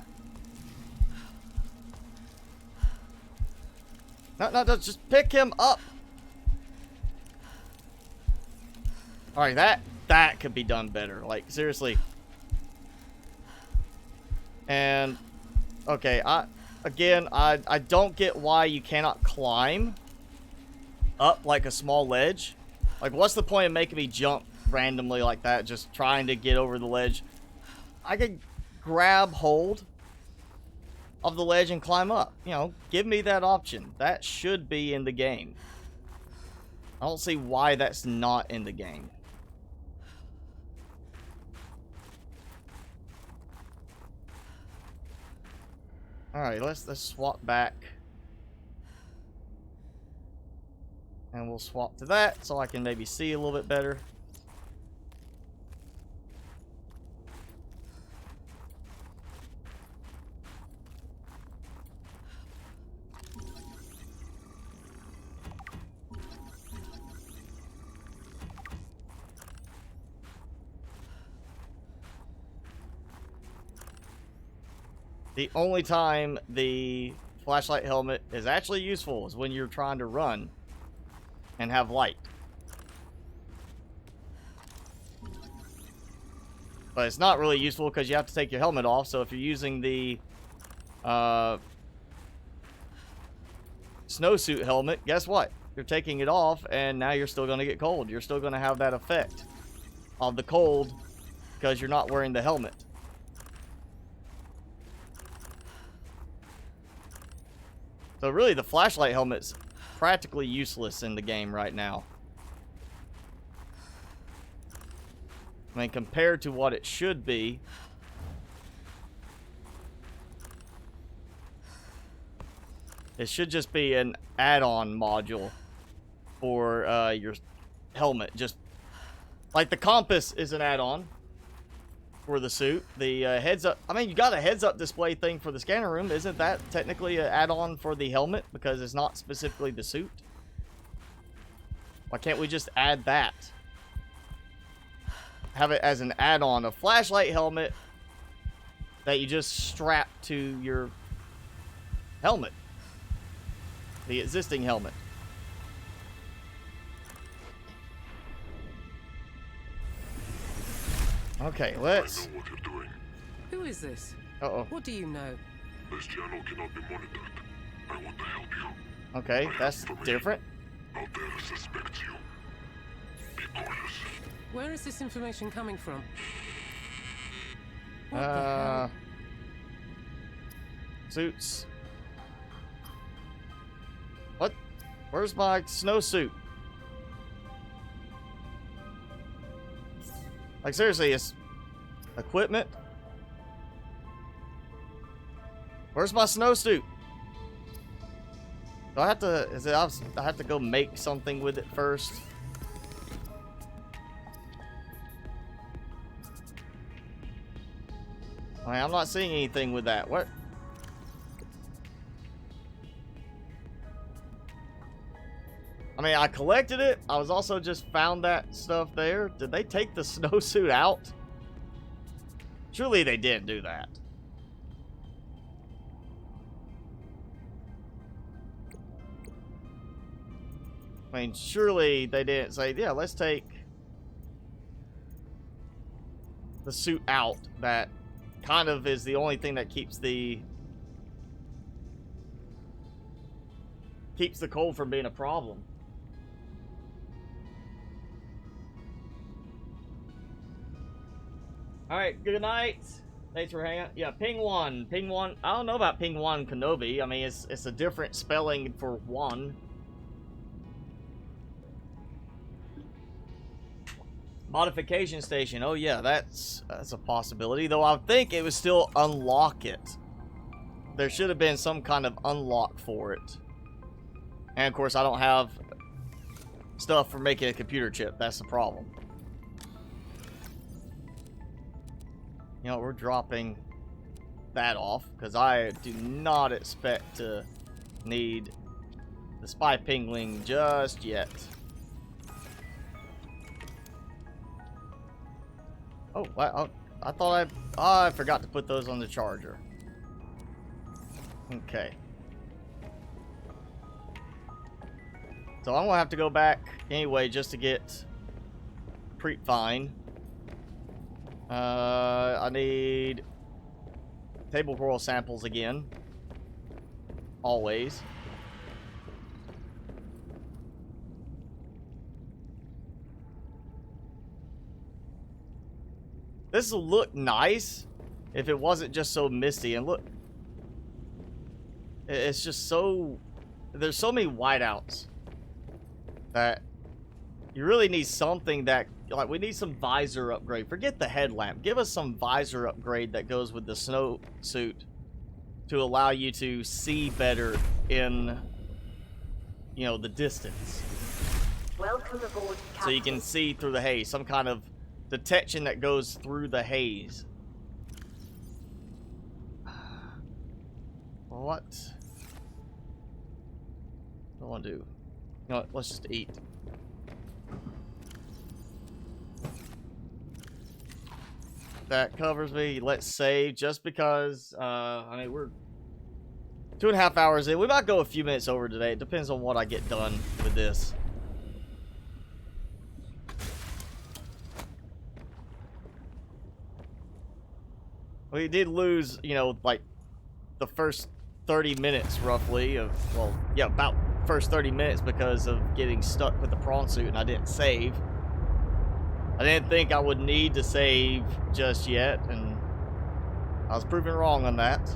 No, just pick him up. Alright, that could be done better. Like, seriously. And, okay, I don't get why you cannot climb up like a small ledge. Like, what's the point of making me jump randomly like that, just trying to get over the ledge? I could grab hold of the ledge and climb up. You know, give me that option. That should be in the game. I don't see why that's not in the game. Alright, let's swap back. And we'll swap to that so I can maybe see a little bit better. The only time the flashlight helmet is actually useful is when you're trying to run and have light. But it's not really useful because you have to take your helmet off. So if you're using the snowsuit helmet, guess what? You're taking it off and now you're still going to get cold. You're still going to have that effect of the cold because you're not wearing the helmet. So really, the flashlight helmet's practically useless in the game right now. I mean, compared to what it should be. It should just be an add-on module for your helmet. Just like the compass is an add-on for the suit. The heads-up, I mean, you got a heads-up display thing for the scanner room. Isn't that technically an add-on for the helmet because it's not specifically the suit? Why can't we just add that? Have it as an add-on, a flashlight helmet that you just strap to your helmet, the existing helmet. Okay, let's... I know what you're doing. Who is this? Uh-oh. What do you know? This channel cannot be monitored. I want to help you. Okay, that's different. Out there suspects you. Be cautious. Where is this information coming from? What the hell? Suits. What? Where's my snowsuit? Like, seriously, it's equipment? Where's my snowsuit? Do I have to, I have to go make something with it first? I mean, I'm not seeing anything with that. What? I mean, I collected it. I was also just found that stuff there. Did they take the snowsuit out? Surely they didn't do that. I mean, surely they didn't say, yeah, let's take the suit out. That kind of is the only thing that keeps the cold from being a problem. Alright, good night. Thanks for hanging out. Yeah, Ping One. Ping One. I don't know about Ping One Kenobi. I mean, it's a different spelling for one. Modification station. Oh yeah, that's a possibility. Though I think it would still unlock it. There should have been some kind of unlock for it. And of course, I don't have stuff for making a computer chip. That's the problem. You know, we're dropping that off because I do not expect to need the spy pingling just yet. Oh, I thought I forgot to put those on the charger. Okay. So I'm gonna have to go back anyway just to get Fine. I need table coral samples again. Always. This will look nice if it wasn't just so misty. And look, it's just so... There's so many whiteouts that You really need something that, like, we need some visor upgrade. Forget the headlamp. Give us some visor upgrade that goes with the snow suit to allow you to see better in, you know, the distance. Welcome aboard, Captain. So you can see through the haze. Some kind of detection that goes through the haze. What? What do I want to do? You know what? Let's just eat. That covers me. Let's save just because, I mean, we're 2.5 hours in. We might go a few minutes over today. It depends on what I get done with this. We did lose, you know, like the first 30 minutes roughly of, well, yeah, about first 30 minutes because of getting stuck with the prawn suit and I didn't save. I didn't think I would need to save just yet, and I was proven wrong on that.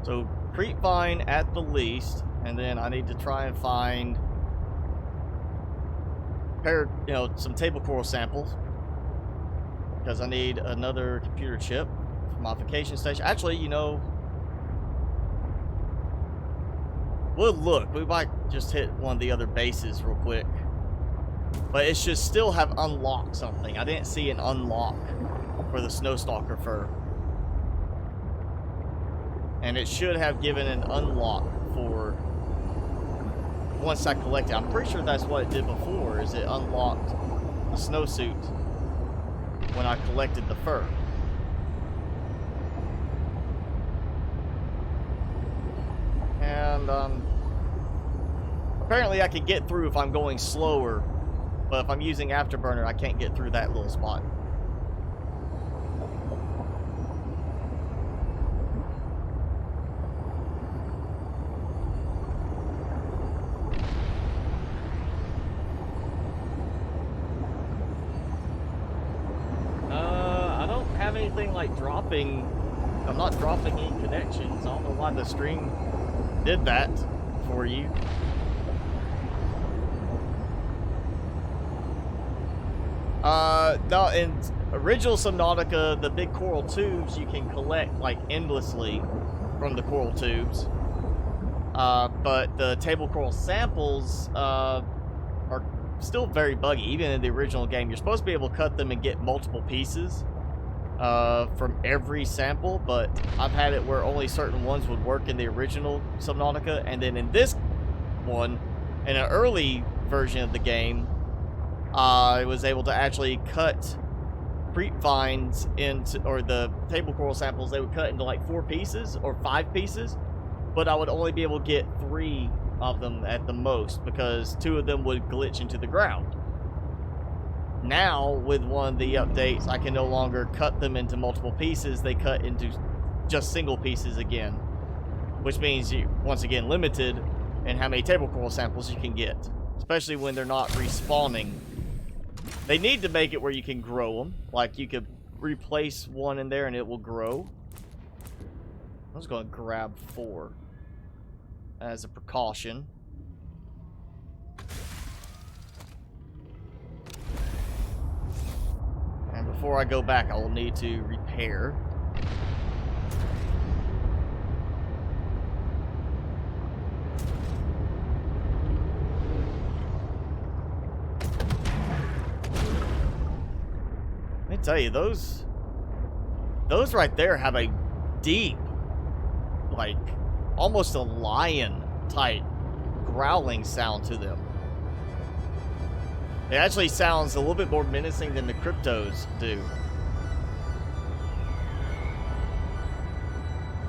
So, creepvine at the least, and then I need to try and find some table coral samples, because I need another computer chip for modification station. Actually, you know, we'll look. We might just hit one of the other bases real quick. But it should still have unlocked something. I didn't see an unlock for the Snowstalker fur. And it should have given an unlock for once I collect it. I'm pretty sure that's what it did before, is it unlocked the snowsuit when I collected the fur. And apparently I can get through if I'm going slower, but if I'm using Afterburner, I can't get through that little spot. I don't have anything like dropping. I'm not dropping any connections. I don't know why the stream did that for you. No, in original Subnautica, the big coral tubes you can collect like endlessly from the coral tubes. But the table coral samples are still very buggy. Even in the original game, you're supposed to be able to cut them and get multiple pieces from every sample, but I've had it where only certain ones would work in the original Subnautica, and then in this one, in an early version of the game, I was able to actually cut creepvines into, or the table coral samples, they would cut into like 4 pieces or 5 pieces, but I would only be able to get 3 of them at the most because 2 of them would glitch into the ground. Now, with one of the updates, I can no longer cut them into multiple pieces. They cut into just single pieces again, which means you're once again limited in how many table coral samples you can get, especially when they're not respawning. They need to make it where you can grow them. Like, you could replace one in there and it will grow. I was going to grab 4 as a precaution. And before I go back, I will need to repair. Let me tell you, those right there have a deep, like, almost a lion type growling sound to them. It actually sounds a little bit more menacing than the cryptos do.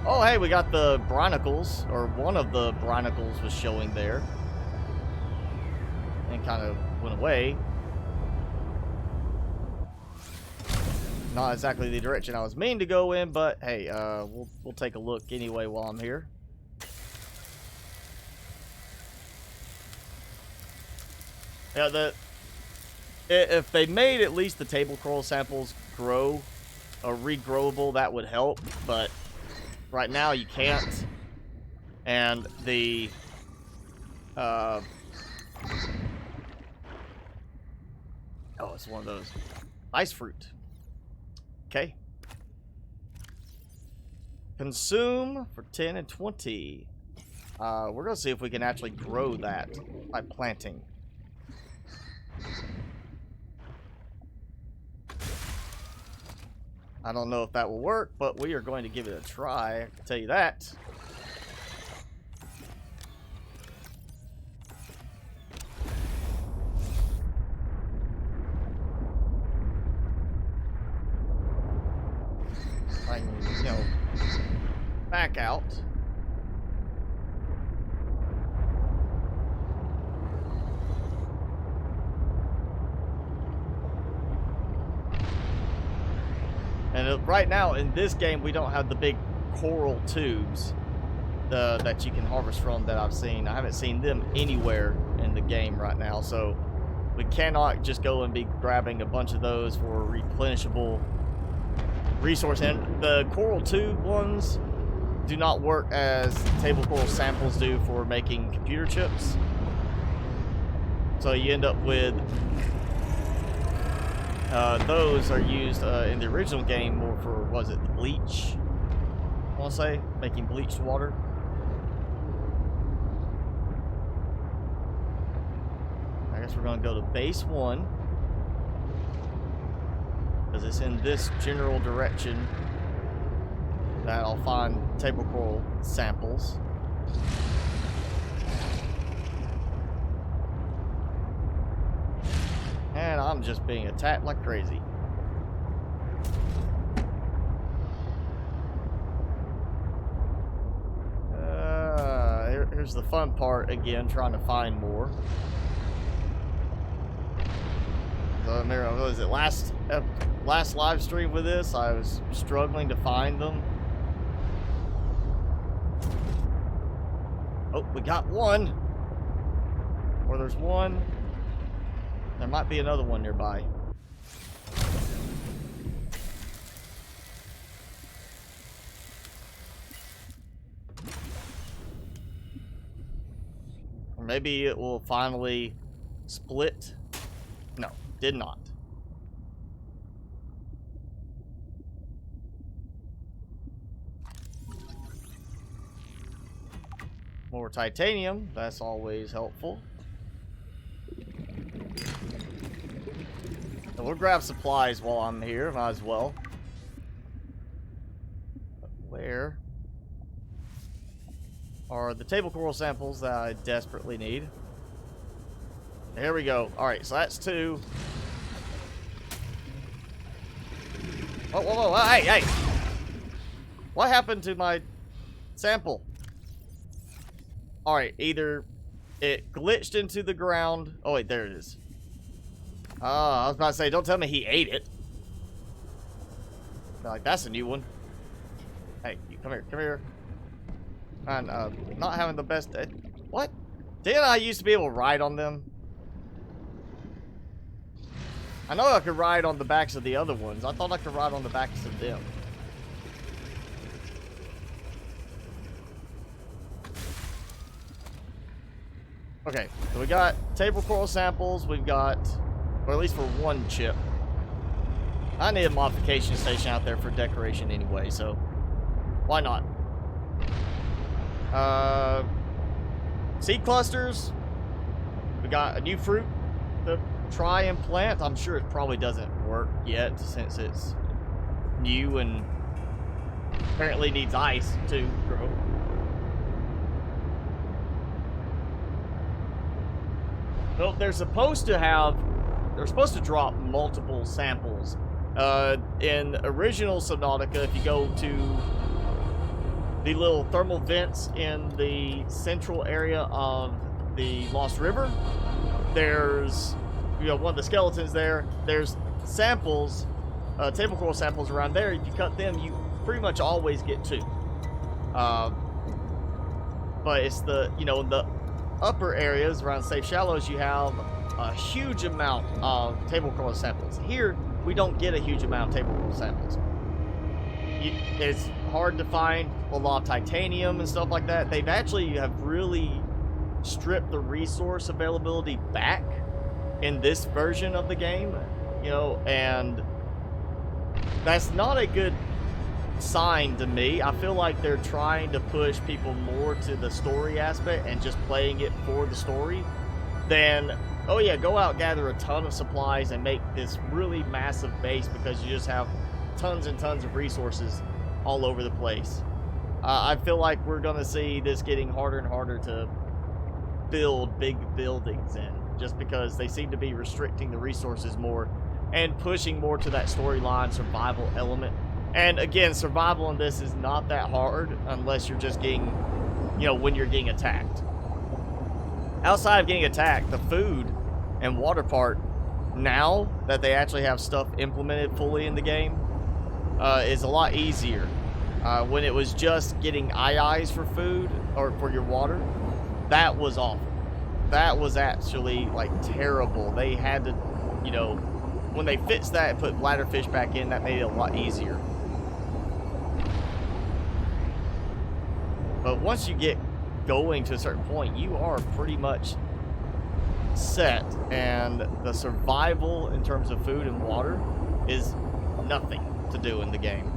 Oh, hey, we got the barnacles, or one of the barnacles was showing there. And kind of went away. Not exactly the direction I was meaning to go in, but hey, we'll take a look anyway while I'm here. Yeah, if they made at least the table coral samples grow or regrowable, that would help, but right now you can't. And the oh, it's one of those ice fruit. Okay. Consume for 10 and 20. We're gonna see if we can actually grow that by planting. I don't know if that will work, but we are going to give it a try. I can tell you that. I can, you know, back out. And right now in this game, we don't have the big coral tubes that you can harvest from that I've seen. I haven't seen them anywhere in the game right now, so we cannot just go and be grabbing a bunch of those for a replenishable resource. And the coral tube ones do not work as table coral samples do for making computer chips. So you end up with those are used in the original game more for, was it the bleach? I want to say, making bleached water. I guess we're going to go to base 1. Because it's in this general direction that I'll find table coral samples. And I'm just being attacked like crazy. Here's the fun part again, trying to find more. So, what was it, last live stream with this, I was struggling to find them. Oh, we got one. Or there's one. There might be another one nearby. Or maybe it will finally split. No, did not. More titanium, that's always helpful. And we'll grab supplies while I'm here, might as well. But where are the table coral samples that I desperately need? Here we go. Alright, so that's 2. Whoa, whoa, whoa, hey, hey! What happened to my sample? Alright, either it glitched into the ground. Oh, wait, there it is. I was about to say, don't tell me he ate it. Like, that's a new one. Hey, you come here, come here. And, not having the best... what? Didn't I used to be able to ride on them? I know I could ride on the backs of the other ones. I thought I could ride on the backs of them. Okay, so we got table coral samples. We've got, or at least for one chip. I need a modification station out there for decoration anyway, so why not? Seed clusters. We got a new fruit to try and plant. I'm sure it probably doesn't work yet since it's new and apparently needs ice to grow. Well, they're supposed to drop multiple samples. In original Subnautica, if you go to the little thermal vents in the central area of the Lost River, there's, you know, one of the skeletons there. There's samples, table coral samples around there. If you cut them, you pretty much always get 2. But it's the, you know, the upper areas around safe shallows, you have a huge amount of table coral samples. Here, we don't get a huge amount of table coral samples. It's hard to find a lot of titanium and stuff like that. They've actually have really stripped the resource availability back in this version of the game, you know, and that's not a good sign to me. I feel like they're trying to push people more to the story aspect and just playing it for the story than, oh yeah, go out, gather a ton of supplies and make this really massive base because you just have tons and tons of resources all over the place. I feel like we're going to see this getting harder and harder to build big buildings in, just because they seem to be restricting the resources more and pushing more to that storyline survival element. And again, survival in this is not that hard unless you're just getting, you know, when you're getting attacked. Outside of getting attacked, the food and water part, now that they actually have stuff implemented fully in the game, is a lot easier. When it was just getting eyes for food or for your water, that was awful. That was actually like terrible. They had to, you know, when they fixed that and put bladderfish back in, that made it a lot easier. But once you get going to a certain point, you are pretty much set, and the survival in terms of food and water is nothing to do in the game.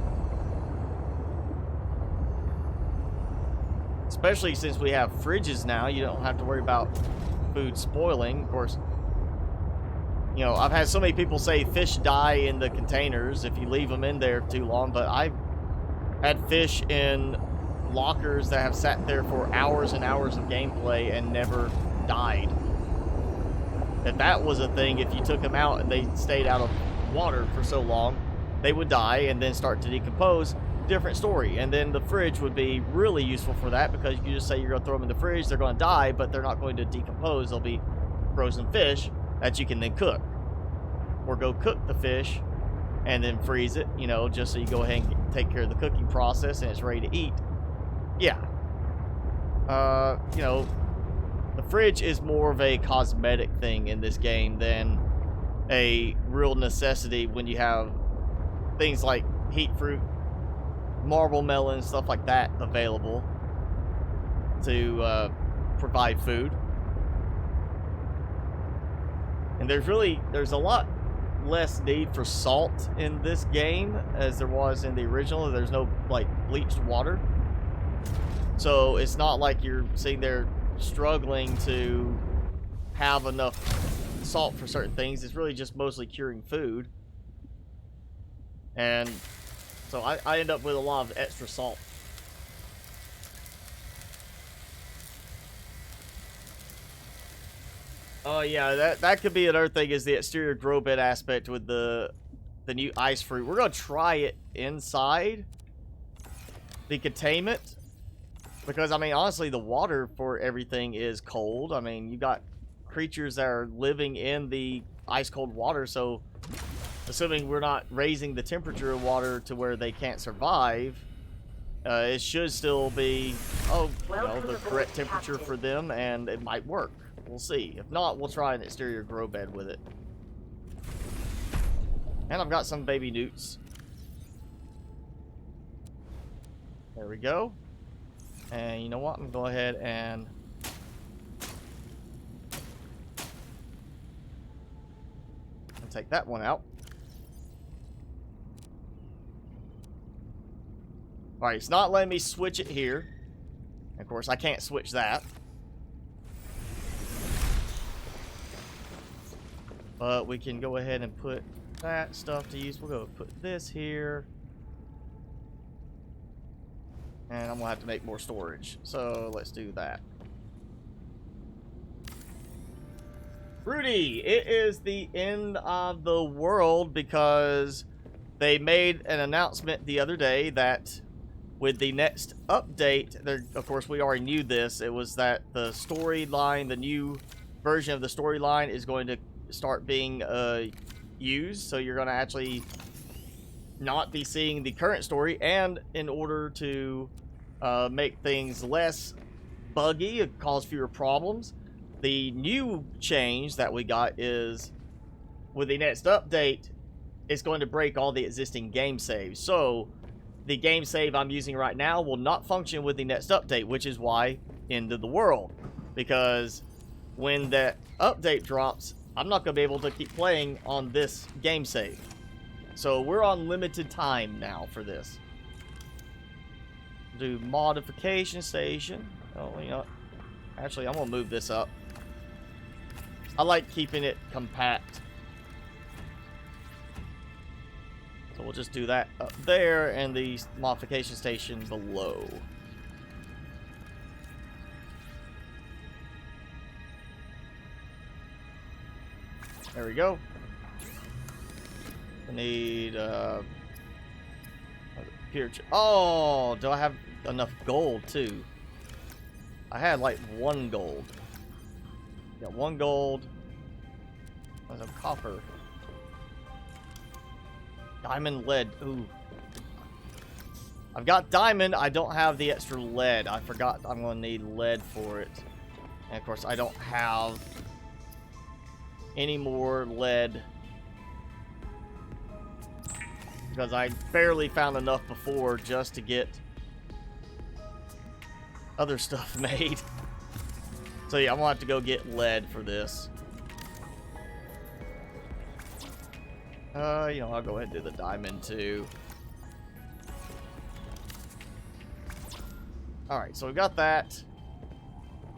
Especially since we have fridges now, you don't have to worry about food spoiling. Of course, you know, I've had so many people say fish die in the containers if you leave them in there too long, but I've had fish in lockers that have sat there for hours and hours of gameplay and never died. If that was a thing, if you took them out and they stayed out of water for so long, they would die and then start to decompose. Different story. And then the fridge would be really useful for that, because you just say you're going to throw them in the fridge, they're going to die, but they're not going to decompose. They'll be frozen fish that you can then cook. Or go cook the fish and then freeze it, you know, just so you go ahead and take care of the cooking process and it's ready to eat. Yeah. You know, the fridge is more of a cosmetic thing in this game than a real necessity when you have things like heat fruit, marble melon, stuff like that available to provide food. And there's a lot less need for salt in this game as there was in the original. There's no like bleached water, so it's not like you're sitting there struggling to have enough salt for certain things. It's really just mostly curing food, and so I end up with a lot of extra salt. Oh yeah, that could be another thing, is the exterior grow bed aspect with the new ice fruit. We're gonna try it inside the containment, because I mean honestly the water for everything is cold. I mean, you got creatures that are living in the ice cold water, so assuming we're not raising the temperature of water to where they can't survive, it should still be, the correct temperature for them, and it might work. We'll see. If not, we'll try an exterior grow bed with it. And I've got some baby newts. There we go. And you know what? I'm going to go ahead and take that one out. Alright, it's not letting me switch it here. Of course, I can't switch that. But we can go ahead and put that stuff to use. We'll go put this here. And I'm going to have to make more storage. So let's do that. Rudy, it is the end of the world, because they made an announcement the other day that with the next update, of course we already knew this, it was that the storyline, the new version of the storyline is going to start being used, so you're going to actually not be seeing the current story. And in order to make things less buggy, cause fewer problems, the new change that we got is with the next update, it's going to break all the existing game saves. So the game save I'm using right now will not function with the next update, which is why end of the world. Because when that update drops, I'm not going to be able to keep playing on this game save. So we're on limited time now for this. Do modification station. Oh, you know, actually, I'm going to move this up. I like keeping it compact. So we'll just do that up there and the modification station below. There we go. I need oh, do I have enough gold too? I had like 1 gold. Got 1 gold. There's a copper. Diamond, lead. Ooh. I've got diamond. I don't have the extra lead. I forgot I'm going to need lead for it. And of course, I don't have any more lead. Because I barely found enough before just to get other stuff made. So yeah, I'm going to have to go get lead for this. You know, I'll go ahead and do the diamond too. Alright, so we got that.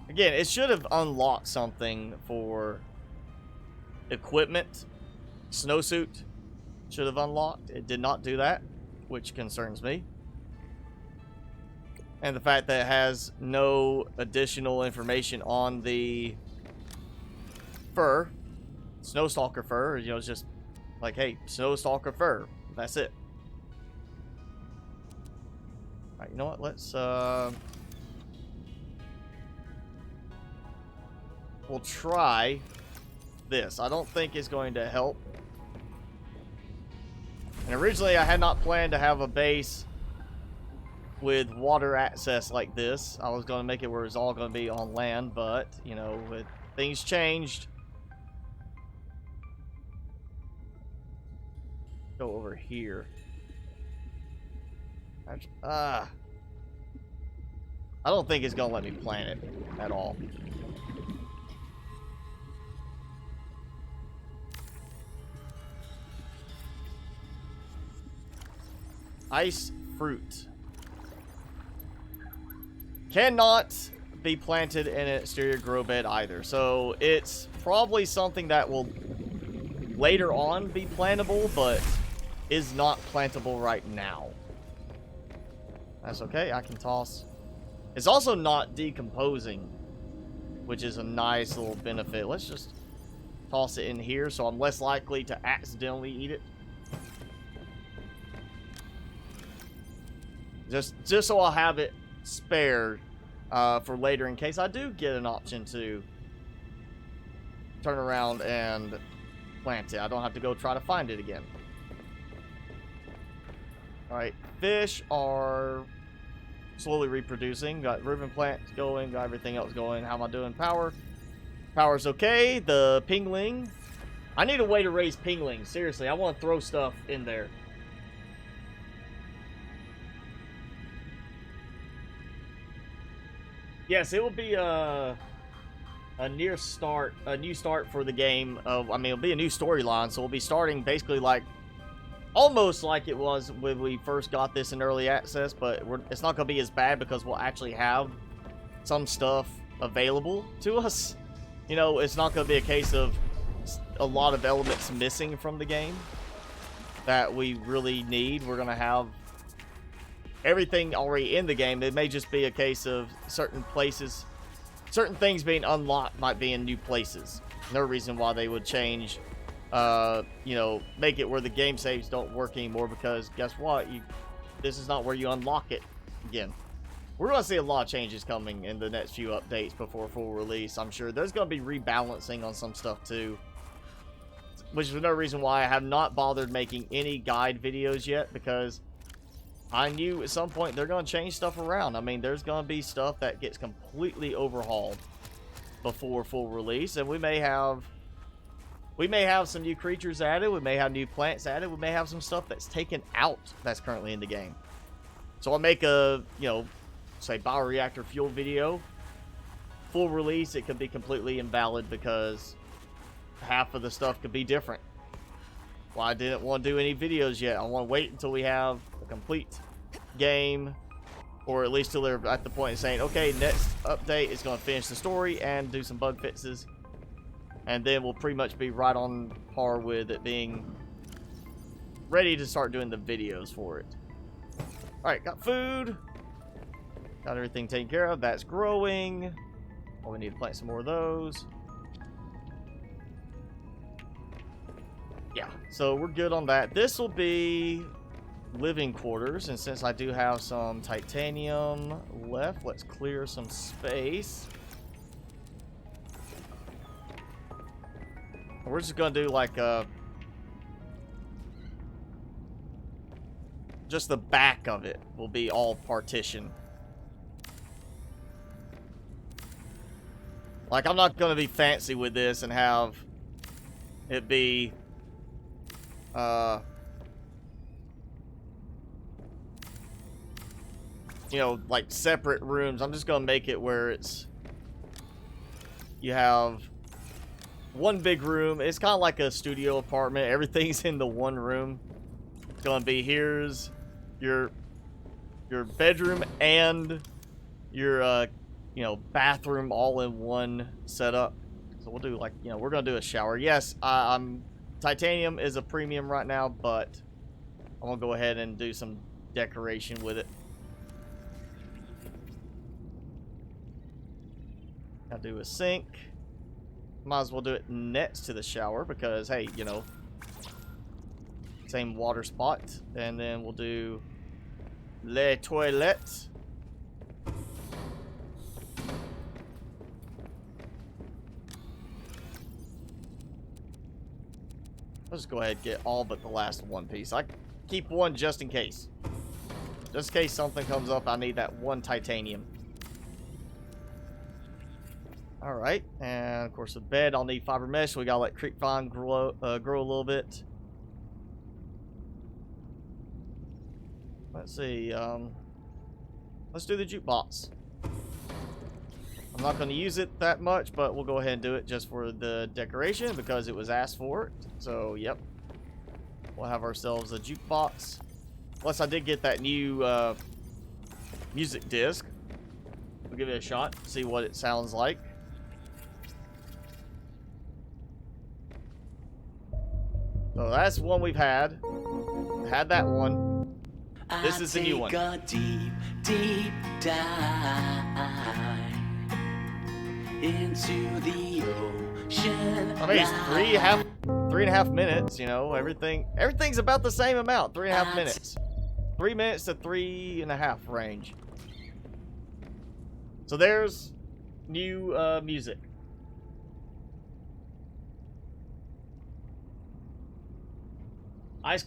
Again, it should have unlocked something for equipment. Snowsuit should have unlocked. It did not do that, which concerns me. And the fact that it has no additional information on the fur, Snowstalker fur, you know, it's just like, hey, Snowstalker fur. That's it. Alright, you know what? Let's, we'll try this. I don't think it's going to help. And originally, I had not planned to have a base with water access like this. I was going to make it where it's all going to be on land, but, you know, with things changed. Go over here. I don't think it's gonna let me plant it at all. Ice fruit cannot be planted in an exterior grow bed either, so it's probably something that will later on be plantable, but is not plantable right now. That's okay, I can toss. It's also not decomposing, which is a nice little benefit. Let's just toss it in here so I'm less likely to accidentally eat it. Just so I'll have it spared for later in case I do get an option to turn around and plant it. I don't have to go try to find it again. Alright, fish are slowly reproducing. Got ribbon plants going, got everything else going. How am I doing? Power. Power's okay. The pingling. I need a way to raise pinglings. Seriously, I want to throw stuff in there. Yes, it will be a new start for the game. I mean, it'll be a new storyline, so we'll be starting basically like almost like it was when we first got this in early access, but it's not going to be as bad because we'll actually have some stuff available to us. You know, it's not going to be a case of a lot of elements missing from the game that we really need. We're going to have everything already in the game. It may just be a case of certain places, certain things being unlocked might be in new places. No reason why they would change, you know, make it where the game saves don't work anymore, because guess what? This is not where you unlock it again. We're going to see a lot of changes coming in the next few updates before full release. I'm sure there's going to be rebalancing on some stuff too, which is no reason why I have not bothered making any guide videos yet, because I knew at some point they're going to change stuff around. I mean, there's going to be stuff that gets completely overhauled before full release, and we may have some new creatures added, we may have new plants added, we may have some stuff that's taken out that's currently in the game. So I'll make a, you know, say bioreactor fuel video. Full release, it could be completely invalid because half of the stuff could be different. Well, I didn't want to do any videos yet. I want to wait until we have a complete game, or at least till they're at the point of saying, okay, next update is going to finish the story and do some bug fixes. And then we'll pretty much be right on par with it being ready to start doing the videos for it. Alright, got food. Got everything taken care of. That's growing. Oh, we need to plant some more of those. Yeah, so we're good on that. This will be living quarters, and since I do have some titanium left, let's clear some space. We're just gonna do like just the back of it will be all partition. Like, I'm not gonna be fancy with this and have it be you know, like separate rooms. I'm just gonna make it where it's, you have one big room. It's kind of like a studio apartment. Everything's in the one room. It's gonna be, here's your bedroom and your you know, bathroom all in one setup. So we'll do like, you know, we're gonna do a shower. Yes, titanium is a premium right now, but I'm gonna go ahead and do some decoration with it. I'll do a sink. Might as well do it next to the shower because, hey, you know, same water spot. And then we'll do les toilettes. Let's go ahead and get all but the last one piece. I keep one just in case. Just in case something comes up, I need that one titanium. Alright, and of course the bed, I'll need fiber mesh. We gotta let creep vine grow a little bit. Let's see, let's do the jukebox. I'm not going to use it that much, but we'll go ahead and do it just for the decoration because it was asked for it. So, yep. We'll have ourselves a jukebox. Plus, I did get that new music disc. We'll give it a shot, see what it sounds like. So that's one we've had. Had that one. This is the new one. A deep, deep dive into the ocean. I mean, it's 3.5 minutes, you know, everything's about the same amount, 3.5 minutes. 3 minutes to 3.5 range. So there's new music. Ice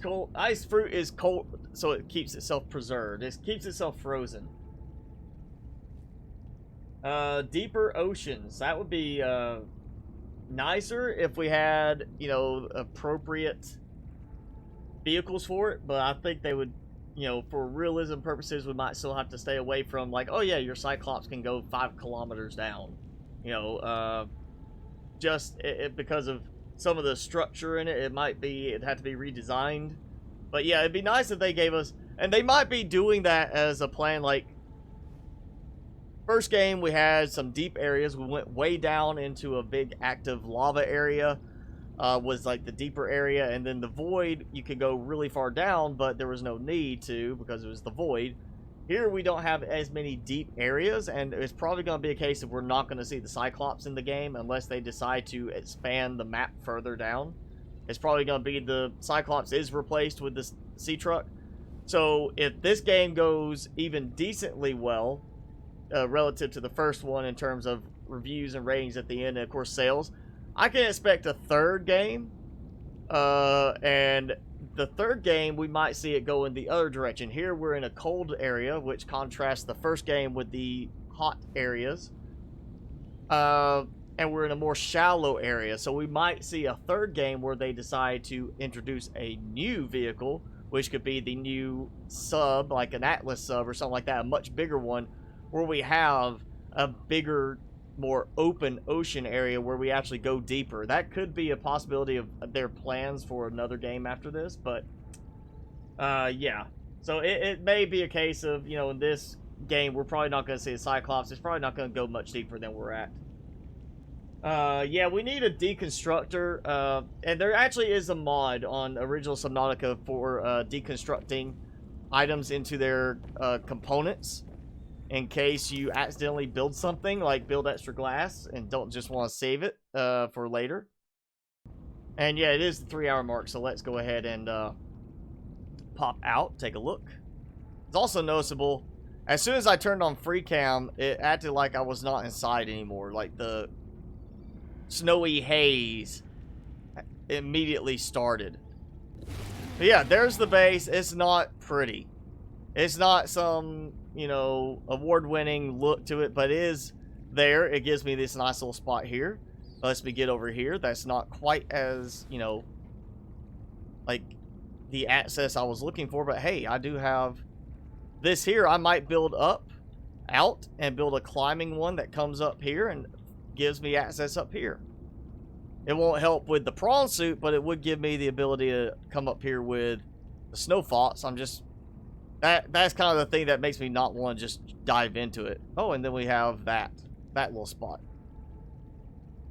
fruit is cold, so it keeps itself preserved. It keeps itself frozen. Deeper oceans. That would be nicer if we had, you know, appropriate vehicles for it. But I think they would, you know, for realism purposes, we might still have to stay away from, like, oh yeah, your Cyclops can go 5 kilometers down. You know, just because of some of the structure in it, it'd have to be redesigned. But yeah, it'd be nice if they gave us, and they might be doing that as a plan. Like, first game we had some deep areas. We went way down into a big active lava area, was like the deeper area, and then the void you could go really far down, but there was no need to because it was the void. Here we don't have as many deep areas, and it's probably going to be a case of we're not going to see the Cyclops in the game unless they decide to expand the map further down. It's probably going to be the Cyclops is replaced with the sea truck. So if this game goes even decently well, relative to the first one in terms of reviews and ratings at the end, and of course sales, I can expect a third game, and the third game we might see it go in the other direction. Here we're in a cold area, which contrasts the first game with the hot areas, and we're in a more shallow area, so we might see a third game where they decide to introduce a new vehicle which could be the new sub, like an Atlas sub or something like that, a much bigger one, where we have a bigger, more open ocean area where we actually go deeper. That could be a possibility of their plans for another game after this, but yeah. So it may be a case of, you know, in this game, we're probably not going to see a Cyclops. It's probably not going to go much deeper than we're at. Yeah, we need a deconstructor, and there actually is a mod on original Subnautica for deconstructing items into their components, in case you accidentally build something, like build extra glass, and don't just want to save it for later. And yeah, it is the 3-hour mark, so let's go ahead and pop out, take a look. It's also noticeable, as soon as I turned on free cam, it acted like I was not inside anymore. Like the snowy haze immediately started. But yeah, there's the base. It's not pretty. It's not some, you know, award-winning look to it, but it is there. It gives me this nice little spot here. Lets me get over here. That's not quite as, you know, like the access I was looking for, but hey, I do have this here. I might build up, out, and build a climbing one that comes up here and gives me access up here. It won't help with the prawn suit, but it would give me the ability to come up here with the snow fox. I'm just, that's kind of the thing that makes me not want to just dive into it. Oh, and then we have that little spot.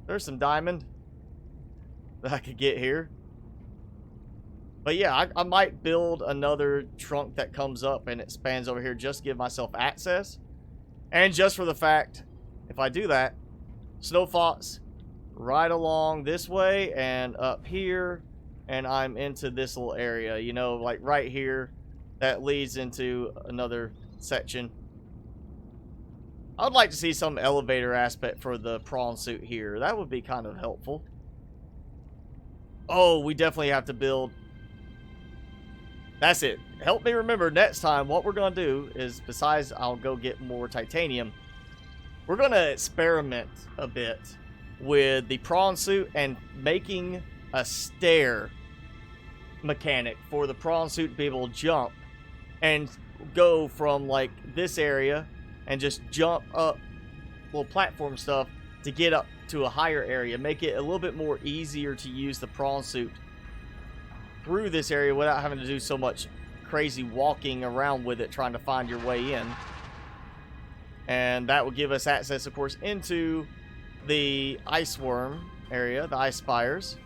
There's some diamond that I could get here. But yeah, I might build another trunk that comes up and it spans over here just to give myself access. And just for the fact, if I do that, snow fox right along this way and up here, and I'm into this little area, you know, like right here, that leads into another section. I would like to see some elevator aspect for the prawn suit here. That would be kind of helpful. Oh, we definitely have to build. That's it. Help me remember next time what we're going to do is, besides I'll go get more titanium, we're going to experiment a bit with the prawn suit and making a stair mechanic for the prawn suit to be able to jump and go from like this area and just jump up little platform stuff to get up to a higher area. Make it a little bit more easier to use the prawn suit through this area without having to do so much crazy walking around with it trying to find your way in. And that will give us access, of course, into the ice worm area, the ice spires.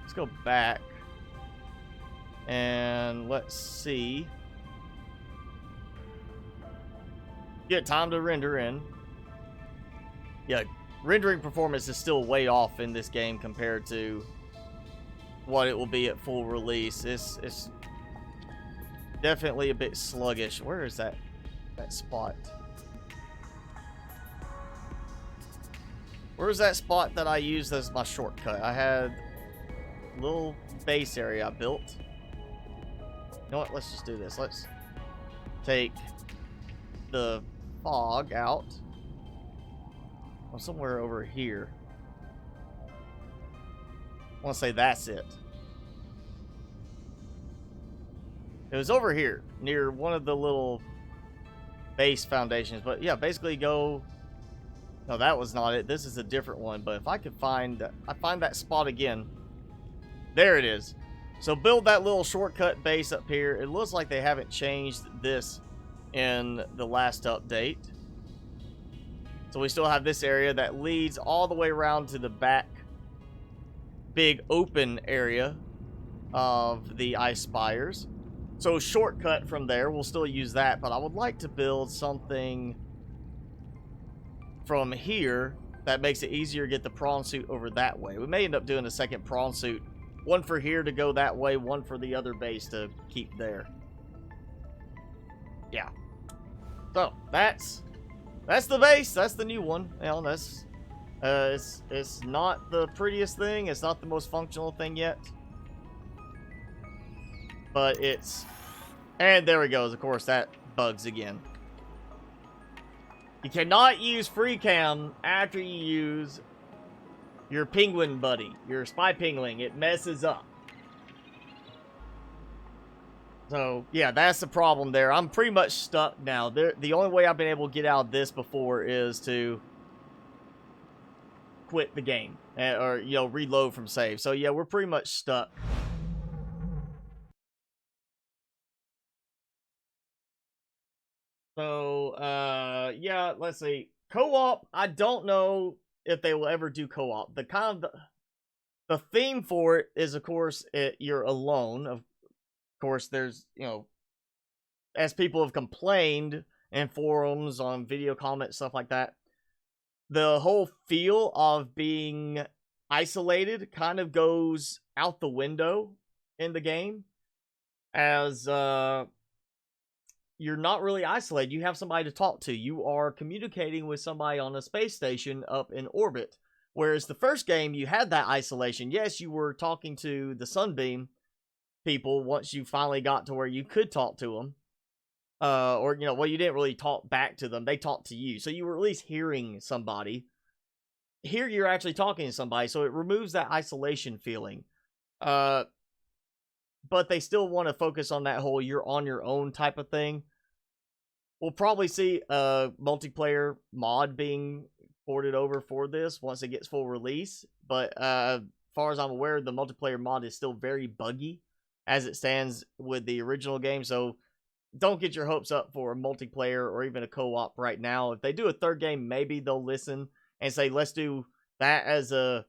Let's go back and let's see. Get time to render in. Yeah, rendering performance is still way off in this game compared to what it will be at full release. It's definitely a bit sluggish. Where is that spot? Where's that spot that I used as my shortcut? I had a little base area I built. You know what? Let's just do this. Let's take the fog out. Oh, somewhere over here. I want to say that's it. It was over here near one of the little base foundations, but yeah, basically go. No, that was not it. This is a different one, but if I could find that spot again. There it is. So build that little shortcut base up here. It looks like they haven't changed this in the last update. So we still have this area that leads all the way around to the back big open area of the ice spires. So shortcut from there, we'll still use that, but I would like to build something from here that makes it easier to get the prawn suit over that way. We may end up doing a second prawn suit. One for here to go that way, one for the other base to keep there. Yeah. So, that's the base. That's the new one. You know, that's it's not the prettiest thing. It's not the most functional thing yet. But it's... And there it goes. Of course, that bugs again. You cannot use free cam after you use your penguin buddy, your spy pingling. It messes up. So, yeah, that's the problem there. I'm pretty much stuck now. The only way I've been able to get out of this before is to quit the game. Or, you know, reload from save. So, yeah, we're pretty much stuck. So, yeah, let's see. Co-op, I don't know if they will ever do co-op. The theme for it is, of course, you're alone. Of course, there's, you know, as people have complained in forums, on video comments, stuff like that, the whole feel of being isolated kind of goes out the window in the game, as you're not really isolated. You have somebody to talk to. You are communicating with somebody on a space station up in orbit. Whereas the first game, you had that isolation. Yes, you were talking to the Sunbeam people once you finally got to where you could talk to them. Or, you know, well, you didn't really talk back to them. They talked to you. So you were at least hearing somebody. Here, you're actually talking to somebody. So it removes that isolation feeling. But they still want to focus on that whole you're on your own type of thing. We'll probably see a multiplayer mod being ported over for this once it gets full release. But as far as I'm aware, the multiplayer mod is still very buggy as it stands with the original game. So don't get your hopes up for a multiplayer or even a co-op right now. If they do a third game, maybe they'll listen and say, let's do that as a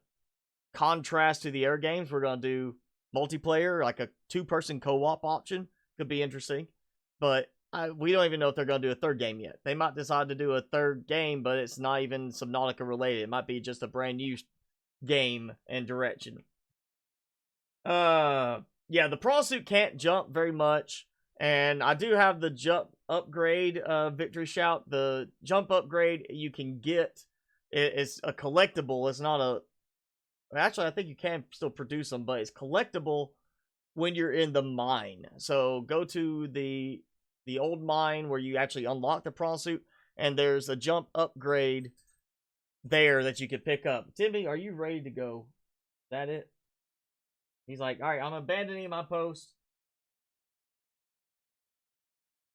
contrast to the air games. We're going to do multiplayer, like a 2-person co-op option. Could be interesting. But we don't even know if they're going to do a third game yet. They might decide to do a third game, but it's not even Subnautica related. It might be just a brand new game and direction. Yeah, the prawn suit can't jump very much. And I do have the jump upgrade victory shout. The jump upgrade you can get is a collectible. It's not a... Actually, I think you can still produce them, but it's collectible when you're in the mine. So go to the old mine where you actually unlock the prawn suit, and there's a jump upgrade there that you can pick up. Timmy, are you ready to go? Is that it? He's like, all right, I'm abandoning my post.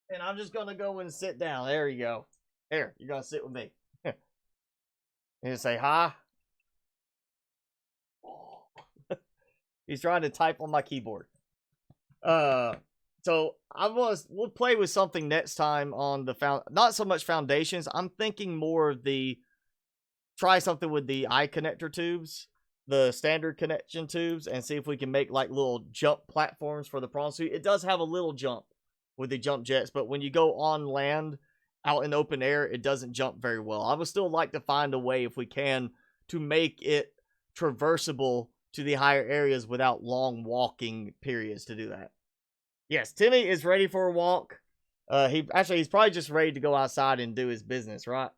And I'm just going to go and sit down. There you go. Here, you're going to sit with me. And say hi. He's trying to type on my keyboard. So we'll play with something next time on the not so much foundations. I'm thinking more of try something with the eye connector tubes, the standard connection tubes, and see if we can make like little jump platforms for the prawn suit. It does have a little jump with the jump jets, but when you go on land out in open air, it doesn't jump very well. I would still like to find a way, if we can, to make it traversable to the higher areas without long walking periods to do that. Yes, Timmy is ready for a walk. He's probably just ready to go outside and do his business, right?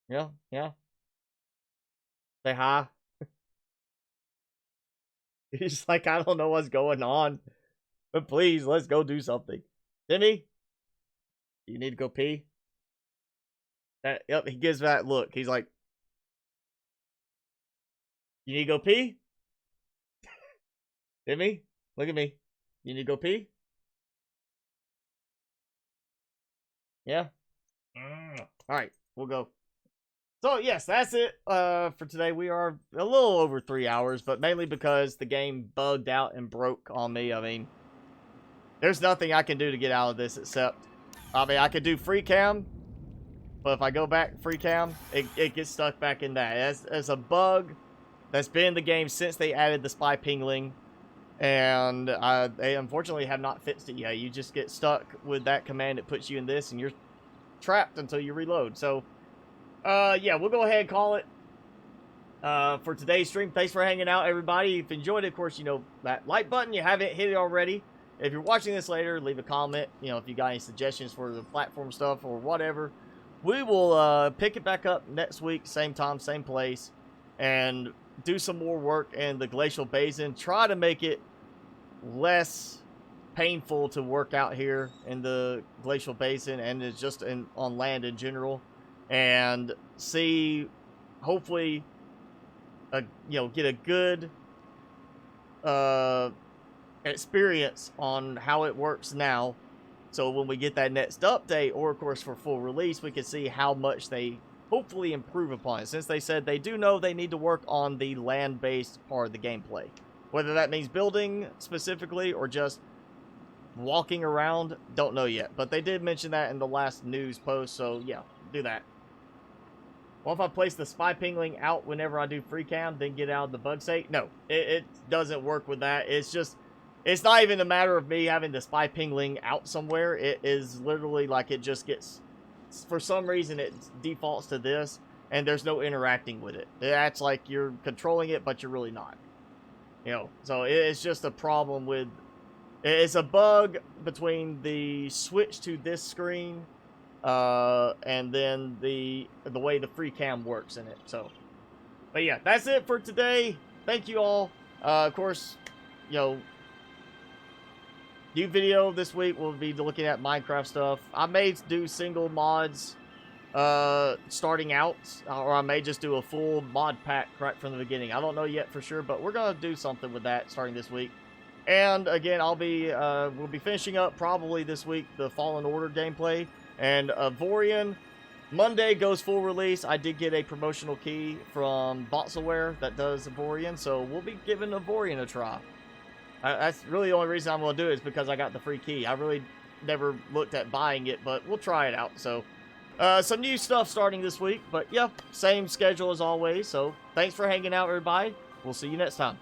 Yeah. Say hi. He's just like, I don't know what's going on, but please, let's go do something. Timmy, you need to go pee? Yep, he gives that look. He's like, you need to go pee? Timmy, look at me. You need to go pee? Yeah? Alright, we'll go. So, yes, that's it for today. We are a little over 3 hours, but mainly because the game bugged out and broke on me. I mean, there's nothing I can do to get out of this except, I mean, I could do free cam, but if I go back free cam, it gets stuck back in that. It's a bug that's been in the game since they added the spy pingling, and they unfortunately have not fixed it yet. You just get stuck with that command that puts you in this, and you're trapped until you reload. So, yeah, we'll go ahead and call it for today's stream. Thanks for hanging out, everybody. If you enjoyed it, of course, you know, that like button, you haven't hit it already. If you're watching this later, leave a comment. You know, if you got any suggestions for the platform stuff or whatever. We will pick it back up next week, same time, same place, and do some more work in the glacial basin. Try to make it less painful to work out here in the glacial basin, and it's just on land in general. And see, hopefully, you know, get a good experience on how it works now. So when we get that next update, or of course for full release, we can see how much they hopefully improve upon it. Since they said they do know they need to work on the land-based part of the gameplay. Whether that means building specifically or just walking around, don't know yet. But they did mention that in the last news post, so yeah, do that. Well, if I place the spy pingling out whenever I do free cam, then get out of the bug state? No, it doesn't work with that. It's just, it's not even a matter of me having the spy pingling out somewhere. It is literally like it just gets, for some reason, it defaults to this, and there's no interacting with it. It acts like you're controlling it, but you're really not. You know, so it's just a problem with, it's a bug between the switch to this screen and then the way the free cam works in it. So, but yeah, that's it for today. Thank you all. Of course, you know, new video this week will be looking at Minecraft stuff. I may do single mods starting out, or I may just do a full mod pack right from the beginning. I don't know yet for sure, but we're gonna do something with that starting this week. And again, we'll be finishing up probably this week the Fallen Order gameplay. And Vorian, Monday goes full release. I did get a promotional key from Botsaware that does Vorian, so we'll be giving Vorian a try. That's really the only reason I'm going to do it is because I got the free key. I really never looked at buying it, but we'll try it out. So, some new stuff starting this week, but yeah, same schedule as always. So, thanks for hanging out, everybody. We'll see you next time.